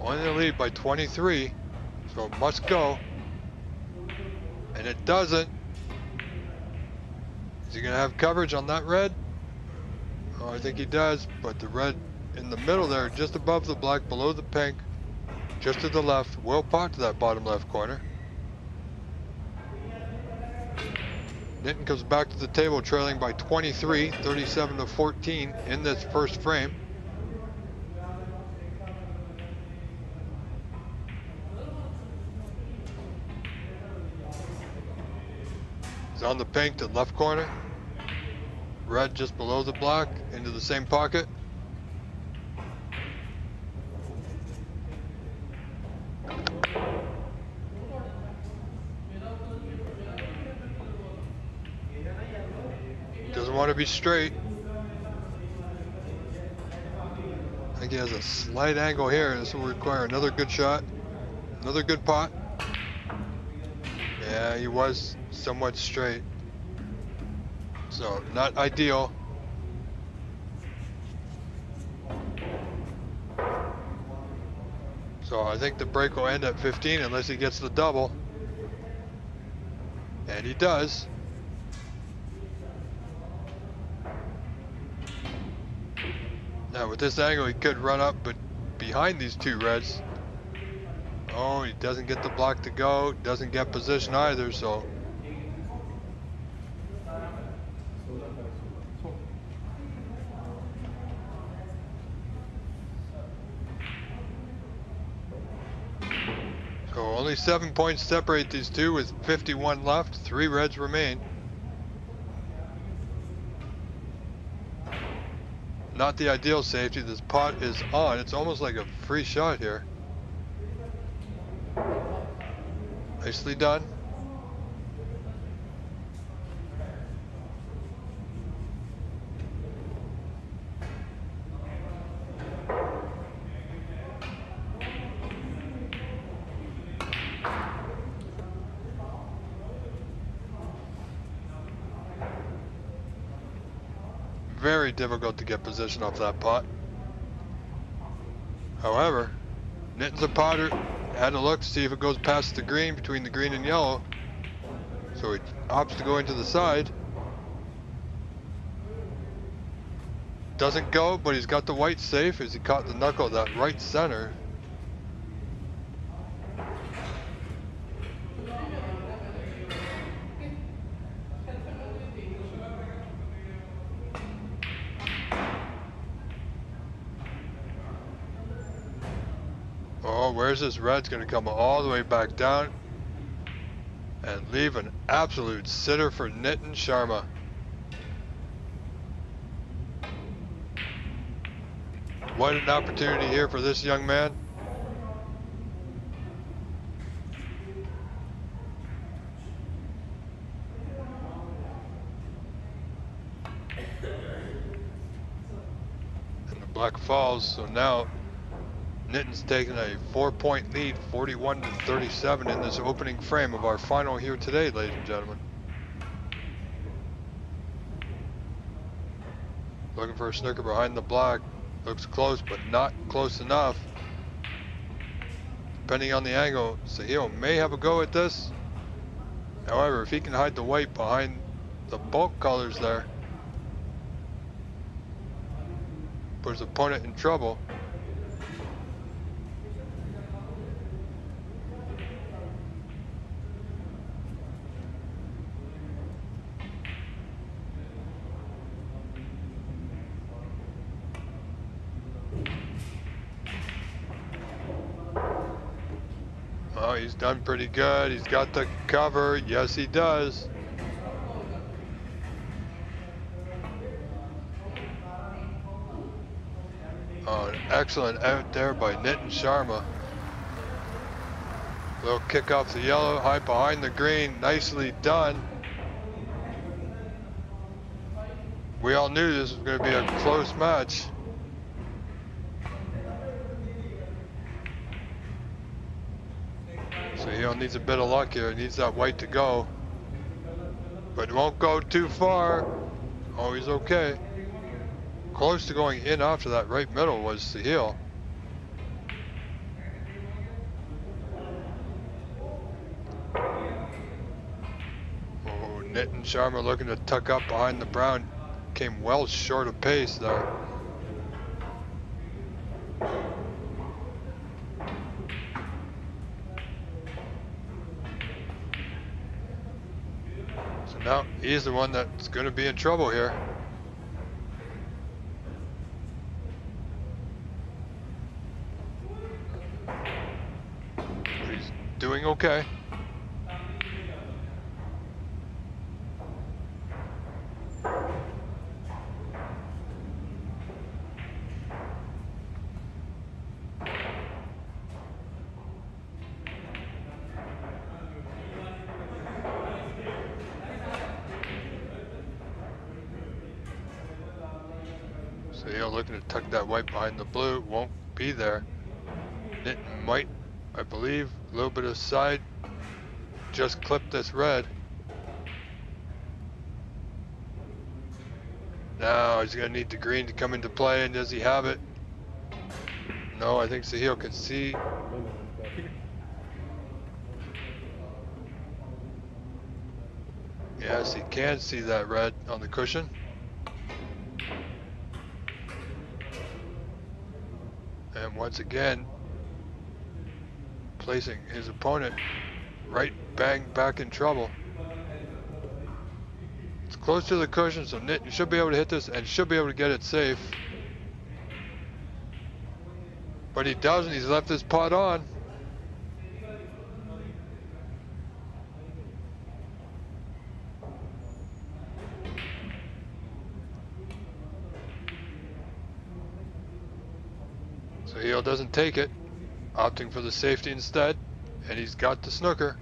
Only in the lead by 23, so it must go. And it doesn't. Is he going to have coverage on that red? Oh, I think he does, but the red in the middle there, just above the black, below the pink, just to the left, will pot to that bottom left corner. Nitin comes back to the table trailing by 23, 37 to 14 in this first frame. He's on the pink to left corner. Red just below the black, into the same pocket. Doesn't want to be straight. I think he has a slight angle here. This will require another good shot. Another good pot. Yeah, he was somewhat straight. So, not ideal. So I think the break will end at 15 unless he gets the double. And he does. Now with this angle he could run up but behind these two reds. Oh, he doesn't get the block to go, doesn't get position either, so. So only 7 points separate these two with 51 left, 3 reds remain. Not the ideal safety, this pot is on, it's almost like a free shot here. Nicely done. Very difficult to get position off that pot. However, Nitin's a potter. Had a look to see if it goes past the green, between the green and yellow. So he opts to go into the side. Doesn't go, but he's got the white safe as he caught the knuckle of that right center. Oh, where's this red's gonna come all the way back down and leave an absolute sitter for Nitin Sharma. What an opportunity here for this young man. And the black falls, so now Nitin's taking a 4-point lead, 41 to 37 in this opening frame of our final here today, ladies and gentlemen. Looking for a snooker behind the black. Looks close, but not close enough. Depending on the angle, Sahil may have a go at this. However, if he can hide the white behind the bulk colors there, put his opponent in trouble. he's done pretty good. He's got the cover. Yes, he does. Oh, an excellent out there by Nitin Sharma. Little kick off the yellow, high behind the green. Nicely done. We all knew this was going to be a close match. Sahil needs a bit of luck here. He needs that white to go. But it won't go too far. Oh, he's okay. Close to going in after that right middle was Sahil. Oh, Nitin Sharma looking to tuck up behind the brown. Came well short of pace there. So now he's the one that's going to be in trouble here. He's doing okay. Sahil looking to tuck that white behind the blue, won't be there. Nitin might, I believe, a little bit of side, just clip this red. Now he's going to need the green to come into play, and does he have it? No, I think Sahil can see. Yes, he can see that red on the cushion. And once again, placing his opponent right bang back in trouble. It's close to the cushion, so Nitin should be able to hit this and should be able to get it safe. But he doesn't, he's left his pot on. Sahil doesn't take it, opting for the safety instead, and he's got the snooker.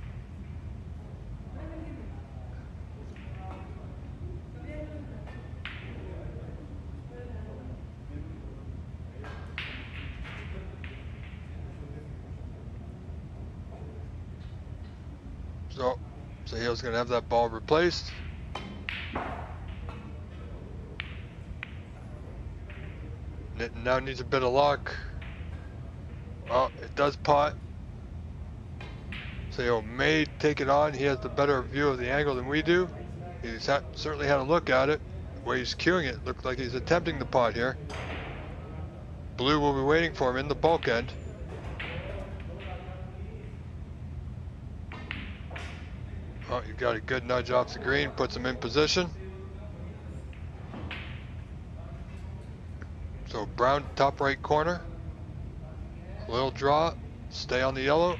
So Sahil's going to have that ball replaced. Nitin now needs a bit of luck. Well, it does pot. Sahil may take it on. He has the better view of the angle than we do. He's certainly had a look at it. The way he's cueing it, looked like he's attempting the pot here. Blue will be waiting for him in the bulkhead. Oh, you got a good nudge off the green, puts him in position. So brown top right corner. A little draw, stay on the yellow.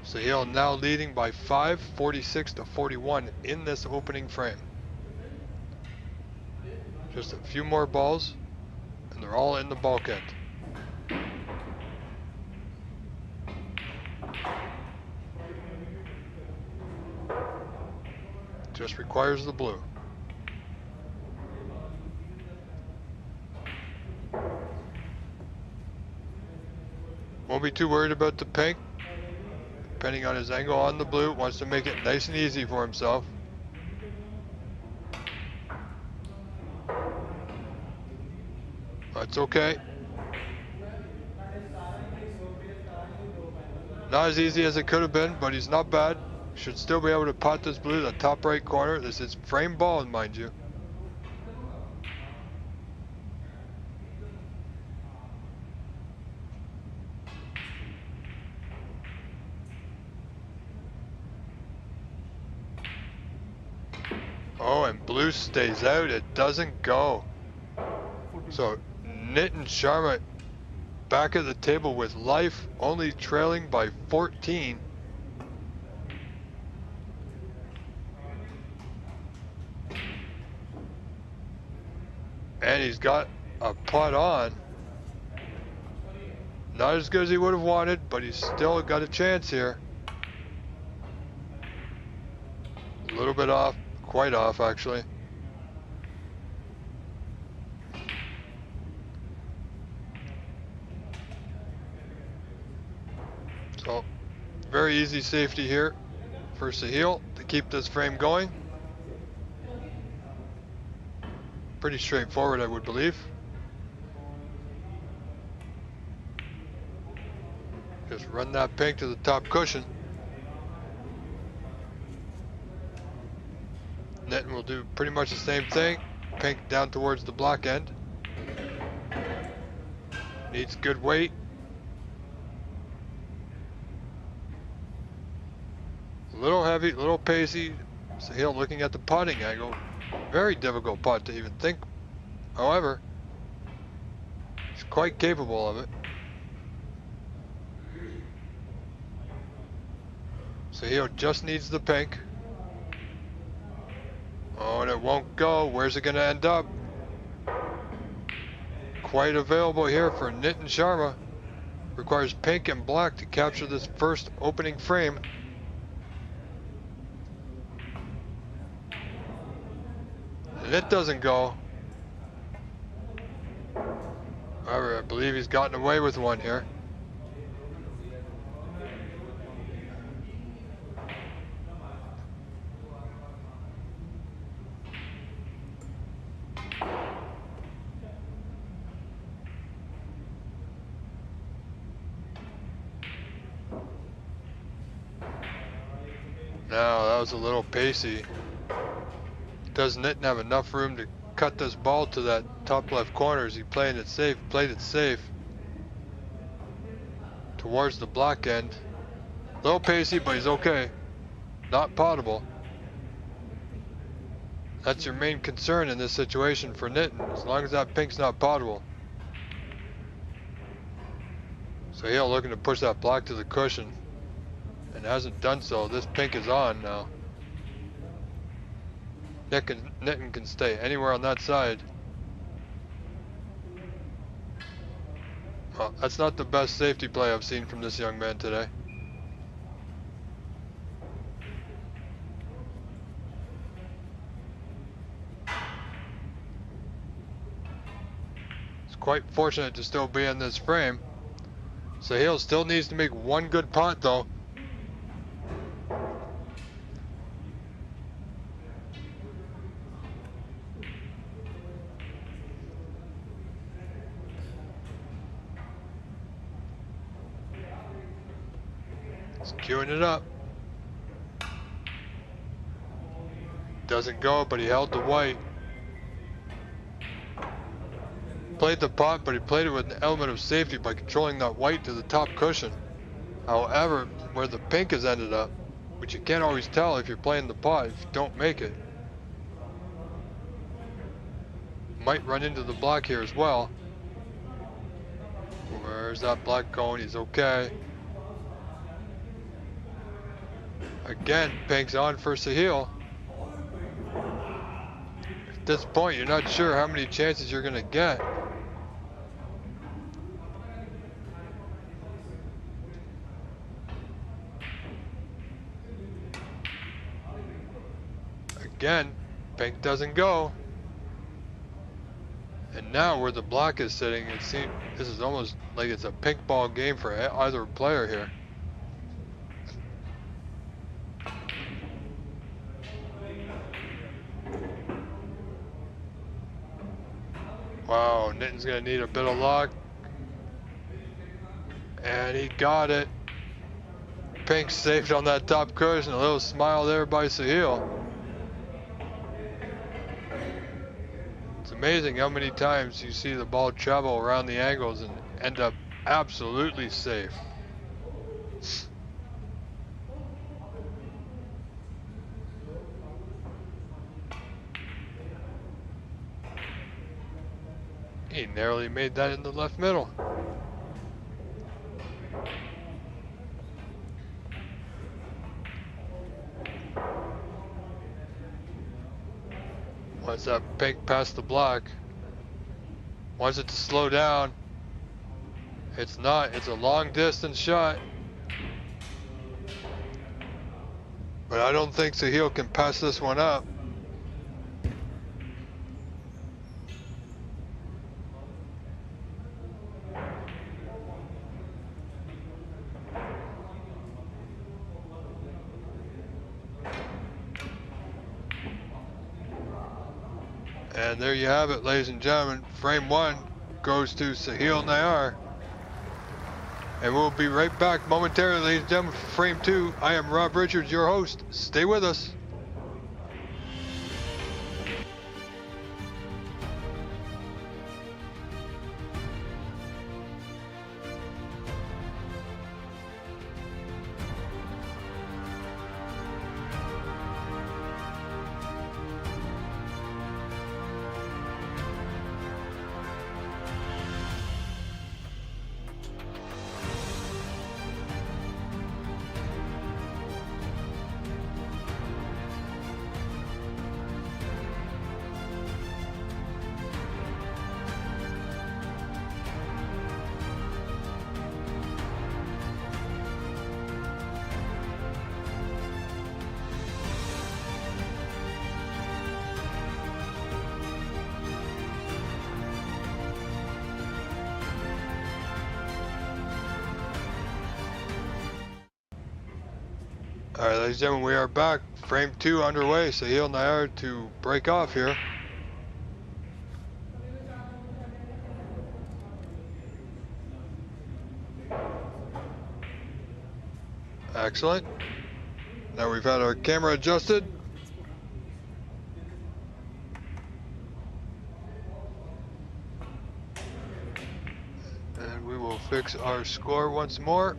Sahil now leading by 5, 46 to 41 in this opening frame. Just a few more balls, and they're all in the bulkhead. Just requires the blue. Won't be too worried about the pink. Depending on his angle on the blue, wants to make it nice and easy for himself. That's okay. Not as easy as it could have been, but he's not bad. Should still be able to pot this blue, the top right corner. This is frame ball, mind you. Oh, and blue stays out. It doesn't go. So Nitin Sharma back at the table with life, only trailing by 14. And he's got a putt on. Not as good as he would have wanted, but he's still got a chance here. A little bit off, quite off actually. So, very easy safety here for Sahil to keep this frame going. Pretty straightforward, I would believe. Just run that pink to the top cushion. Nitin will do pretty much the same thing. Pink down towards the block end. Needs good weight. A little heavy, a little pacey. Sahil looking at the putting angle. Very difficult putt to even think. However, he's quite capable of it. Sahil just needs the pink. Oh, and it won't go. Where's it going to end up? Quite available here for Nitin Sharma. Requires pink and black to capture this first opening frame. And it doesn't go. However, I believe he's gotten away with one here. Now, that was a little pacey. Does Nitin have enough room to cut this ball to that top left corner? Is he playing it safe? Played it safe. Towards the block end. A little pacey, but he's okay. Not potable. That's your main concern in this situation for Nitin, as long as that pink's not potable. So he'll looking to push that black to the cushion. And hasn't done so. This pink is on now. Nitin can stay anywhere on that side. Well, that's not the best safety play I've seen from this young man today. It's quite fortunate to still be in this frame. Sahil still needs to make one good putt though. Queuing it up. Doesn't go, but he held the white. Played the pot, but he played it with an element of safety by controlling that white to the top cushion. However, where the pink has ended up, which you can't always tell if you're playing the pot if you don't make it. Might run into the block here as well. Where's that black going? He's okay. Again, pink's on for Sahil. At this point, you're not sure how many chances you're going to get. Again, pink doesn't go. And now where the block is sitting, it seems this is almost like it's a pink ball game for either player here. Wow, Nitin's gonna need a bit of luck. And he got it. Pink saved on that top cushion. A little smile there by Sahil. It's amazing how many times you see the ball travel around the angles and end up absolutely safe. He narrowly made that in the left middle. Wants that pink past the black. Wants it to slow down. It's not. It's a long distance shot. But I don't think Sahil can pass this one up. And there you have it, ladies and gentlemen. Frame 1 goes to Sahil Nayar. And we'll be right back momentarily, ladies and gentlemen, for Frame 2. I am Rob Richards, your host. Stay with us. All right, ladies and gentlemen, we are back. Frame 2 underway. Sahil Nayar to break off here. Excellent. Now we've had our camera adjusted. And we will fix our score once more.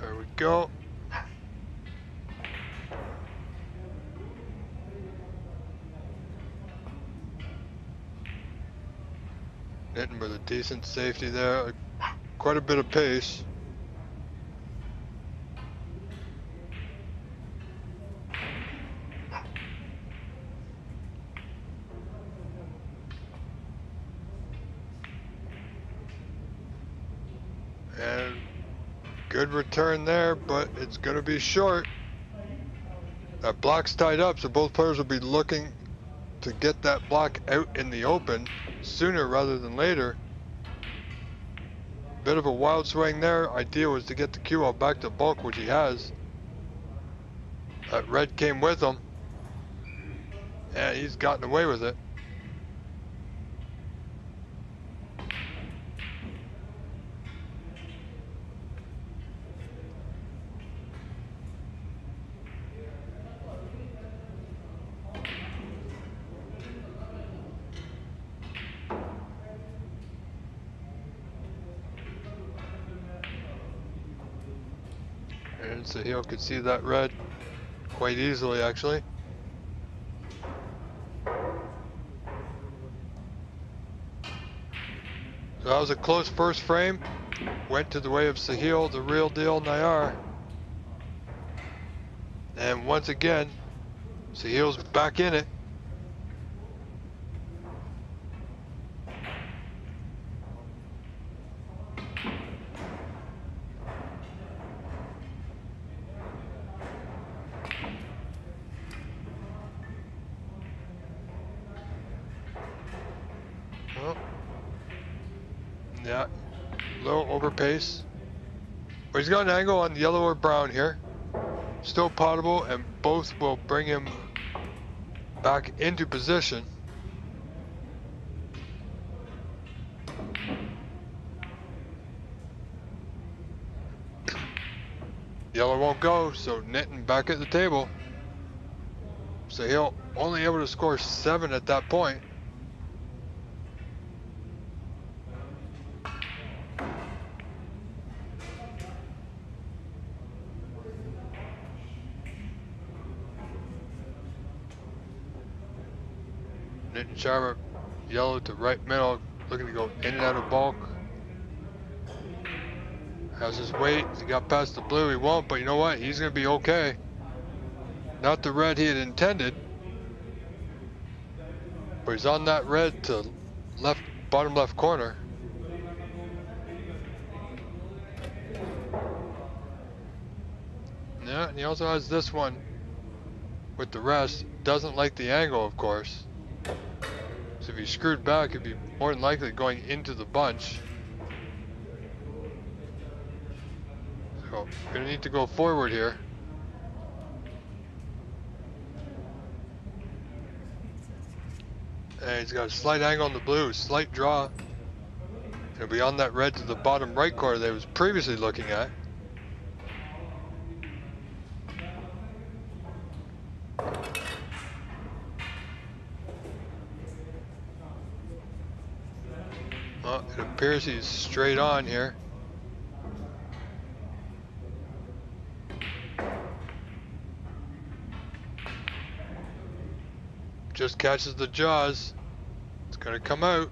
There we go. Hitting with a decent safety there. Quite a bit of pace. And good return there, but it's going to be short. That block's tied up, so both players will be looking to get that block out in the open sooner rather than later. Bit of a wild swing there. Idea was to get the cue ball back to bulk, which he has. That red came with him, and he's gotten away with it. And Sahil could see that red quite easily, actually. So that was a close first frame. Went to the way of Sahil, the real deal Nayar. And once again, Sahil's back in it. Well, yeah, low over pace. But he's got an angle on yellow or brown here. Still potable, and both will bring him back into position. Yellow won't go, so Nitin back at the table. So he'll only able to score 7 at that point. Nitin Sharma, yellow to right middle, looking to go in and out of bulk. Has his weight. He got past the blue. He won't, but you know what? He's going to be okay. Not the red he had intended. But he's on that red to left, bottom left corner. Yeah, and he also has this one with the rest. Doesn't like the angle, of course. So if he screwed back, he'd be more than likely going into the bunch. So we're gonna need to go forward here. And he's got a slight angle on the blue, slight draw. He'll be on that red to the bottom right corner that he was previously looking at. Well, it appears he's straight on here. Just catches the jaws. It's gonna come out.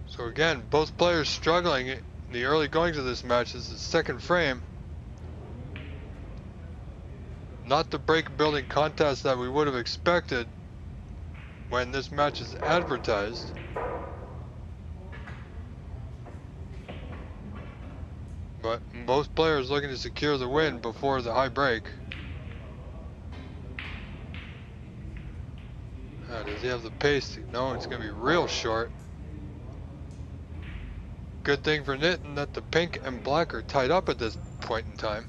So again, both players struggling in the early goings of this match. This is the second frame. Not the break building contest that we would have expected when this match is advertised. But both players looking to secure the win before the high break. Does he have the pace? No, it's going to be real short. Good thing for Nitin that the pink and black are tied up at this point in time.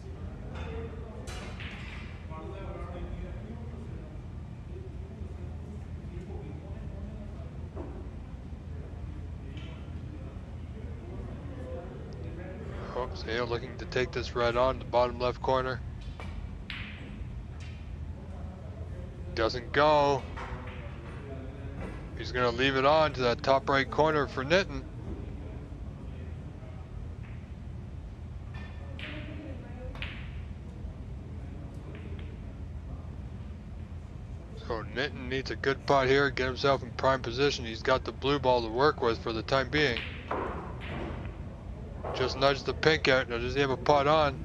Oh, Sahil looking to take this red on the bottom left corner. Doesn't go. He's going to leave it on to that top right corner for Nitin. So Nitin needs a good putt here, get himself in prime position. He's got the blue ball to work with for the time being. Just nudge the pink out. Now, does he have a putt on?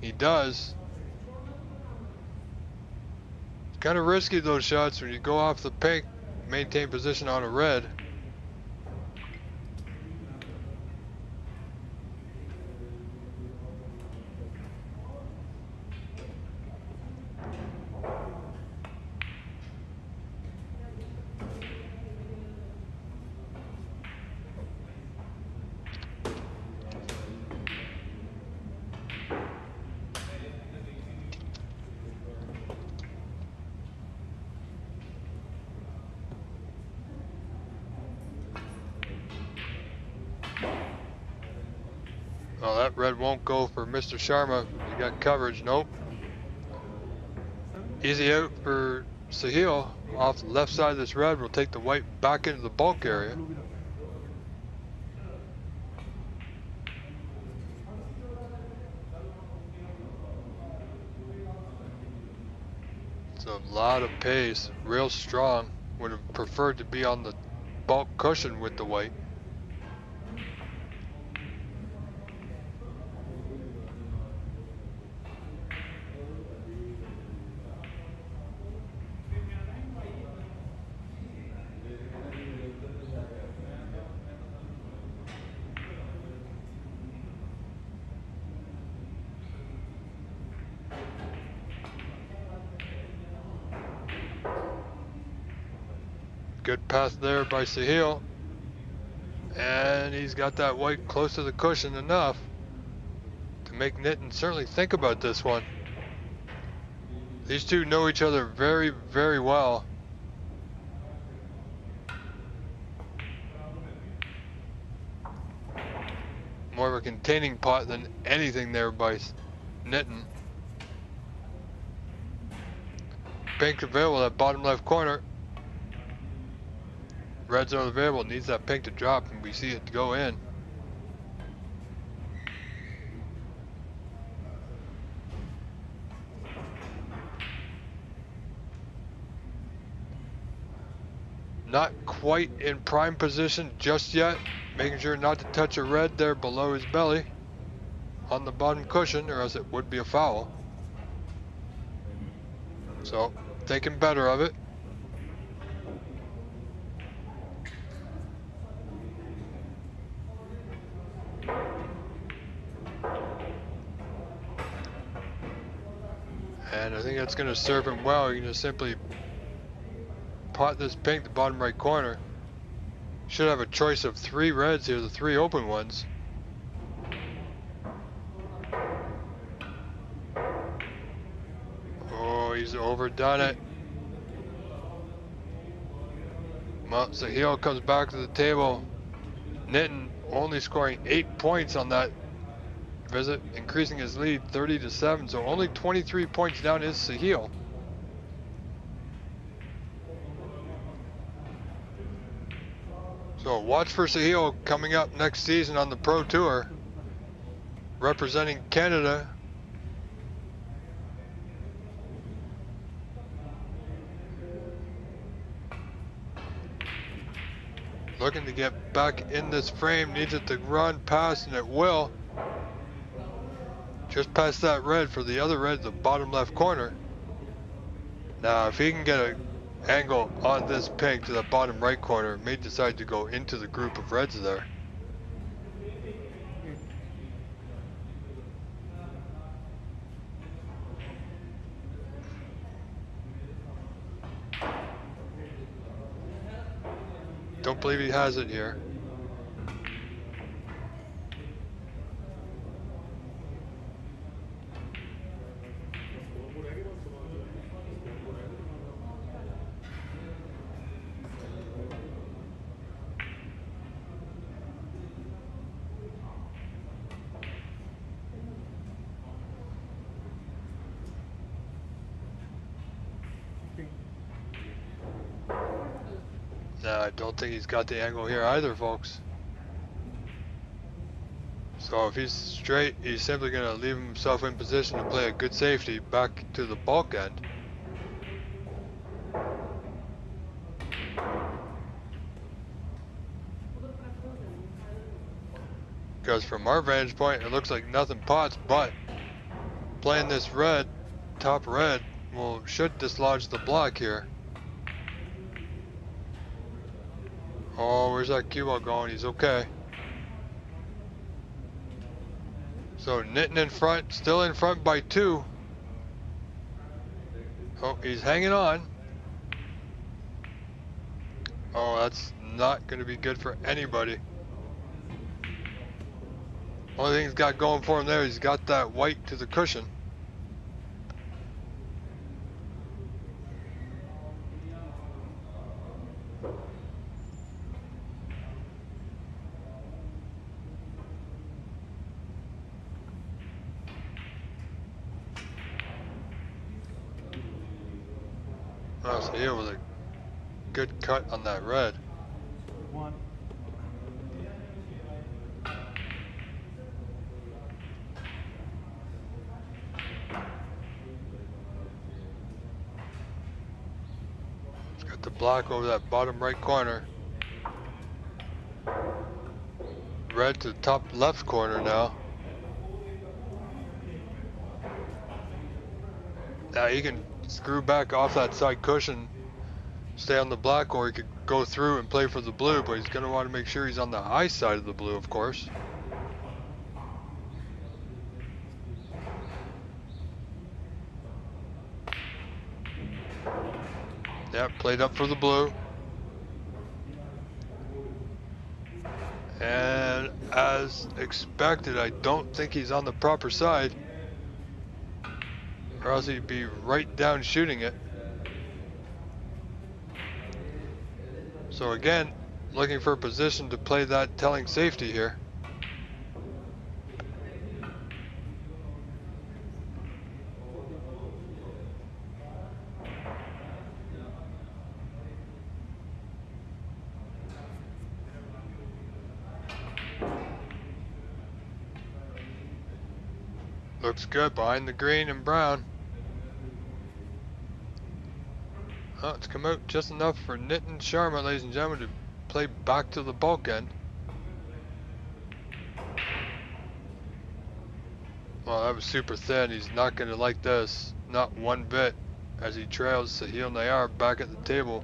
He does. It's kind of risky, those shots, when you go off the pink, maintain position on a red. Oh, that red won't go for Mr. Sharma. He got coverage. Nope. Easy out for Sahil. Off the left side of this red, will take the white back into the bulk area. It's a lot of pace, real strong. Would have preferred to be on the bulk cushion with the white. Good pass there by Sahil. And he's got that white close to the cushion enough to make Nitin certainly think about this one. These two know each other very, very well. More of a containing pot than anything there by Nitin. pink available at bottom left corner. Red's not available, needs that pink to drop, and we see it go in. Not quite in prime position just yet, making sure not to touch a red there below his belly on the bottom cushion, or else it would be a foul. So, thinking better of it. And I think that's going to serve him well. You're going to simply pot this pink to bottom right corner. Should have a choice of 3 reds here, the 3 open ones. Oh, he's overdone it. Well, Sahil comes back to the table. Nitin only scoring 8 points on that visit, increasing his lead 30-7, so only 23 points down is Sahil. So watch for Sahil coming up next season on the Pro Tour, representing Canada. Looking to get back in this frame, needs it to run past, and it will. Just past that red for the other red, the bottom left corner. Now, if he can get an angle on this pink to the bottom right corner, may decide to go into the group of reds there. Don't believe he has it here. No, I don't think he's got the angle here either, folks. So if he's straight, he's simply going to leave himself in position to play a good safety back to the bulk end. Because from our vantage point, it looks like nothing pots, but playing this red, top red, should dislodge the block here. Oh, where's that cue ball going? He's okay. So Nitin in front, still in front by 2. Oh, he's hanging on. Oh, that's not going to be good for anybody. Only thing he's got going for him there, he's got that white to the cushion. Oh, so here was a good cut on that red. 1. He's got the block over that bottom right corner. Red to the top left corner now. Now he can screw back off that side cushion, stay on the black, or he could go through and play for the blue, but he's going to want to make sure he's on the high side of the blue, of course. Yeah, played up for the blue. And as expected, I don't think he's on the proper side, or else he'd be right down shooting it. So again, looking for a position to play that telling safety here. Looks good behind the green and brown. Oh, it's come out just enough for Nitin Sharma, ladies and gentlemen, to play back to the bulk end. Well, that was super thin. He's not going to like this. Not one bit. As he trails Sahil Nayar back at the table.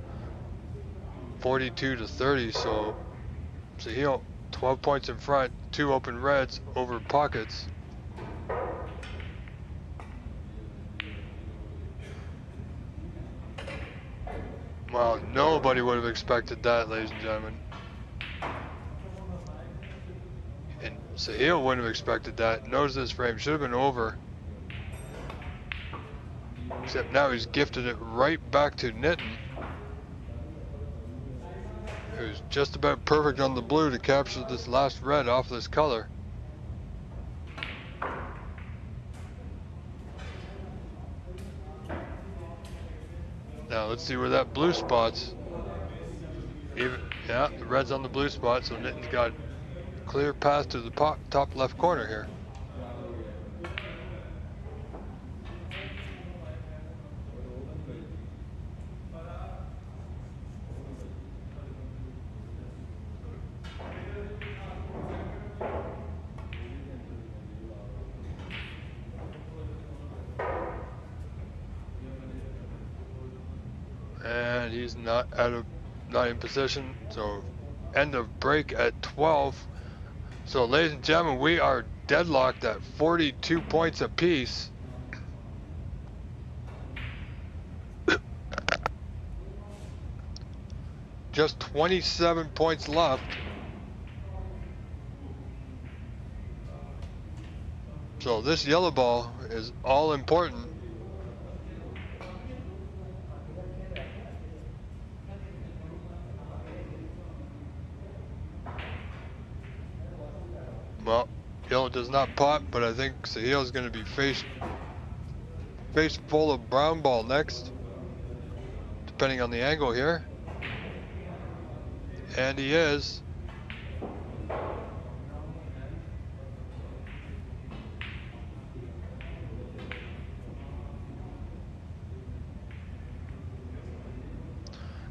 42 to 30. So Sahil 12 points in front. 2 open reds over pockets. Well, nobody would have expected that, ladies and gentlemen. And Sahil wouldn't have expected that. Knows this frame should have been over. Except now he's gifted it right back to Nitin. It was just about perfect on the blue to capture this last red off this color. Now let's see where that blue spots. Yeah, the red's on the blue spot, so Nitin's got clear path to the top left corner here. And he's not in position, so end of break at 12. So ladies and gentlemen, we are deadlocked at 42 points apiece. Just 27 points left. So this yellow ball is all important. Well, yellow does not pop, but I think Sahil is going to be face full of brown ball next, depending on the angle here. And he is.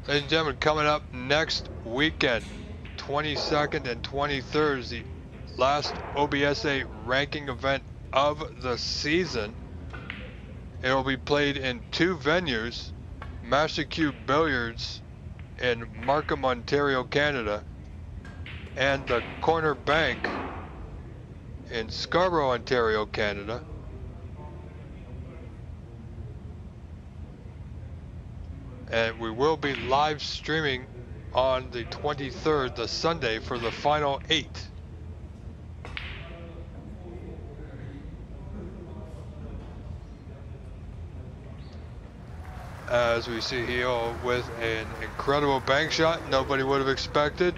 Ladies and gentlemen, coming up next weekend, 22nd and 23rd is the last OBSA ranking event of the season. It will be played in 2 venues, Master Cube Billiards in Markham, Ontario, Canada, and the Corner Bank in Scarborough, Ontario, Canada. And we will be live streaming on the 23rd, the Sunday, for the final 8. As we see here with an incredible bank shot nobody would have expected.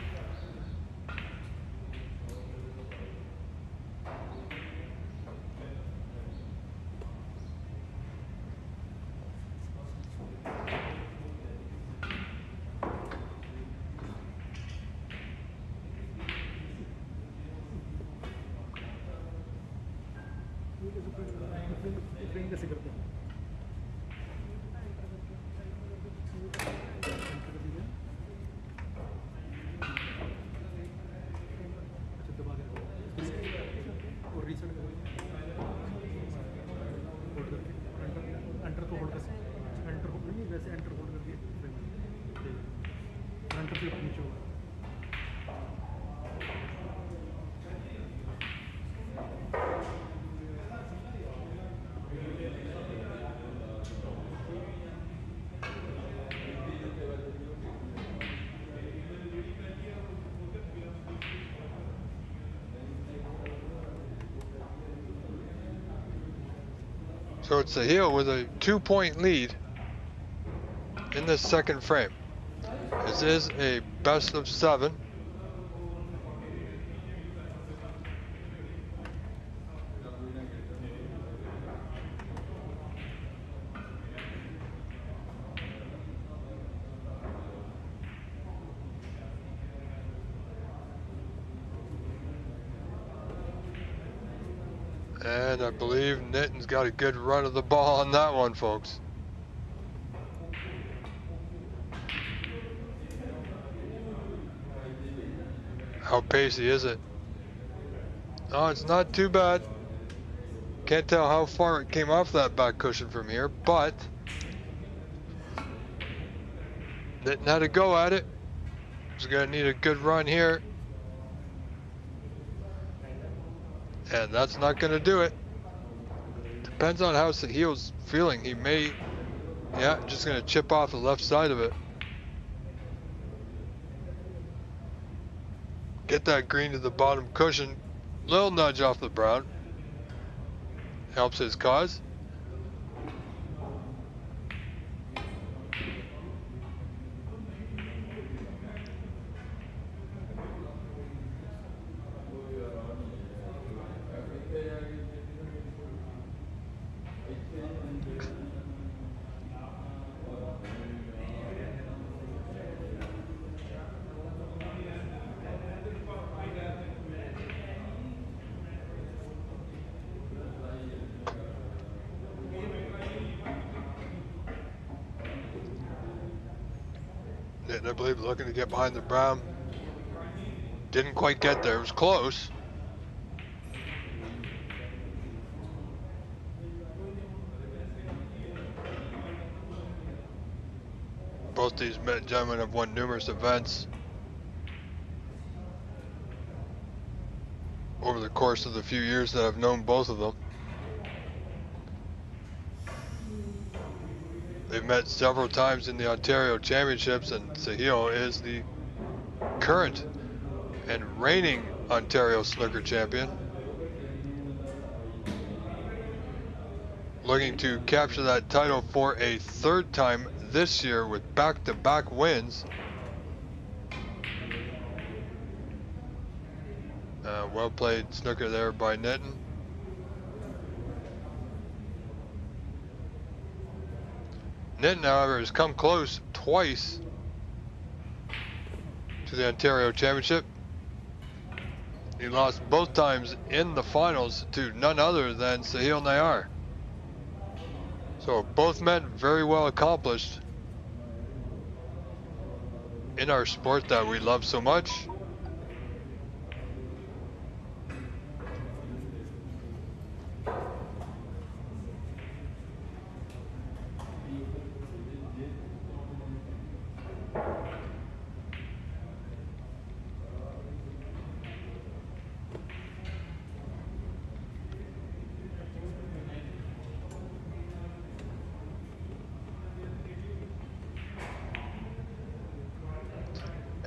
So it's Sahil with a 2-point lead in this second frame. This is a best of 7. And I believe Nitton's got a good run of the ball on that one, folks. How pacey is it? Oh, it's not too bad. Can't tell how far it came off that back cushion from here, but Nitton had a go at it. He's gonna need a good run here. And that's not gonna do it. Depends on how Sahil's feeling. He may, yeah, just gonna chip off the left side of it. Get that green to the bottom cushion. Little nudge off the brown. Helps his cause. I believe looking to get behind the brown. Didn't quite get there. It was close. Both these gentlemen have won numerous events over the course of the few years that I've known both of them. They've met several times in the Ontario Championships, and Sahil is the current and reigning Ontario snooker champion. Looking to capture that title for a third time this year with back-to-back wins. Well played snooker there by Nitton. Nitton, however, has come close twice to the Ontario Championship. He lost both times in the finals to none other than Sahil Nayar. So both men very well accomplished in our sport that we love so much.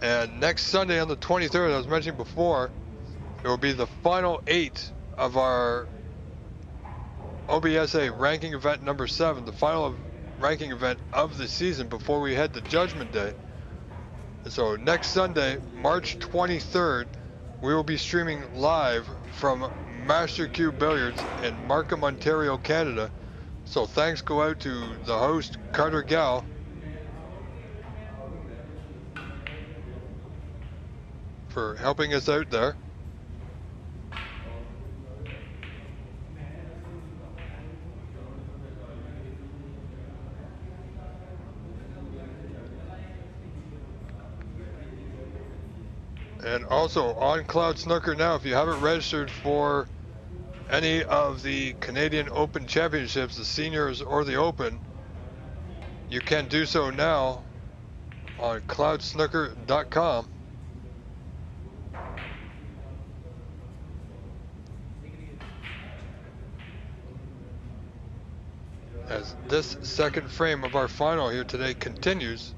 And next Sunday on the 23rd, I was mentioning before, it will be the final 8 of our OBSA ranking event number 7, the final ranking event of the season before we head to Judgment Day. And so next Sunday, March 23rd, we will be streaming live from Master Cube Billiards in Markham, Ontario, Canada. So thanks go out to the host, Carter Gal, for helping us out there. And also on Cloud Snooker now, if you haven't registered for any of the Canadian Open Championships, the seniors or the Open, you can do so now on cloudsnooker.com. As this second frame of our final here today continues.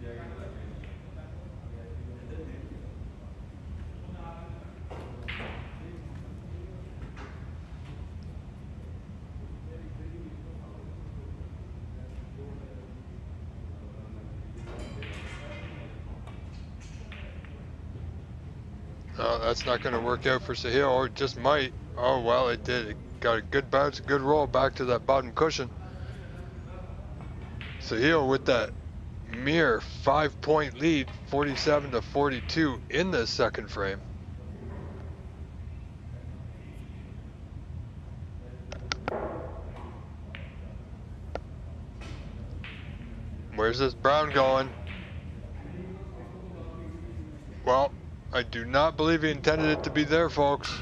That's not going to work out for Sahil, or it just might. Oh, well, it did. It got a good bounce, a good roll back to that bottom cushion. Sahil with that mere 5-point lead, 47-42 in this second frame. Where's this brown going? Well, I do not believe he intended it to be there, folks.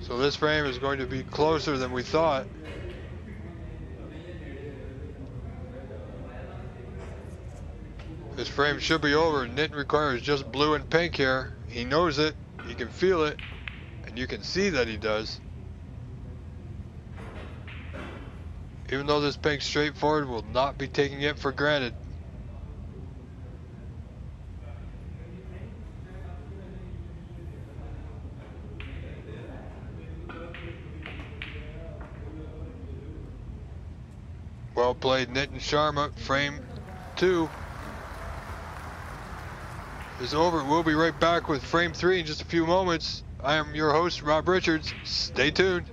So this frame is going to be closer than we thought. This frame should be over. Knit requires just blue and pink here. He knows it. He can feel it. And you can see that he does. Even though this pink's straightforward, will not be taking it for granted. Well played, Nitin Sharma. Frame 2 is over. We'll be right back with frame 3 in just a few moments. I am your host, Rob Richards. Stay tuned.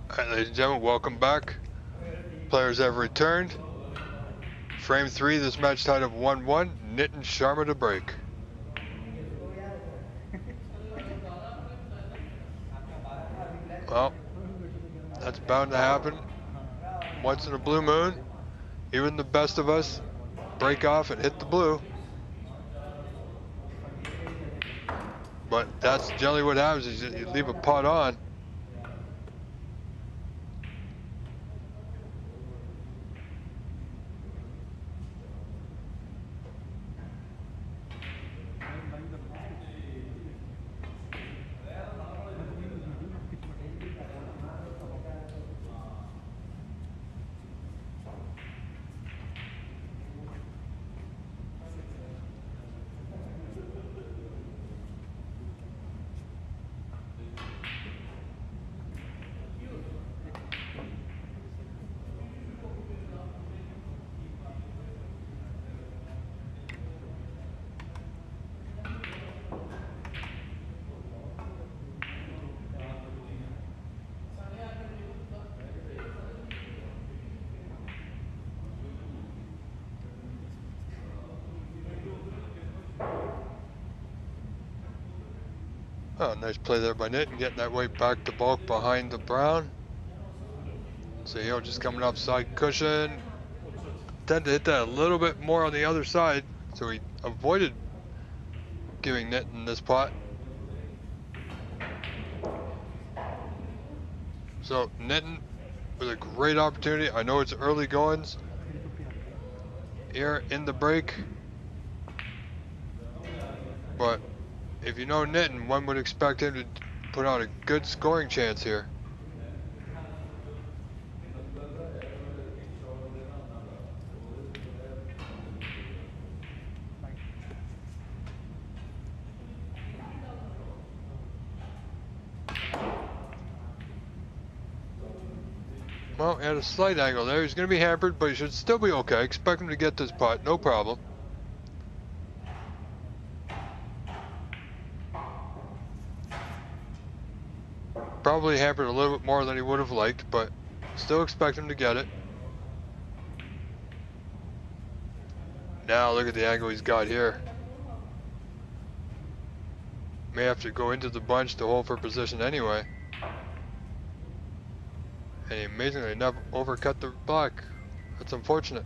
Alright, ladies and gentlemen, welcome back. Players have returned. Frame 3, this match tied up 1-1. Nitin Sharma to break. Well, that's bound to happen once in a blue moon. Even the best of us break off and hit the blue. But that's generally what happens, is you leave a putt on. Oh, nice play there by Nitin, getting that way back to bulk behind the brown. So Yale just coming up side cushion. Tend to hit that a little bit more on the other side, so he avoided giving Nitin this pot. So Nitin with a great opportunity. I know it's early goings here in the break, but if you know Nitin, one would expect him to put out a good scoring chance here. Well, at a slight angle there. He's going to be hampered, but he should still be okay. Expect him to get this putt, no problem. Probably hampered a little bit more than he would have liked, but still expect him to get it. Now look at the angle he's got here. May have to go into the bunch to hold for position anyway. And he amazingly never overcut the block. That's unfortunate.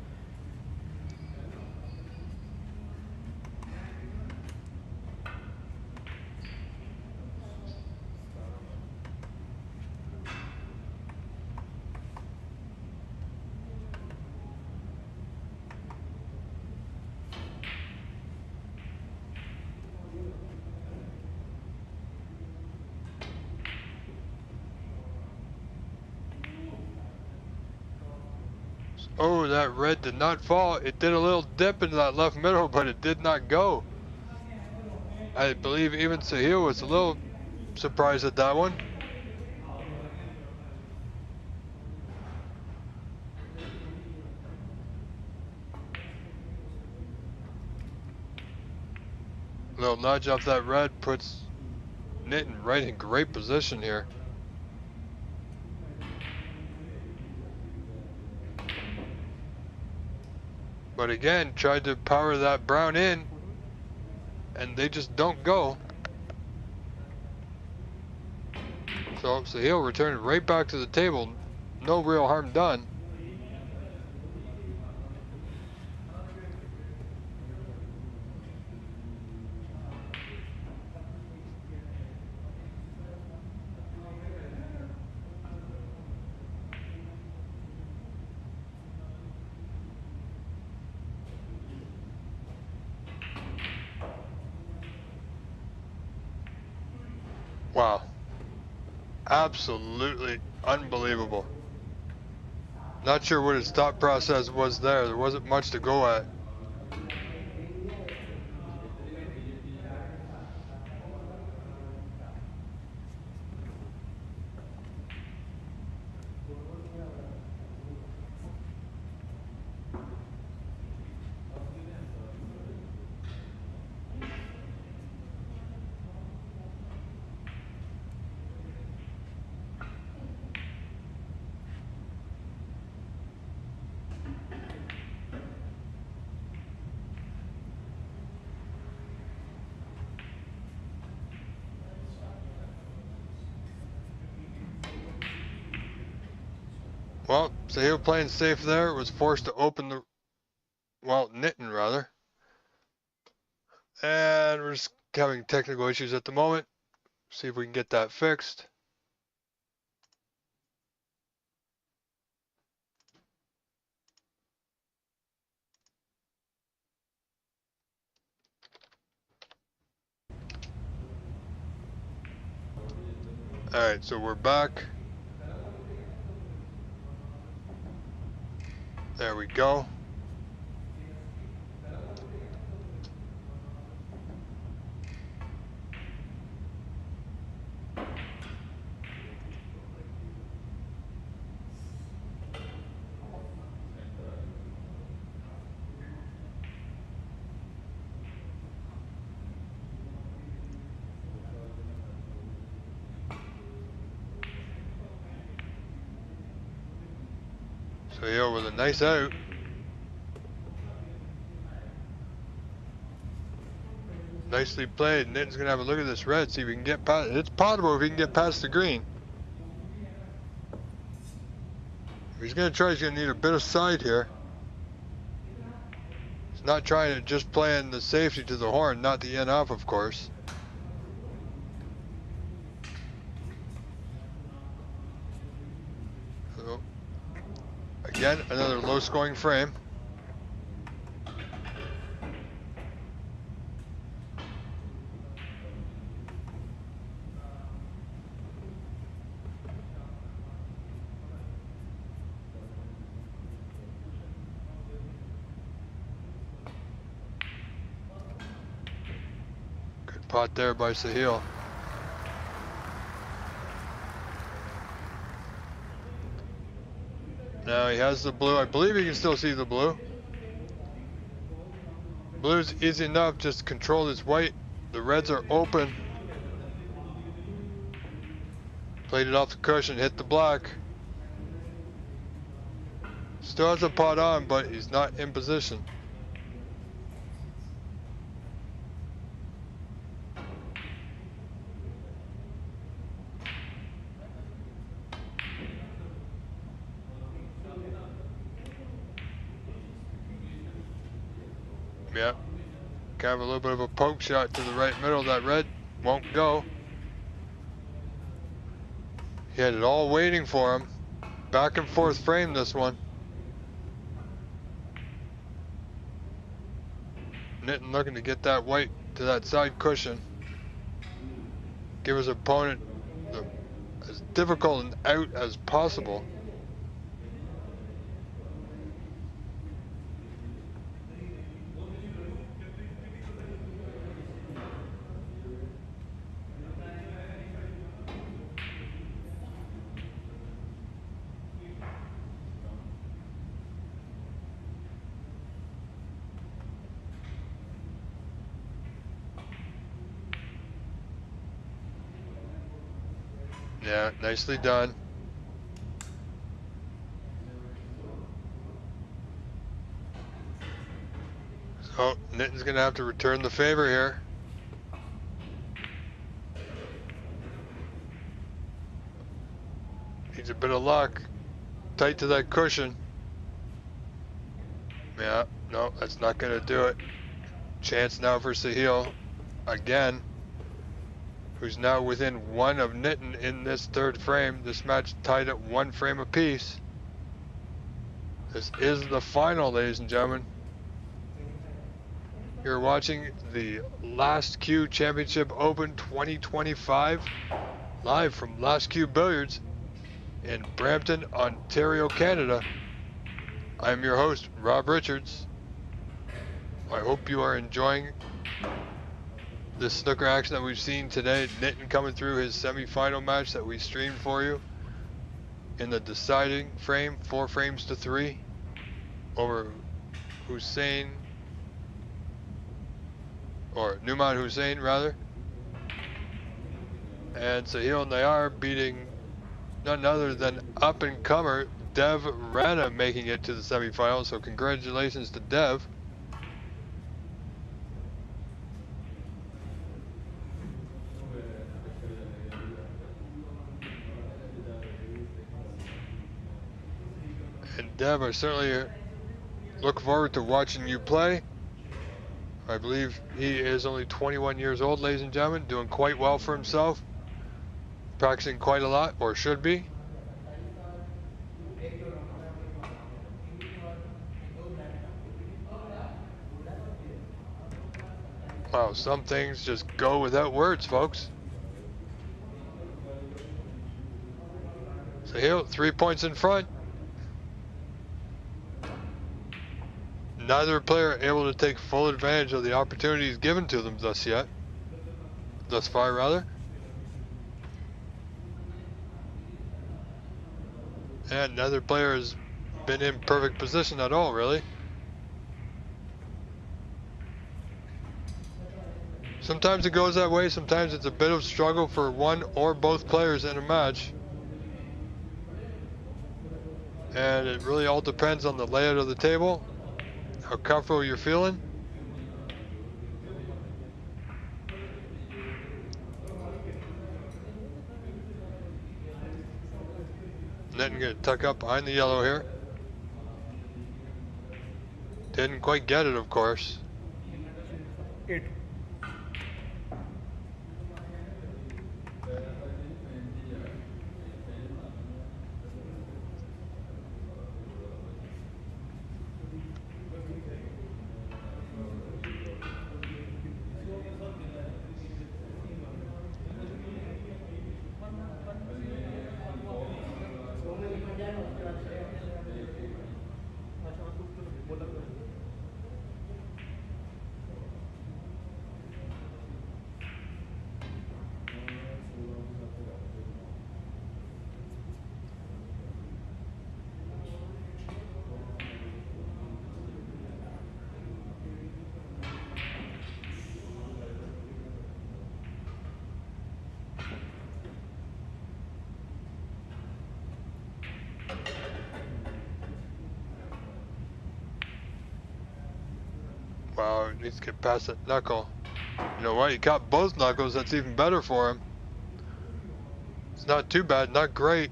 Oh, that red did not fall. It did a little dip into that left middle, but it did not go. I believe even Sahil was a little surprised at that one. Little nudge off that red puts Nitin right in great position here. But again, tried to power that brown in, and they just don't go. So Sahil returned right back to the table. No real harm done. Wow. Absolutely unbelievable. Not sure what his thought process was there. There wasn't much to go at. Well, Sahil playing safe there, was forced to open the, well, Nitin rather. And we're just having technical issues at the moment. See if we can get that fixed. Alright, so we're back. There we go. So here with a nice out. Nicely played. Nitin's gonna have a look at this red, see if we can get past. It's potable if he can get past the green. If he's gonna try, he's gonna need a bit of side here. He's not trying to just play in the safety to the horn, not the in off, of course. So, again, another low scoring frame. Pot there by Sahil. Now he has the blue. I believe you can still see the blue. Blue's easy enough, just control this white. The reds are open. Played it off the cushion, hit the black. Still has a pot on, but he's not in position. Yep. Kind of a little bit of a poke shot to the right middle. That red won't go. He had it all waiting for him. Back and forth frame this one. Nitin looking to get that white to that side cushion. Give his opponent as difficult an out as possible. Yeah, nicely done. So Nitin's gonna have to return the favor here. Needs a bit of luck. Tight to that cushion. Yeah, no, that's not gonna do it. Chance now for Sahil again, who's now within one of Nitin in this third frame. This match tied at 1 frame apiece. This is the final, ladies and gentlemen. You're watching the Last Q Championship Open 2025 live from Last Q Billiards in Brampton, Ontario, Canada. I'm your host, Rob Richards. I hope you are enjoying this snooker action that we've seen today. Nitin coming through his semi-final match that we streamed for you in the deciding frame, 4 frames to 3 over Hussein, or Numan Hussein rather. And Sahil Nayar beating none other than up-and-comer Dev Rana, making it to the semifinals. So congratulations to Dev. And Dev, I certainly look forward to watching you play. I believe he is only 21 years old, ladies and gentlemen, doing quite well for himself. Practicing quite a lot, or should be. Wow, some things just go without words, folks. Sahil, 3 points in front. Neither player able to take full advantage of the opportunities given to them thus far rather. And neither player has been in perfect position at all, really. Sometimes it goes that way, sometimes it's a bit of struggle for one or both players in a match. And it really all depends on the layout of the table, how comfortable you're feeling. Nitin gonna tuck up behind the yellow here. Didn't quite get it, of course. 8. Wow, he needs to get past that knuckle. You know what? He caught both knuckles. That's even better for him. It's not too bad, not great.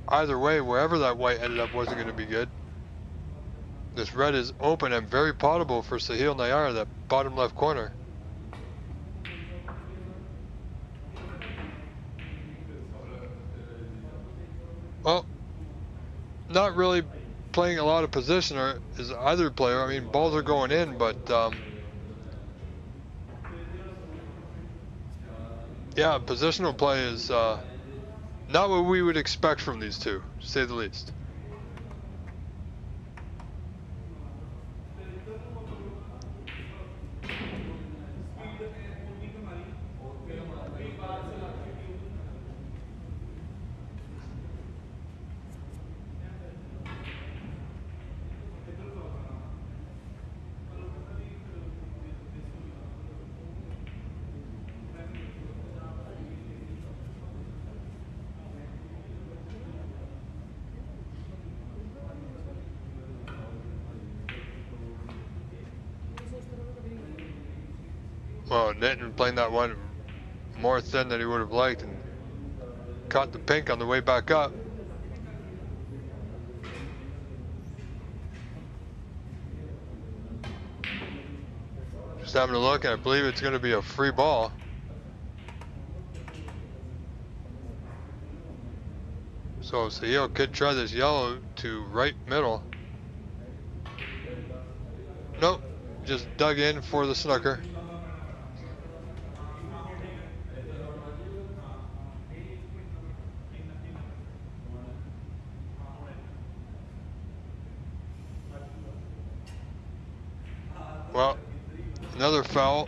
Either way, wherever that white ended up wasn't going to be good. This red is open and very potable for Sahil Nayar, that bottom left corner. Well, not really playing a lot of positioner is either player. I mean, balls are going in, but yeah, positional play is not what we would expect from these two, to say the least. Well, Nitin playing that one more thin than he would have liked and caught the pink on the way back up. Just having a look, and I believe it's going to be a free ball. So Sahil could try this yellow to right middle. Nope, just dug in for the snooker. Well, another foul.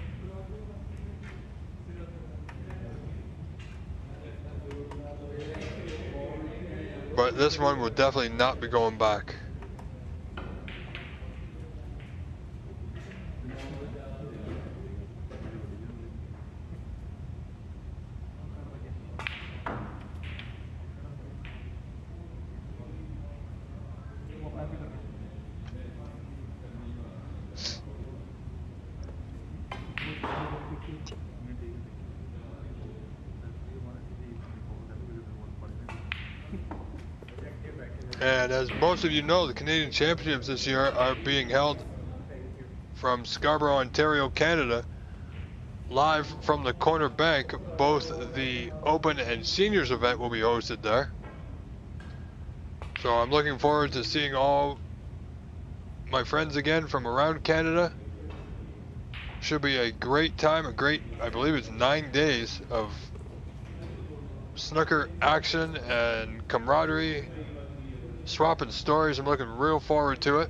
But this one will definitely not be going back. And as most of you know, the Canadian Championships this year are being held from Scarborough, Ontario, Canada, live from the corner bank. Both the Open and Seniors event will be hosted there. So I'm looking forward to seeing all my friends again from around Canada. Should be a great time, I believe it's 9 days of snooker action and camaraderie, swapping stories. I'm looking real forward to it.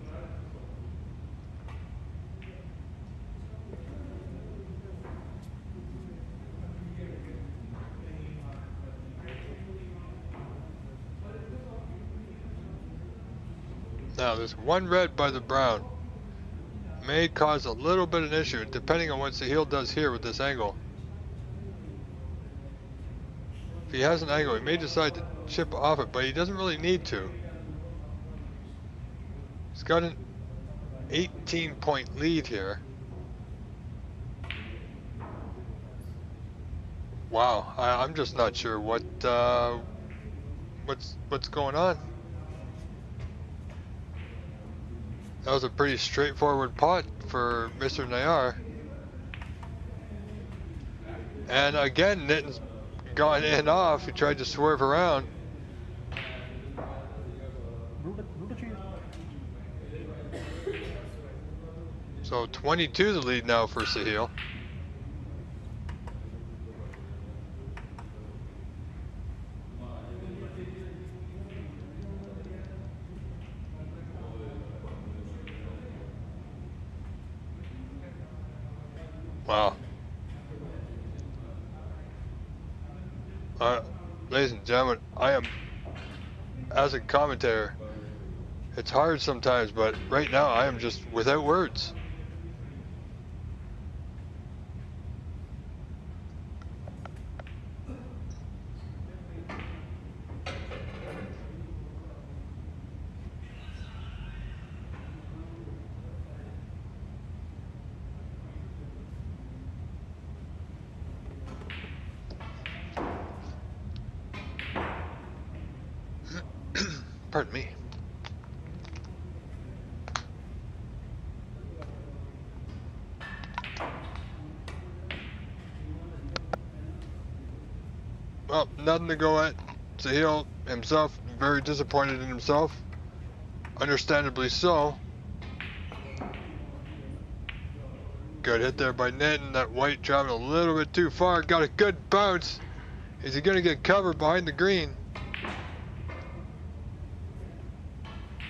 Now, this one red by the brown may cause a little bit of an issue, depending on what Sahil does here with this angle. If he has an angle, he may decide to chip off it, but he doesn't really need to. He's got an 18-point lead here. Wow, I'm just not sure what's going on. That was a pretty straightforward pot for Mr. Nayar. And again, Nitin's gone in off. He tried to swerve around. So 22 the lead now for Sahil. Wow. Ladies and gentlemen, I am, as a commentator, it's hard sometimes, but right now I am just without words. Pardon me. Well, nothing to go at. Sahil himself, very disappointed in himself. Understandably so. Good hit there by Nitin. That white traveling a little bit too far. Got a good bounce. Is he going to get covered behind the green?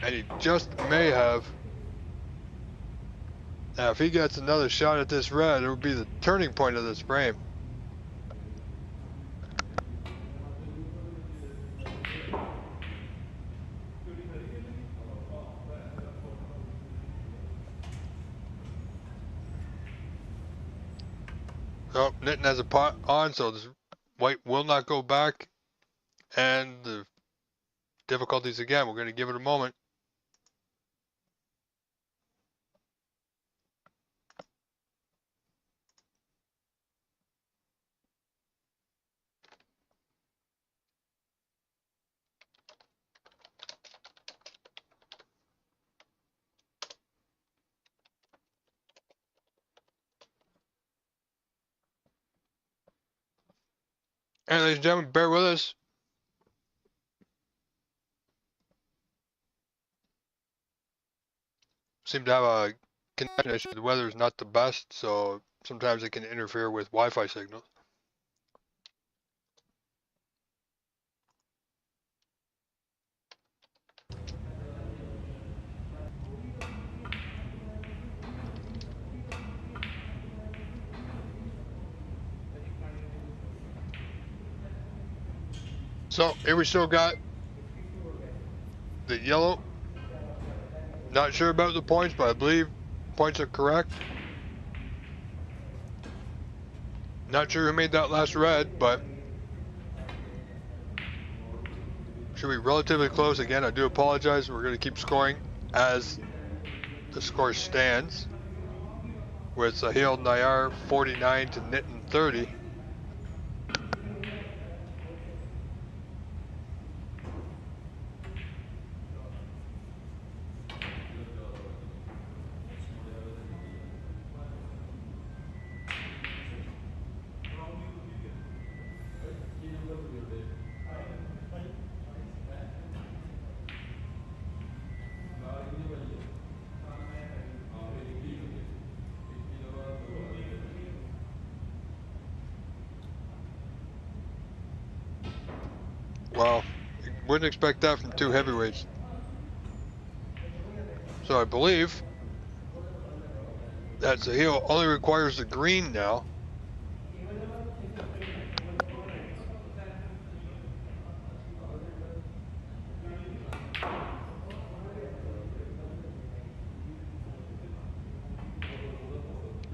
And he just may have. Now, if he gets another shot at this red, it would be the turning point of this frame. Oh, Nitin has a pot on, so this white will not go back. And the difficulties again, we're going to give it a moment. And ladies and gentlemen, bear with us. Seem to have a connection issue. The weather is not the best, so sometimes it can interfere with Wi-Fi signals. So here we still got the yellow. Not sure about the points, but I believe points are correct. Not sure who made that last red, but should be relatively close. Again, I do apologize. We're going to keep scoring as the score stands, with Sahil Nayar 49 to Nitin 30. Well, you wouldn't expect that from two heavyweights. So I believe that Sahil only requires the green now.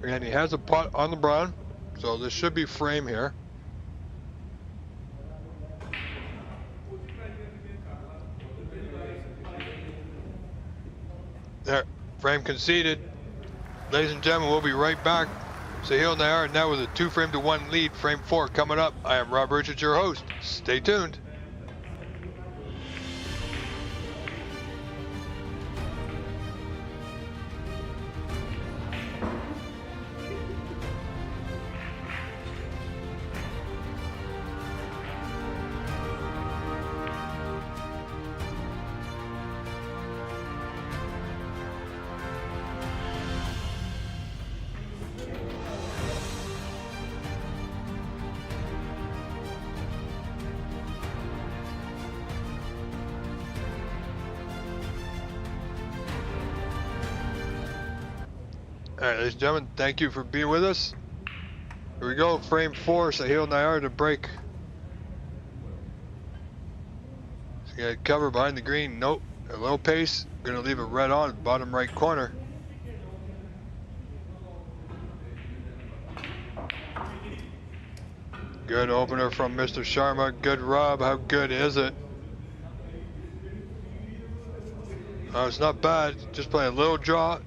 And he has a pot on the brown, so this should be frame here. There, frame conceded. Ladies and gentlemen, we'll be right back. Sahil Nayar now with a 2-frame-to-1 lead. Frame 4 coming up. I am Rob Richards, your host. Stay tuned. All right, ladies and gentlemen, thank you for being with us. Here we go, frame 4, Sahil Nayar to break. He's gonna cover behind the green. Nope, a low pace. Gonna leave it red on bottom right corner. Good opener from Mr. Sharma. Good rub. How good is it? Oh, it's not bad. Just playing a little draw.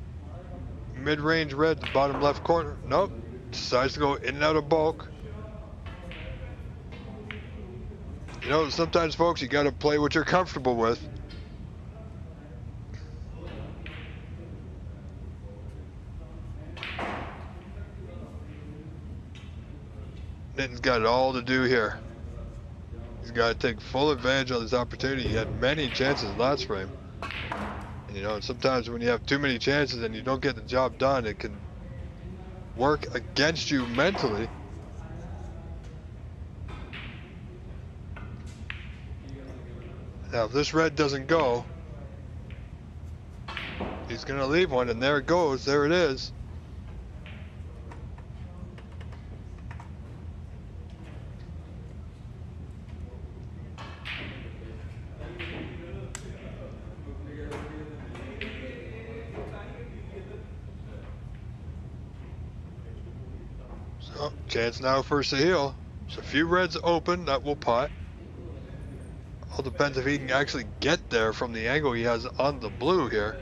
Mid-range red, bottom left corner. Nope. Decides to go in and out of bulk. You know, sometimes, folks, you got to play what you're comfortable with. Nitton's got it all to do here. He's got to take full advantage of this opportunity. He had many chances last frame. And, you know, sometimes when you have too many chances and you don't get the job done, it can work against you mentally. Now, if this red doesn't go, he's going to leave one, and there it goes. There it is. So, chance now for Sahil. There's a few reds open that will pot. All depends if he can actually get there from the angle he has on the blue here.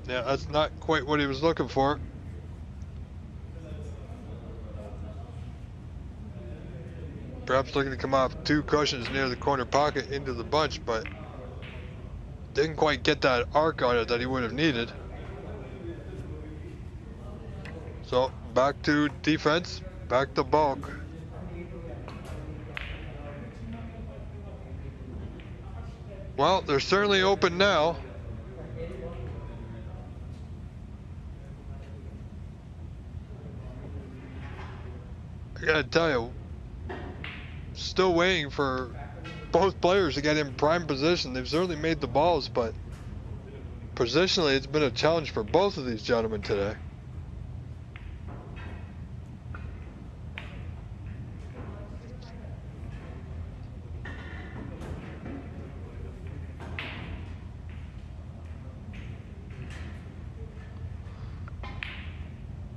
Yeah, that's not quite what he was looking for. Perhaps looking to come off 2 cushions near the corner pocket into the bunch, but didn't quite get that arc on it that he would have needed. So back to defense, back to bulk. Well, they're certainly open now. I gotta tell you, still waiting for both players to get in prime position. They've certainly made the balls, but positionally it's been a challenge for both of these gentlemen today.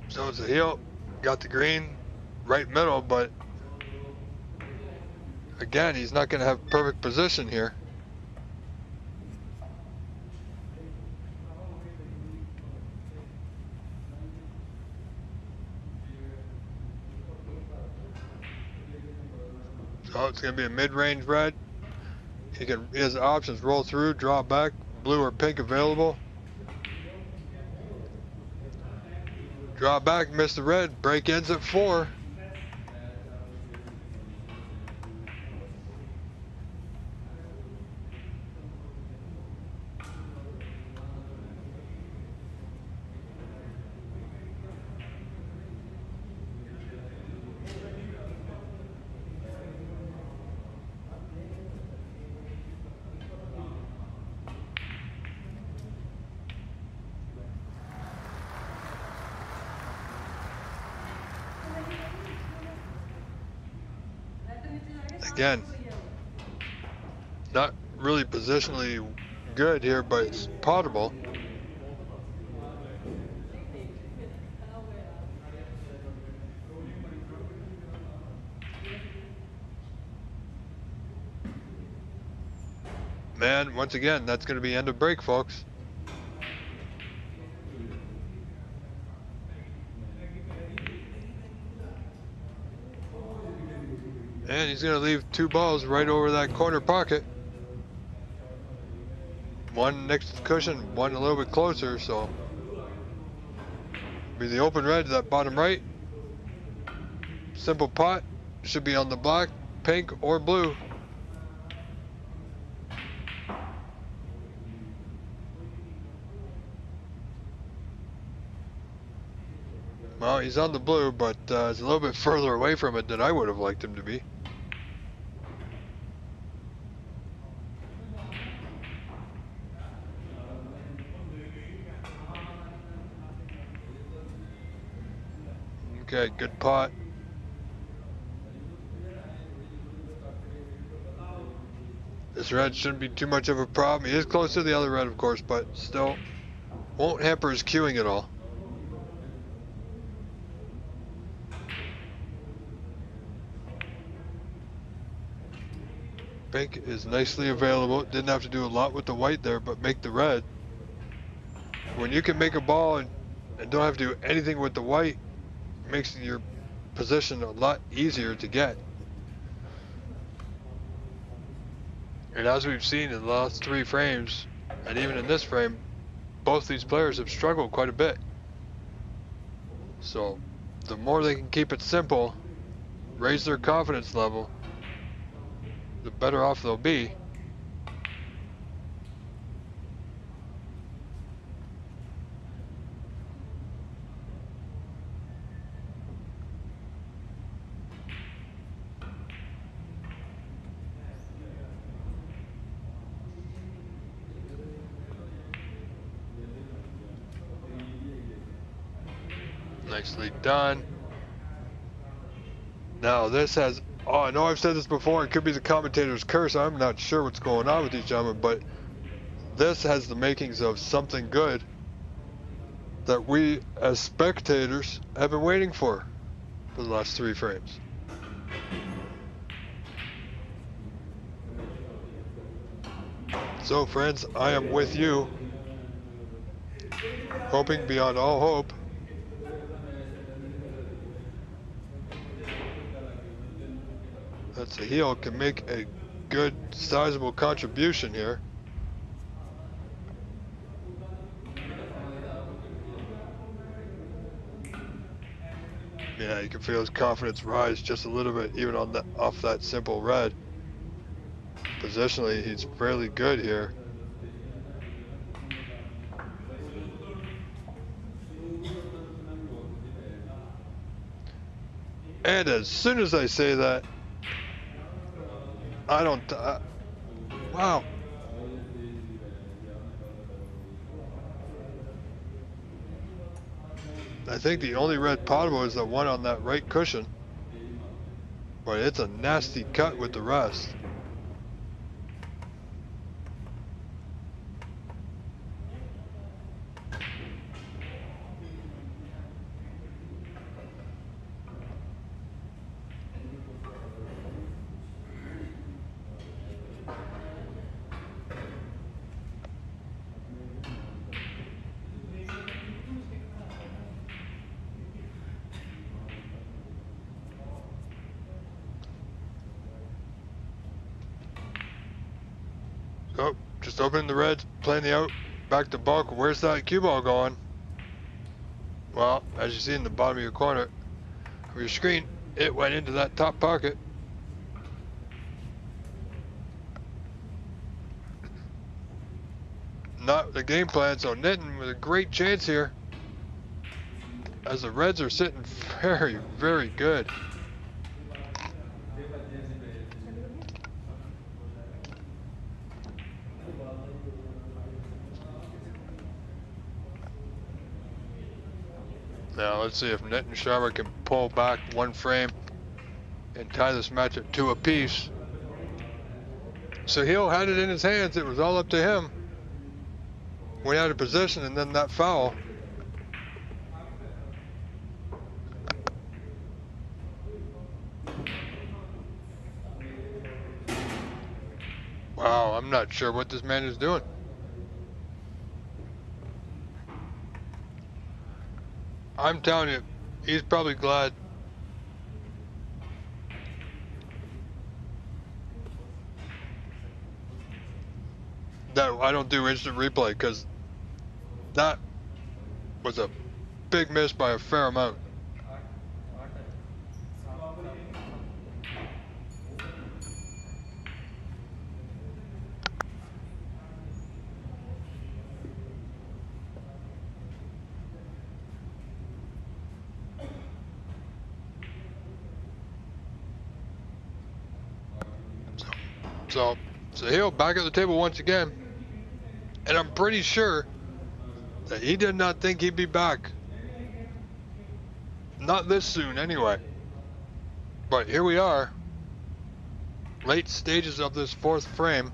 So it's a heel, got the green, right middle, but again, he's not going to have perfect position here. So it's going to be a mid-range red. He has options: roll through, draw back, blue or pink available. Draw back, miss the red, break ends at 4. Again, not really positionally good here, but it's potable. Man, once again, that's going to be end of break, folks. And he's going to leave 2 balls right over that corner pocket. One next to the cushion, one a little bit closer, so be the open red to that bottom right. Simple pot, should be on the black, pink, or blue. Well, he's on the blue, but it's a little bit further away from it than I would have liked him to be. Okay, good pot. This red shouldn't be too much of a problem. He is close to the other red, of course, but still won't hamper his queuing at all. Pink is nicely available. Didn't have to do a lot with the white there, but make the red. When you can make a ball and don't have to do anything with the white, makes your position a lot easier to get. And as we've seen in the last 3 frames, and even in this frame, both these players have struggled quite a bit. So the more they can keep it simple, raise their confidence level, the better off they'll be. Nicely done. Now this has, oh, I know I've said this before, it could be the commentator's curse. I'm not sure what's going on with these gentlemen, but this has the makings of something good that we as spectators have been waiting for the last 3 frames. So friends, I am with you, hoping beyond all hope that the heel can make a good, sizable contribution here. Yeah, you can feel his confidence rise just a little bit, even on off that simple red. Positionally, he's fairly good here. And as soon as I say that, I don't, wow. I think the only red potable is the one on that right cushion. But it's a nasty cut with the rest. Oh, just opening the reds, playing the out, back to bulk. Where's that cue ball going? Well, as you see in the bottom of your corner of your screen, it went into that top pocket. Not the game plan, so Nitin with a great chance here, as the reds are sitting very, very good. Now let's see if Nitin Sharma can pull back 1 frame and tie this match at 2 apiece. Sahil had it in his hands. It was all up to him. Went out of position and then that foul. Wow, I'm not sure what this man is doing. I'm telling you, he's probably glad that I don't do instant replay, because that was a big miss by a fair amount. So he'll back at the table once again, and I'm pretty sure that he did not think he'd be back. Not this soon anyway. But here we are, late stages of this 4th frame.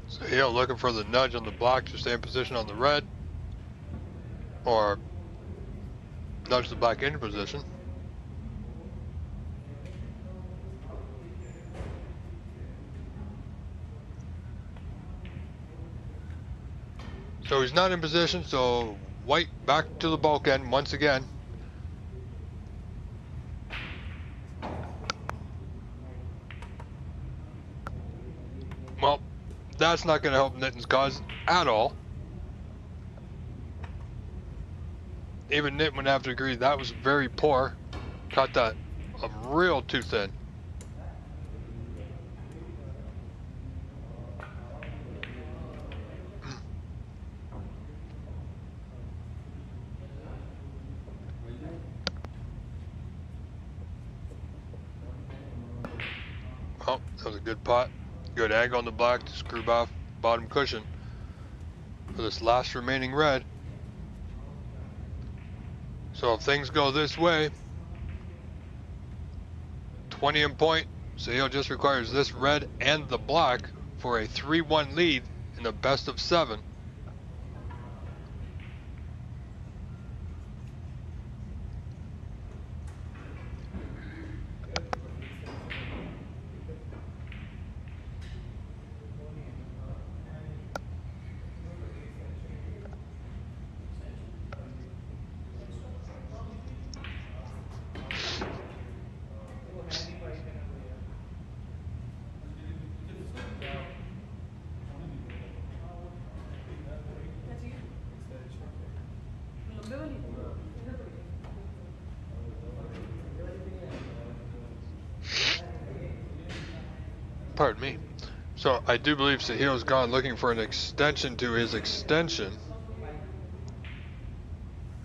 Sahil looking for the nudge on the block to stay in position on the red, or nudge the black into position. So he's not in position, so white back to the bulkhead once again. Well, that's not going to help Nitton's cause at all. Even Nitton would have to agree that was very poor. Caught that real too thin. Oh, that was a good pot. Good angle on the black to screw off bottom cushion for this last remaining red. So if things go this way, 20 in point, Sahil just requires this red and the black for a 3-1 lead in the best of 7. Pardon me. So I do believe Sahil's gone looking for an extension to his extension,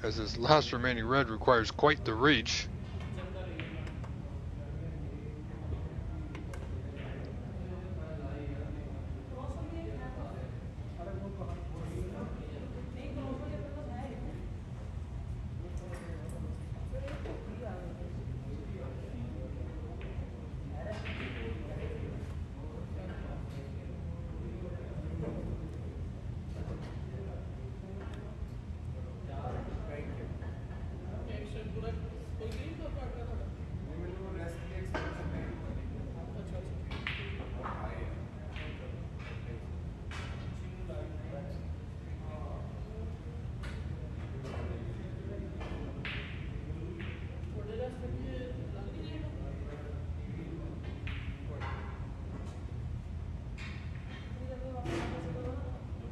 as his last remaining red requires quite the reach.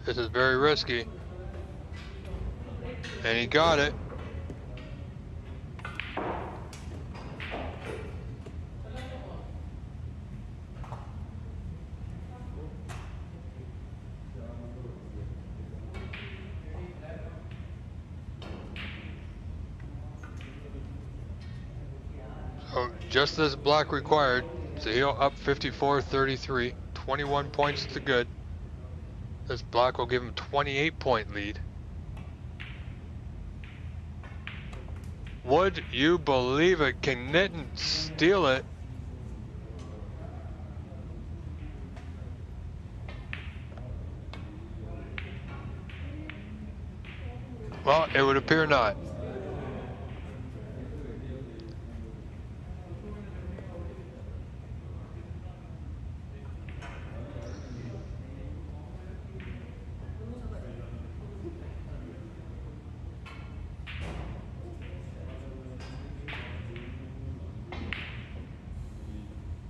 This is very risky. And he got it. So just as black required, Sahil up 54-33, 21 points to good. This black will give him 28-point lead. Would you believe it? Can Nitton steal it? Well, it would appear not.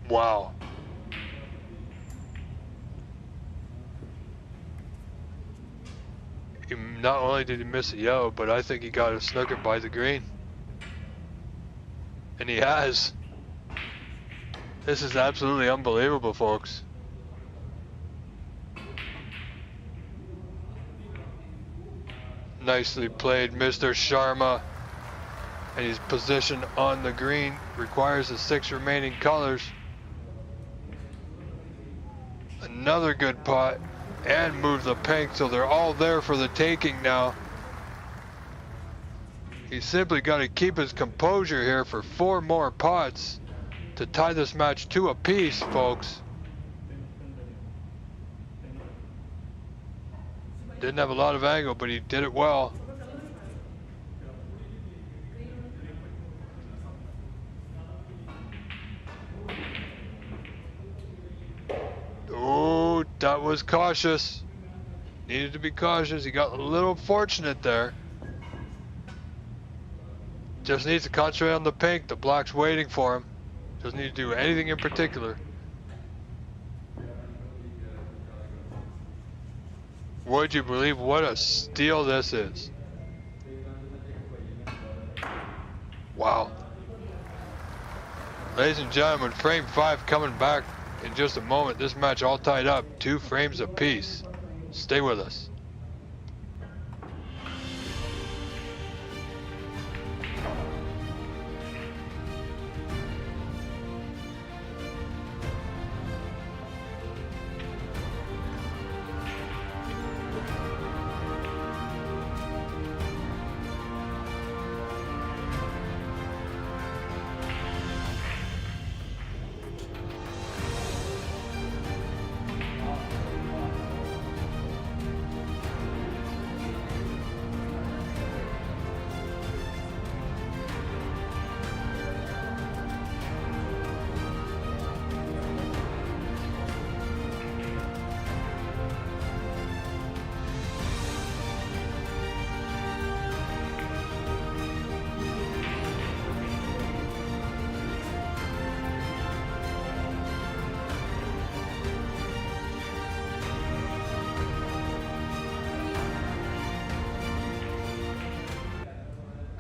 Wow. Not only did he miss a yellow, but I think he got a snooker by the green. And he has. This is absolutely unbelievable, folks. Nicely played, Mr. Sharma. And his position on the green requires the 6 remaining colors. Another good pot, and move the pink, so they're all there for the taking now. He's simply got to keep his composure here for 4 more pots to tie this match to a piece, folks. Didn't have a lot of angle, but he did it well. Oh, that was cautious. Needed to be cautious. He got a little fortunate there. Just needs to concentrate on the pink. The black's waiting for him. Doesn't need to do anything in particular. Would you believe what a steal this is? Wow. Ladies and gentlemen, frame 5 coming back in just a moment. This match all tied up, 2 frames apiece. Stay with us.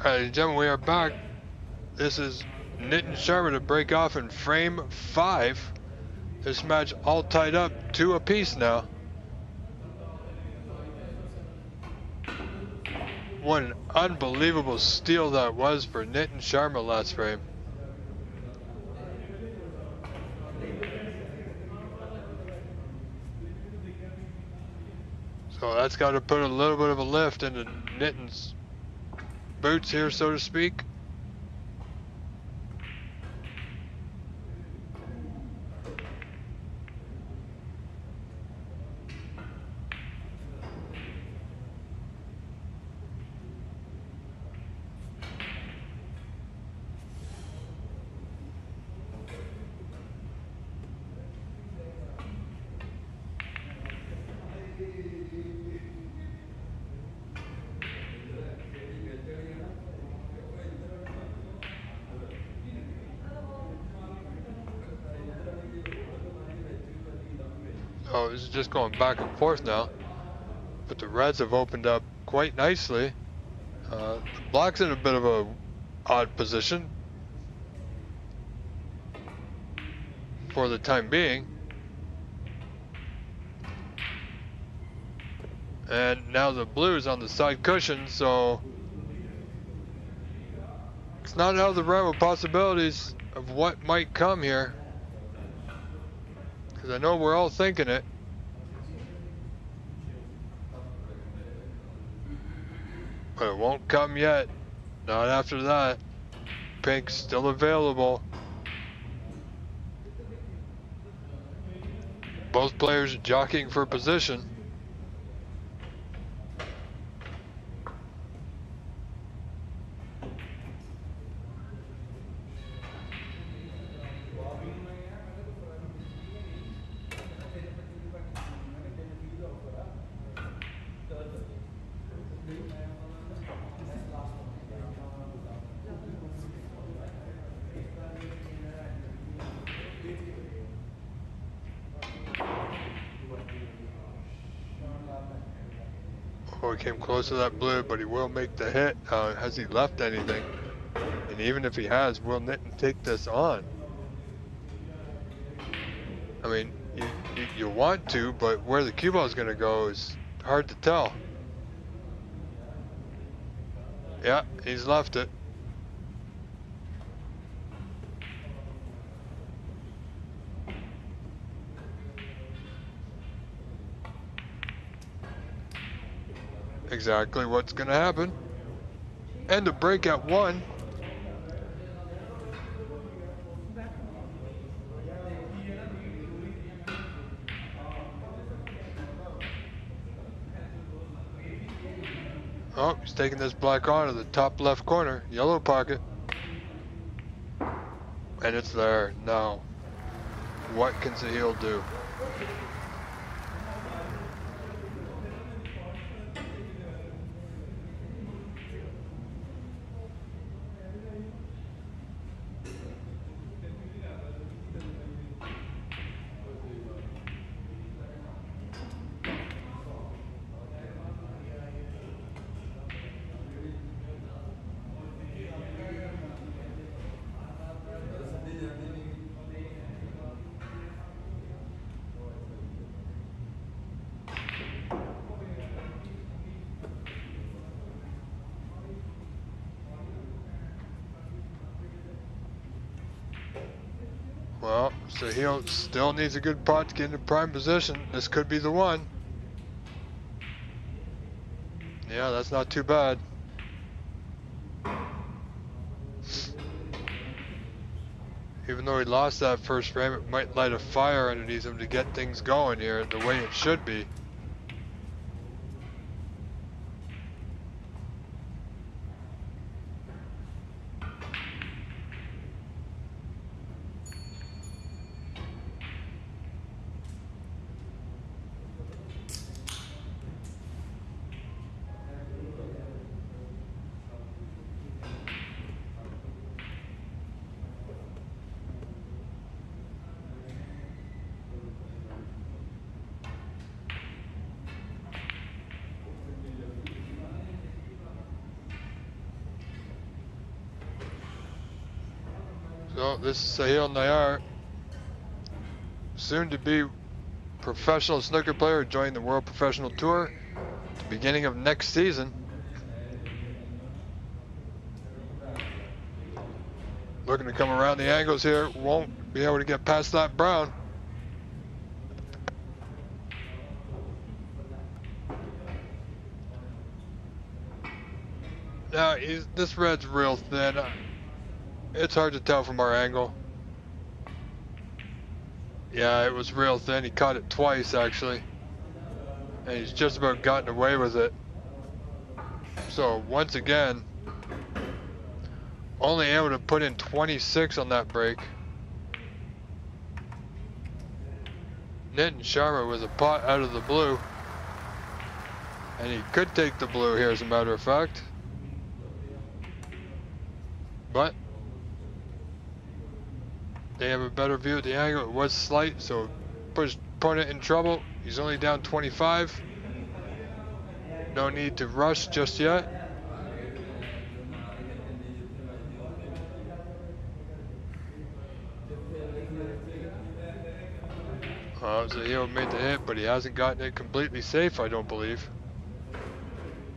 Alright, gentlemen, we are back. This is Nitin Sharma to break off in frame 5. This match all tied up, 2 apiece now. What an unbelievable steal that was for Nitin Sharma last frame. So that's got to put a little bit of a lift into Nitin's boots here, so to speak. Oh, this is just going back and forth now. But the reds have opened up quite nicely. The black's in a bit of a odd position for the time being. And now the blue's on the side cushion, so it's not out of the realm of possibilities of what might come here. Because I know we're all thinking it. But it won't come yet. Not after that. Pink's still available. Both players jockeying for position. Oh, he came close to that blue, but he will make the hit. Has he left anything? And even if he has, will Nitin take this on? I mean, you want to, but where the cue ball is going to go is hard to tell. Yeah, he's left it. Exactly what's going to happen. And a break at 1. Oh, he's taking this black on to the top left corner, yellow pocket. And it's there. Now, what can Sahil do? Well, Sahil still needs a good pot to get into prime position. This could be the one. Yeah, that's not too bad. Even though he lost that first frame, it might light a fire underneath him to get things going here the way it should be. So this is Sahil Nayar, soon to be professional snooker player, joining the World Professional Tour at the beginning of next season. Looking to come around the angles here, won't be able to get past that brown. Now, this red's real thin. It's hard to tell from our angle. Yeah, it was real thin. He caught it twice, actually. And he's just about gotten away with it. So, once again, only able to put in 26 on that break. Nitin Sharma with a pot out of the blue. And he could take the blue here, as a matter of fact. But they have a better view of the angle. It was slight, so put his opponent in trouble. He's only down 25. No need to rush just yet. Zahil made the hit, but he hasn't gotten it completely safe, I don't believe.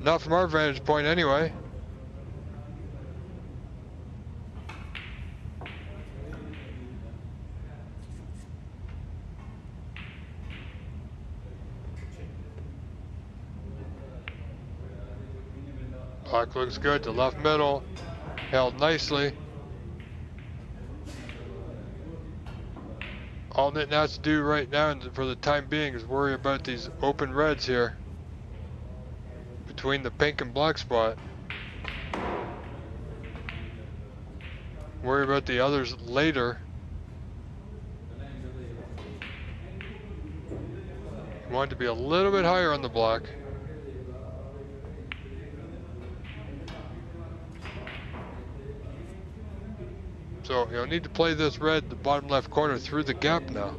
Not from our vantage point anyway. Black looks good to left middle, held nicely. All Nitin has to do right now for the time being is worry about these open reds here between the pink and black spot. Worry about the others later. You want it to be a little bit higher on the black. So you'll need to play this red, the bottom left corner, through the gap now.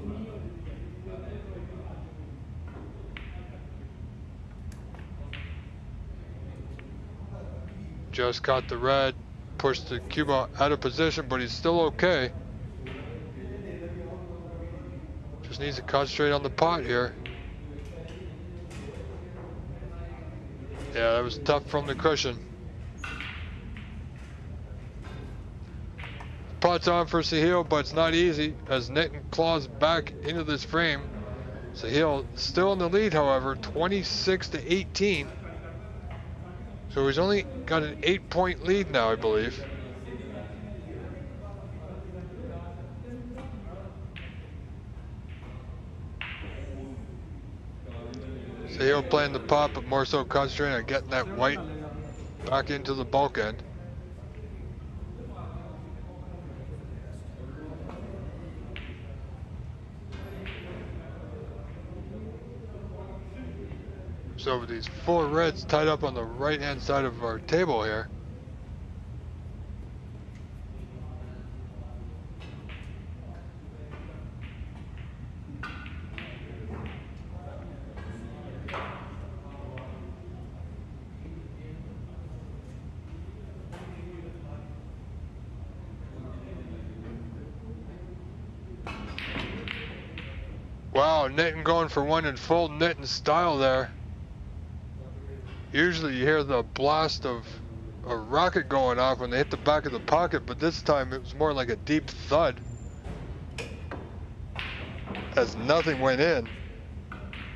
Just caught the red, pushed the cue ball out of position, but he's still okay. Just needs to concentrate on the pot here. Yeah, that was tough from the cushion. Pot's on for Sahil, but it's not easy as Nitin claws back into this frame. Sahil still in the lead, however, 26 to 18. So he's only got an 8-point lead now, I believe. Sahil playing the pot, but more so concentrating on getting that white back into the bulk end. So with these 4 reds tied up on the right hand side of our table here. Wow, Nitin going for one in full Nitin style there. Usually you hear the blast of a rocket going off when they hit the back of the pocket, but this time it was more like a deep thud. as nothing went in.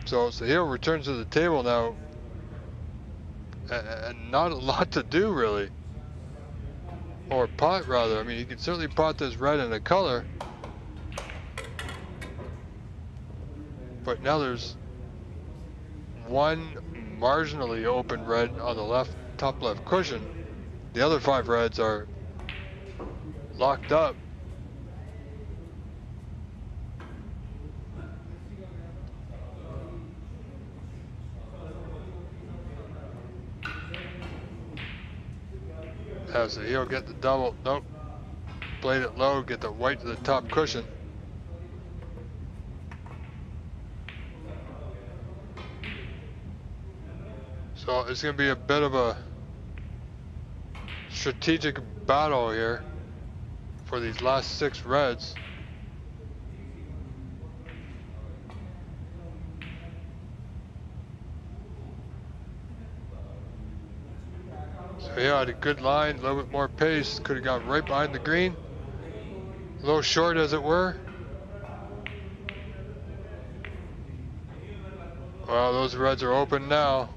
So Sahil returns to the table now, and not a lot to do really. Or pot rather. I mean, you can certainly pot this red in a color. But now there's one marginally open red on the top left cushion. The other 5 reds are locked up. So he'll get the double. Nope. Played it low, get the white to the top cushion. So it's going to be a bit of a strategic battle here for these last 6 reds. So yeah, had a good line, a little bit more pace, could have got right behind the green. A little short as it were. Well, those reds are open now.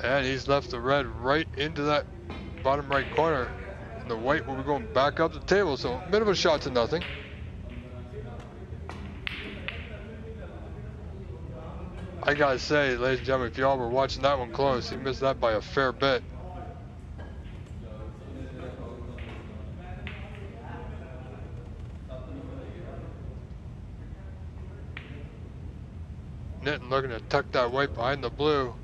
And he's left the red right into that bottom right corner. And the white will be going back up the table, so a bit of a shot to nothing. I gotta say, ladies and gentlemen, if y'all were watching that one close, he missed that by a fair bit. Nitin looking to tuck that white behind the blue.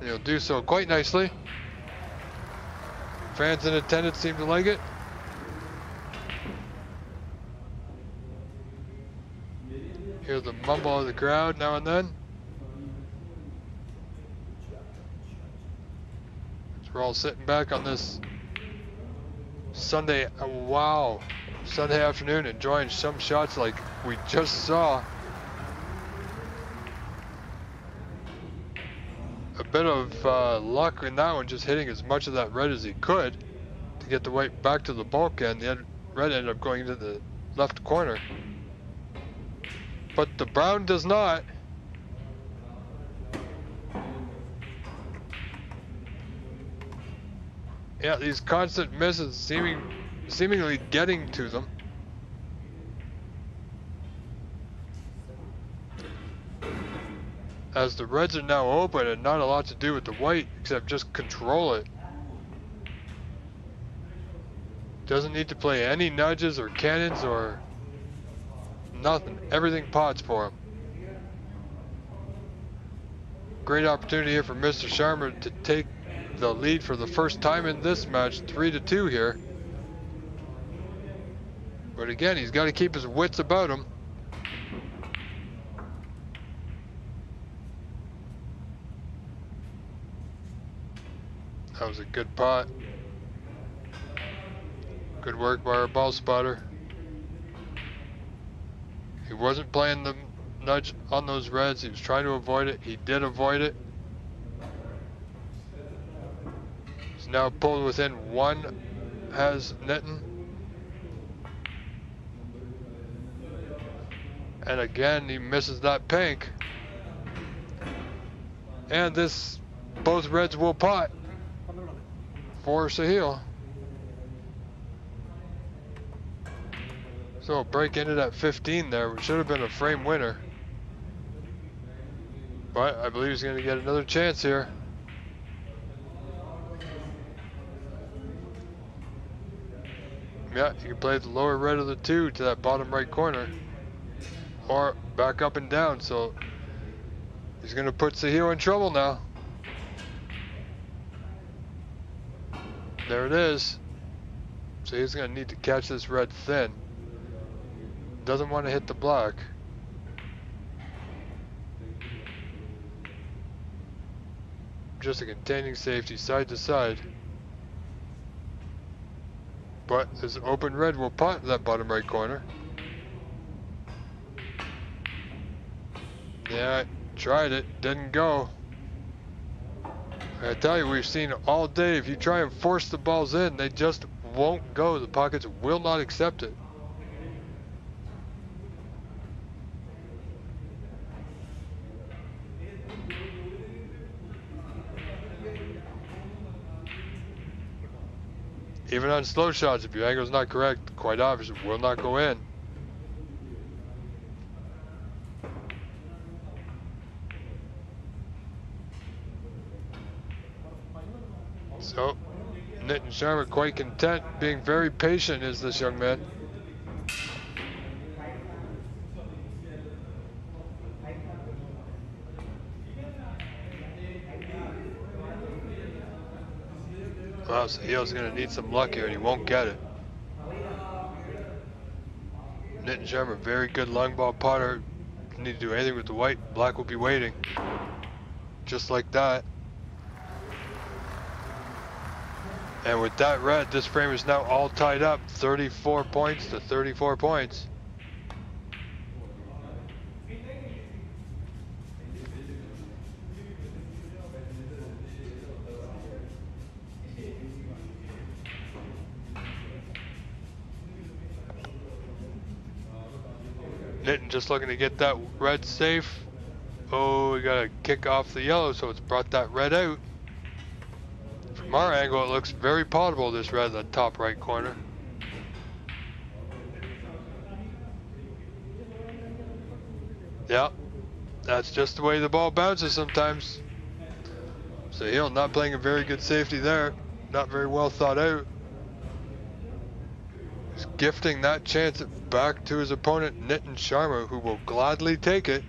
And he'll do so quite nicely. Fans in attendance seem to like it. Hear the mumble of the crowd now and then. So we're all sitting back on this Sunday, Sunday afternoon, enjoying some shots like we just saw. A bit of luck in that one, just hitting as much of that red as he could to get the white back to the bulkhead. The red ended up going into the left corner. But the brown does not. Yeah, these constant misses seemingly getting to them. As the reds are now open and not a lot to do with the white except just control it. Doesn't need to play any nudges or cannons or nothing. Everything pots for him. Great opportunity here for Mr. Sharma to take the lead for the first time in this match, 3-2 here. But again, he's got to keep his wits about him. That was a good pot. Good work by our ball spotter. He wasn't playing the nudge on those reds. He was trying to avoid it. He did avoid it. He's now pulled within 1, has Nitin. And again, he misses that pink. And this, both reds will pot for Sahil. So break into that 15 there, which should have been a frame winner. But I believe he's going to get another chance here. Yeah, you can play the lower red of the 2 to that bottom right corner. Or back up and down, so he's going to put Sahil in trouble now. There it is. So he's going to need to catch this red thin. Doesn't want to hit the black. Just a containing safety side to side. But this open red will pot that bottom right corner. Yeah, tried it, didn't go. I tell you, we've seen all day, if you try and force the balls in, they just won't go. The pockets will not accept it. Even on slow shots, if your angle's not correct, quite obvious, it will not go in. So, Nitin Sharma quite content, being very patient is this young man. Wow, Sahil's going to need some luck here, and he won't get it. Nitin Sharma, very good long ball putter. Doesn't need to do anything with the white. Black will be waiting. Just like that. And with that red, this frame is now all tied up. 34 points to 34 points. Nitin just looking to get that red safe. Oh, we got to kick off the yellow, so it's brought that red out. From our angle, it looks very potable, this red in the top right corner. Yeah, that's just the way the ball bounces sometimes. Sahil not playing a very good safety there. Not very well thought out. He's gifting that chance back to his opponent, Nitin Sharma, who will gladly take it.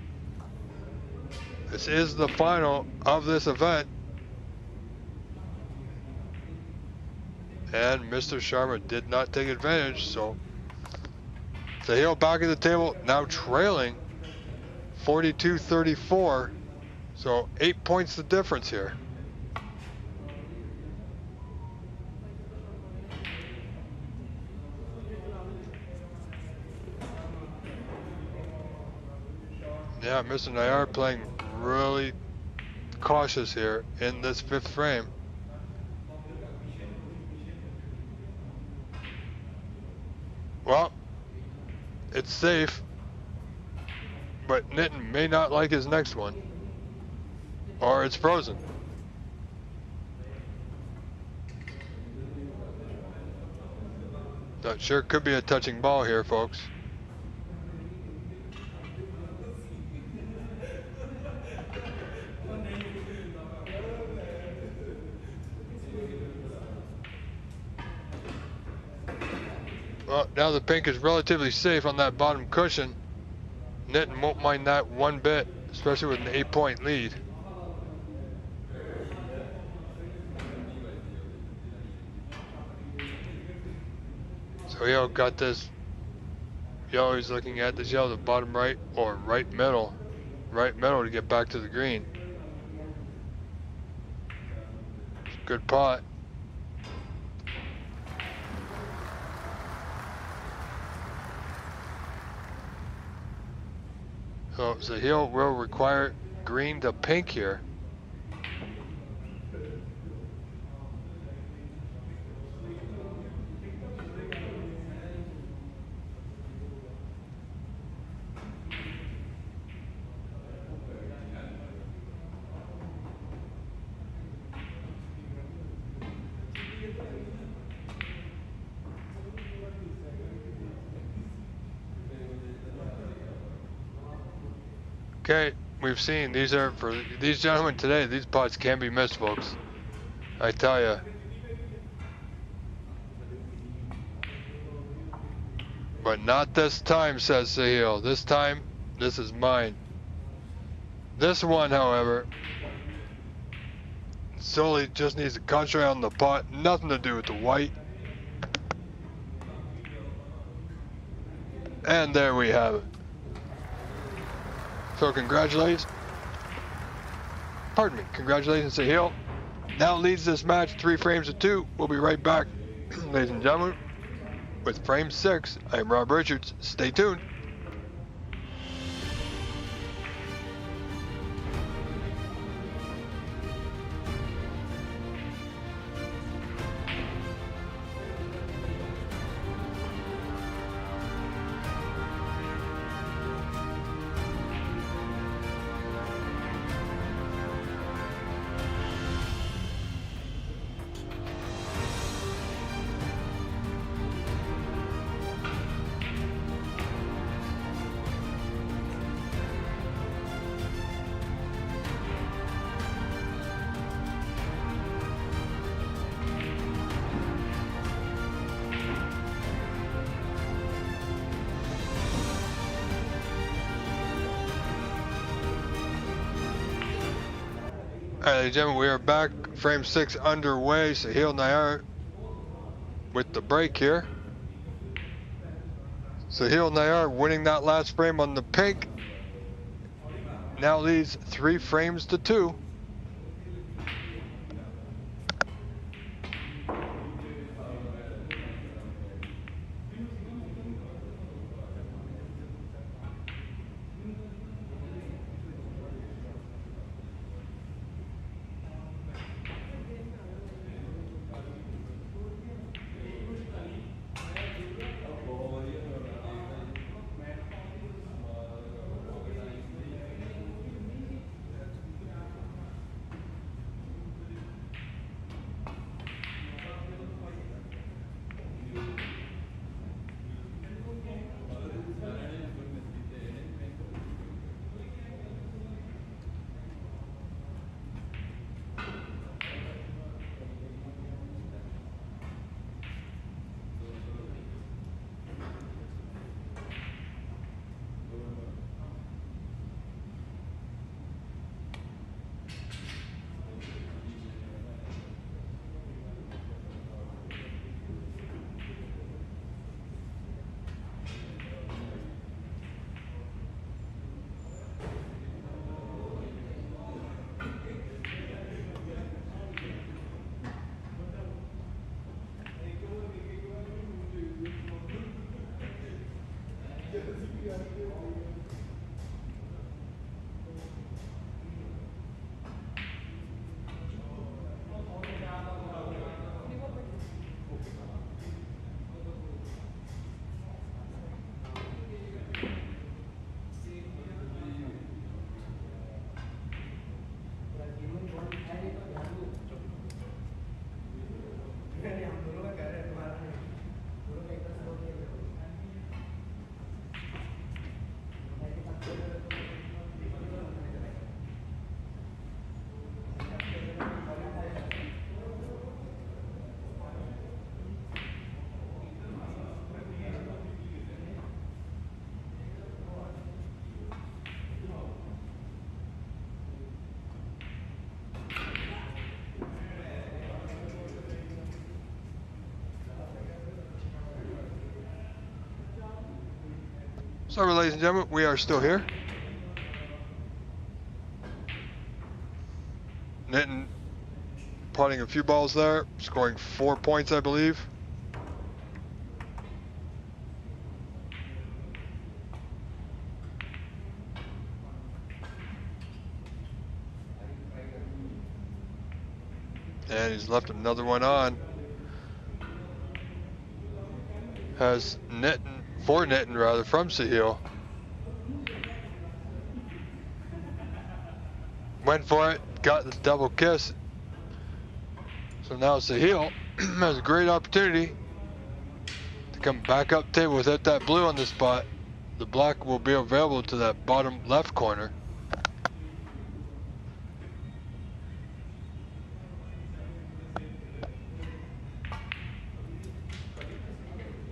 This is the final of this event. And Mr. Sharma did not take advantage, so Sahil back at the table, now trailing 42-34. So 8 points the difference here. Yeah, Mr. Nayar playing really cautious here in this fifth frame. Well, it's safe, but Nitin may not like his next one, or it's frozen. That sure could be a touching ball here, folks. Well, now the pink is relatively safe on that bottom cushion. Nitin won't mind that one bit, especially with an 8-point lead. So Yellow got this. Yellow is looking at this yellow, the bottom right or right middle. Right middle to get back to the green. Good pot. So Sahil will require green to pink here. Okay, we've seen these are for these gentlemen today. These pots can be missed, folks. I tell you. But not this time, says Sahil. This time, this is mine. This one, however, solely just needs to concentrate on the pot. Nothing to do with the white. And there we have it. So congratulations Sahil. Now leads this match 3 frames to 2. We'll be right back, ladies and gentlemen, with frame 6. I am Rob Richards. Stay tuned. Alright, ladies and gentlemen, we are back. Frame 6 underway. Sahil Nair with the break here. Sahil Nair winning that last frame on the pink. Now leads 3 frames to 2. So, ladies and gentlemen, we are still here. Nitin putting a few balls there, scoring 4 points, I believe. And he's left another one on. Has Nitin, 4 Nitin rather, from Sahil. Went for it, got the double kiss. So now Sahil has a great opportunity to come back up table without that blue on the spot. The black will be available to that bottom left corner.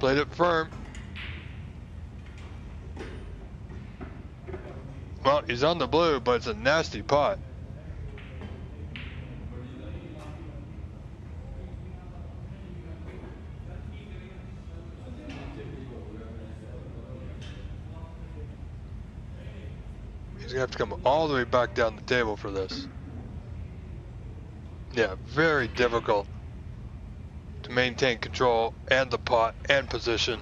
Played it firm. Well, he's on the blue, but it's a nasty pot. He's gonna have to come all the way back down the table for this. Yeah, very difficult to maintain control and the pot and position.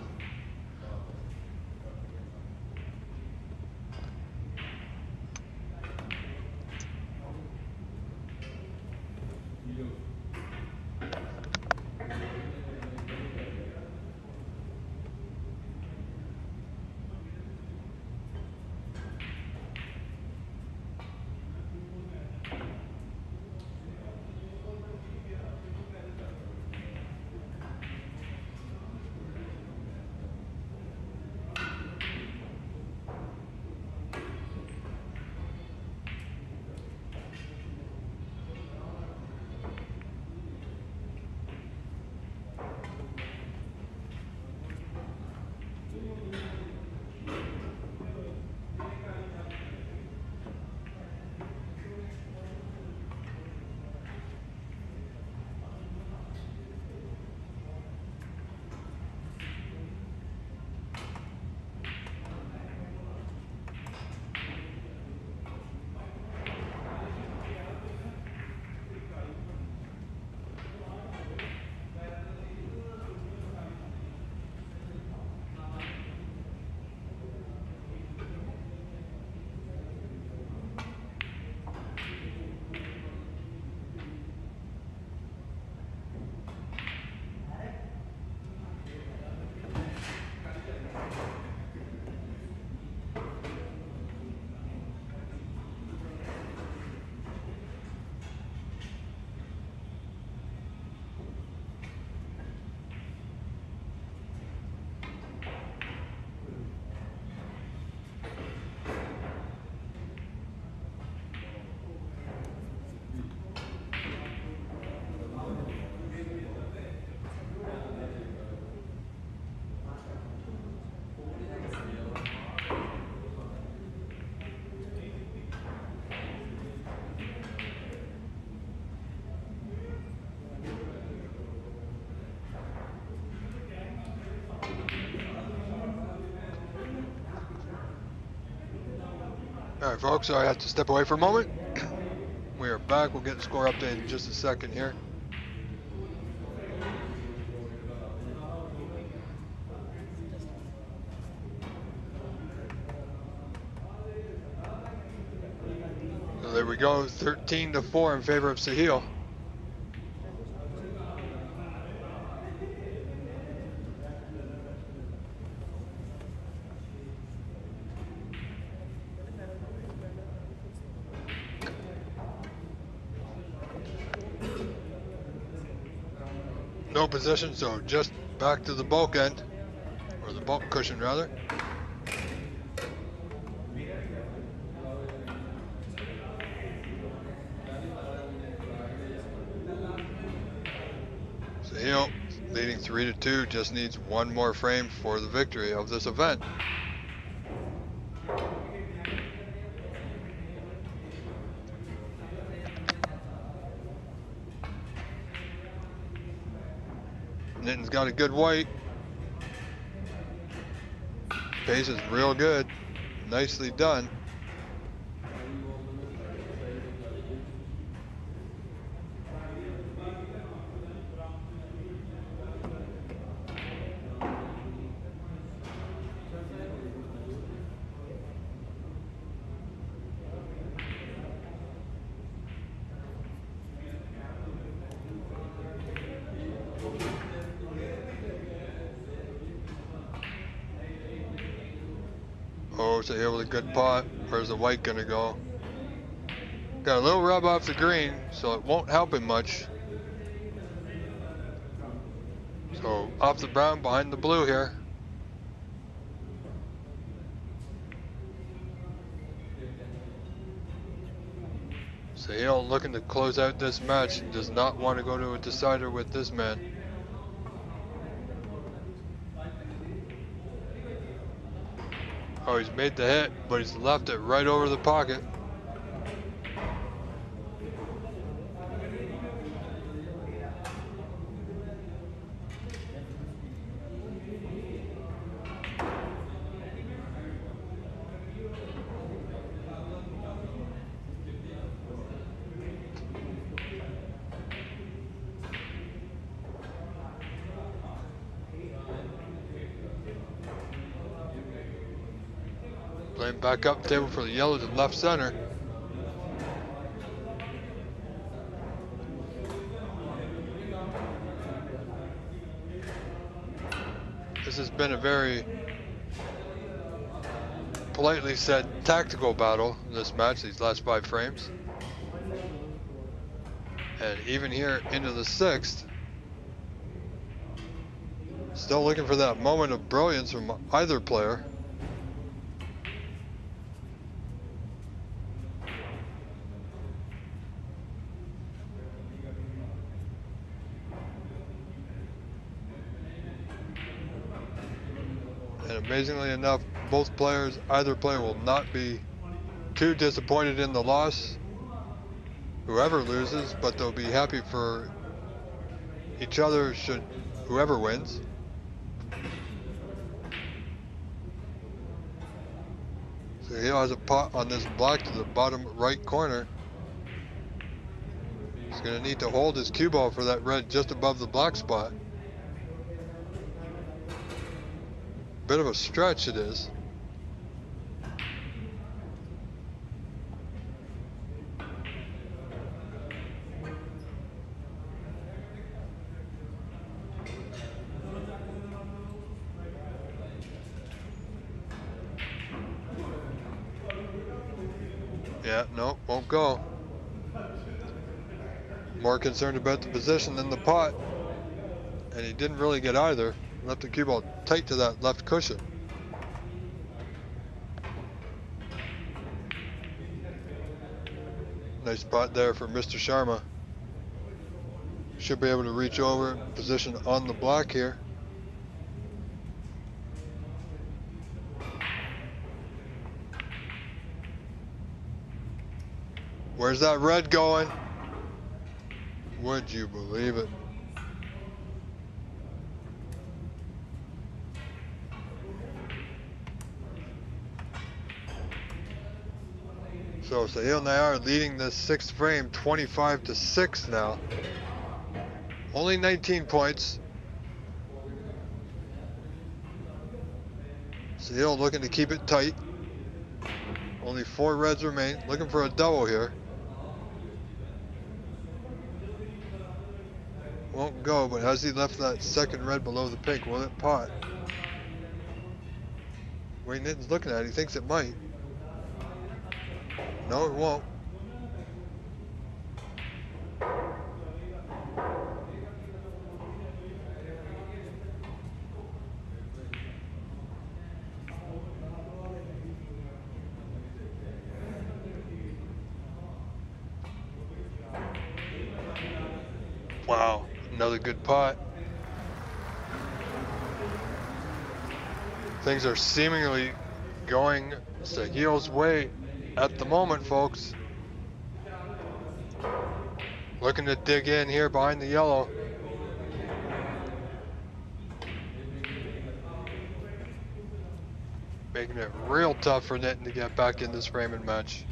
Alright folks, so I have to step away for a moment. We are back. We'll get the score update in just a second here. So there we go, 13-4 in favor of Sahil. No position, so just back to the bulk end, or the bulk cushion rather. Sahil leading 3-2, just needs one more frame for the victory of this event. Nitin's got a good white. Pace is real good. Nicely done. Oh, Sahil with a good pot. Where's the white gonna go? Got a little rub off the green, so it won't help him much. So off the brown, behind the blue here. Sahil looking to close out this match. He does not want to go to a decider with this man. Oh, he's made the hit, but he's left it right over the pocket. Playing back up table for the yellows in left center. This has been a very, politely said, tactical battle in this match, these last 5 frames. And even here into the 6th, still looking for that moment of brilliance from either player. And amazingly enough, both players, either player will not be too disappointed in the loss, whoever loses, but they'll be happy for each other should whoever wins. So he has a pot on this black to the bottom right corner. He's going to need to hold his cue ball for that red just above the black spot. Bit of a stretch it is. Yeah, no, won't go. More concerned about the position than the pot. And he didn't really get either. Left the cue ball tight to that left cushion. Nice spot there for Mr. Sharma. Should be able to reach over, position on the black here. Where's that red going? Would you believe it? So Sahil and I are leading this 6th frame 25-6 now. Only 19 points. Sahil looking to keep it tight. Only 4 reds remain. Looking for a double here. Won't go, but has he left that 2nd red below the pink? Will it pot? Wayne Nitton's looking at it. He thinks it might. No, it won't. Wow, another good pot. Things are seemingly going Sahil's way at the moment, folks. Looking to dig in here behind the yellow. Making it real tough for Nitton to get back in this frame and match.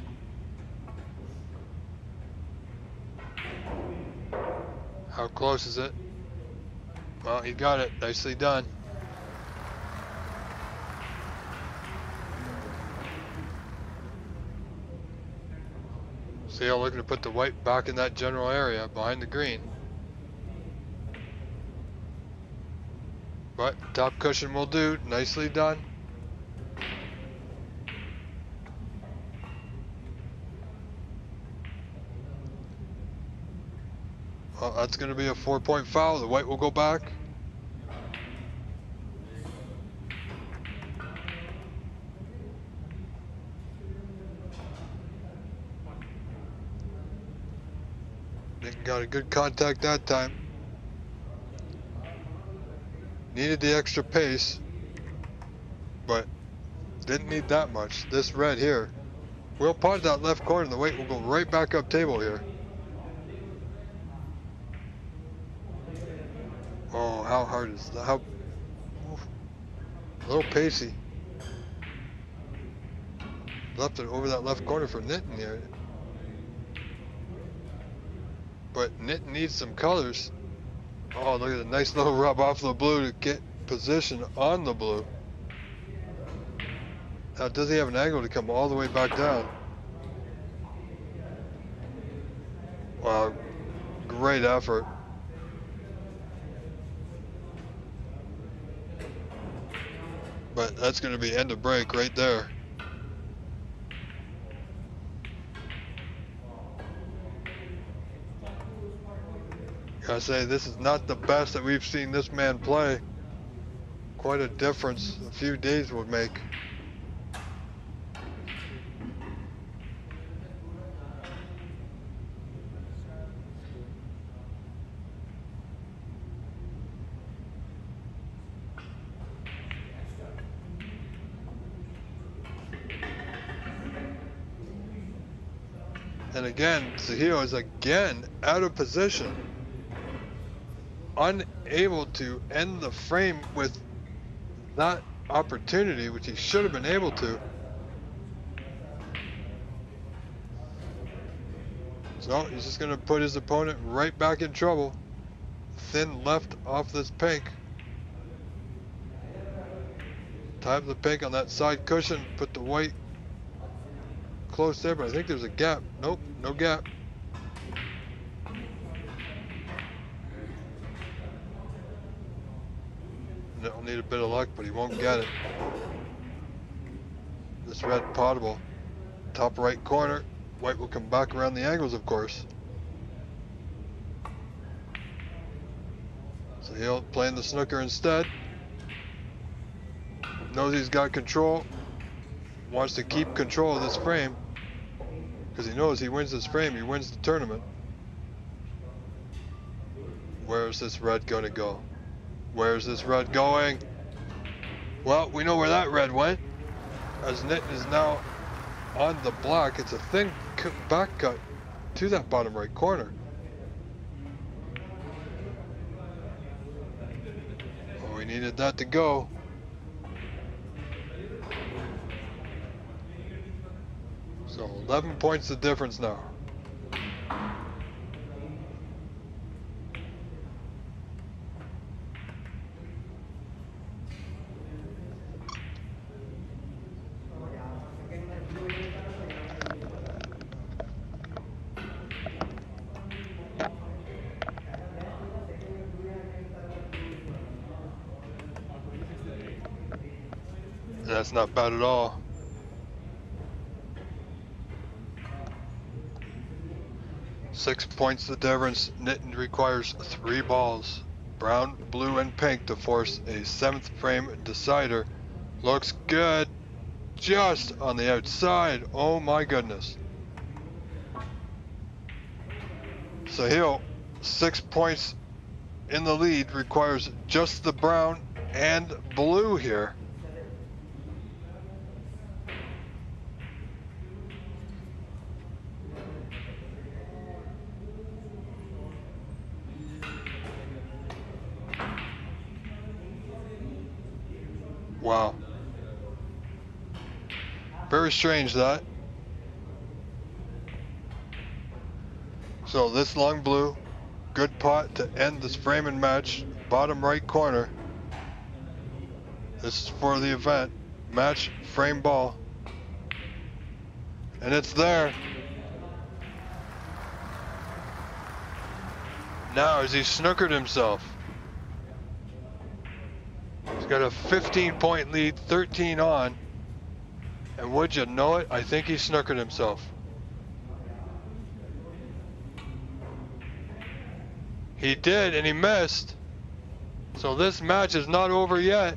How close is it? Well, he got it. Nicely done. Sahil looking to put the white back in that general area behind the green. But top cushion will do. Nicely done. Well, that's going to be a 4-point foul. The white will go back. Nick got a good contact that time. Needed the extra pace, but didn't need that much. This red here. We'll pot that left corner. The white will go right back up table here. Oh, how hard is that? How oof. A little pacey. Left it over that left corner for Nitton here. But Nitton needs some colors. Oh, look at the nice little rub off the blue to get position on the blue. Now, does he have an angle to come all the way back down? Wow, great effort. But that's going to be end of break right there. Gotta say, this is not the best that we've seen this man play. Quite a difference a few days would make. And again, Sahil is again out of position. Unable to end the frame with that opportunity, which he should have been able to. So he's just going to put his opponent right back in trouble. Thin left off this pink. Time the pink on that side cushion, put the white close there, but I think there's a gap. Nope, no gap. He'll need a bit of luck, but he won't get it. This red potable. Top right corner. White will come back around the angles, of course. So he'll play in the snooker instead. Knows he's got control. Wants to keep control of this frame. Because he knows he wins this frame, he wins the tournament. Where is this red going to go? Where's this red going? Well, we know where that red went. As Nitton is now on the block, it's a thin back cut to that bottom right corner. Oh, we needed that to go. So 11 points the difference now. That's not bad at all. Six points the difference. Nitin requires 3 balls. Brown, blue, and pink to force a 7th frame decider. Looks good. Just on the outside. Oh my goodness. Sahil, 6 points in the lead, requires just the brown and blue here. Wow. Very strange that. So this long blue, good pot to end this framing match. Bottom right corner. This is for the event. Match frame ball. And it's there. Now has he snookered himself? He's got a 15-point lead, 13 on. And would you know it, I think he snookered himself. He did, and he missed. So this match is not over yet.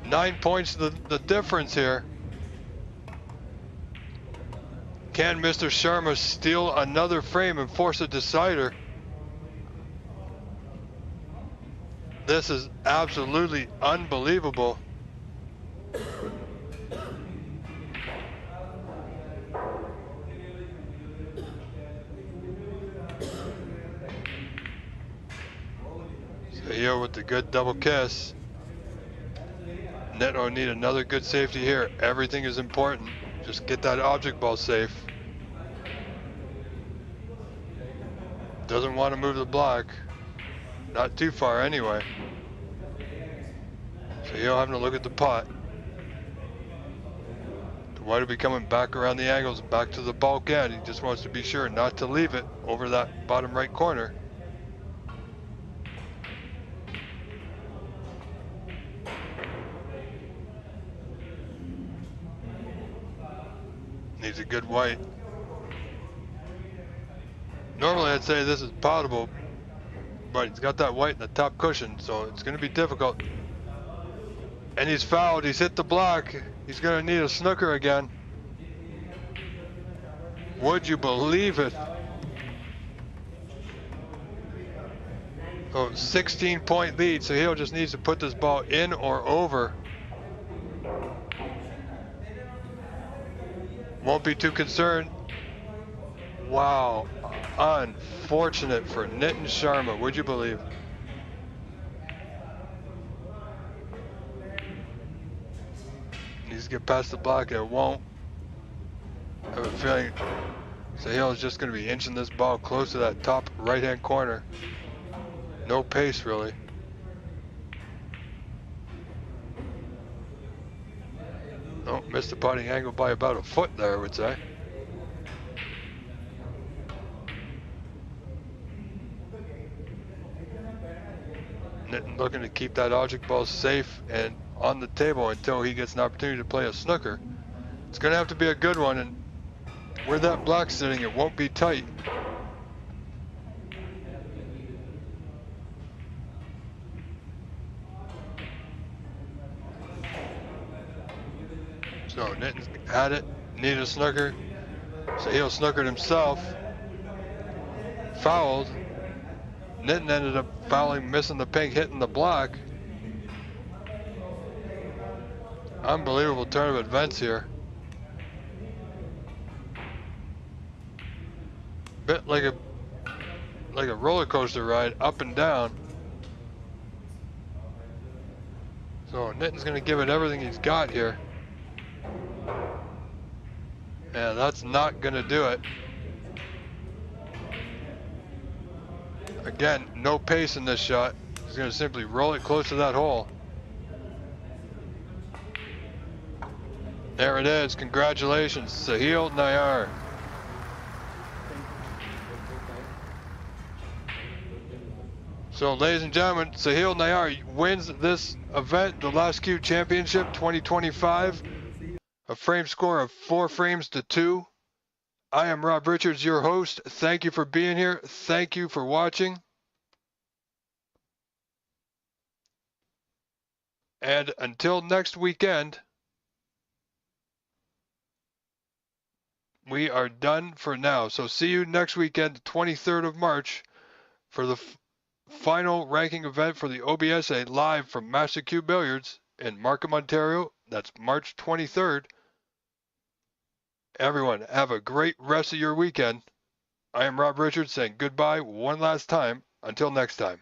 9 points the difference here. Can Mr. Sharma steal another frame and force a decider? This is absolutely unbelievable. So here with the good double kiss. Neto need another good safety here. Everything is important. Just get that object ball safe. Doesn't want to move the block. Not too far anyway. So you're having to look at the pot. The white will be coming back around the angles, back to the bulkhead. He just wants to be sure not to leave it over that bottom right corner. Needs a good white. Normally I'd say this is potable, but he's got that white in the top cushion, so it's going to be difficult. And he's fouled. He's hit the block. He's going to need a snooker again. Would you believe it? Oh, 16-point lead, so he'll just needs to put this ball in or over. Won't be too concerned. Wow, unfortunate for Nitin Sharma, would you believe? Needs to get past the block, and it won't. I have a feeling Sahil is just going to be inching this ball close to that top right-hand corner. No pace, really. Oh, missed the putting angle by about a foot there, I would say. Nitin looking to keep that object ball safe and on the table until he gets an opportunity to play a snooker. It's going to have to be a good one, and where that block's sitting, it won't be tight. So Nitin's had it, needed a snooker, so he'll snookered himself. Fouled. Nitin ended up fouling, missing the pink, hitting the block. Unbelievable turn of events here. Bit like a roller coaster ride, up and down. So Nitton's going to give it everything he's got here. And that's not going to do it. Again, no pace in this shot. He's going to simply roll it close to that hole. There it is. Congratulations, Sahil Nayar. So, ladies and gentlemen, Sahil Nayar wins this event, the Last Cue Championship 2025. A frame score of 4 frames to 2. I am Rob Richards, your host. Thank you for being here. Thank you for watching. And until next weekend, we are done for now. So see you next weekend, the 23rd of March, for the final ranking event for the OBSA live from Master Cube Billiards in Markham, Ontario. That's March 23rd. Everyone, have a great rest of your weekend. I am Rob Richards saying goodbye one last time. Until next time.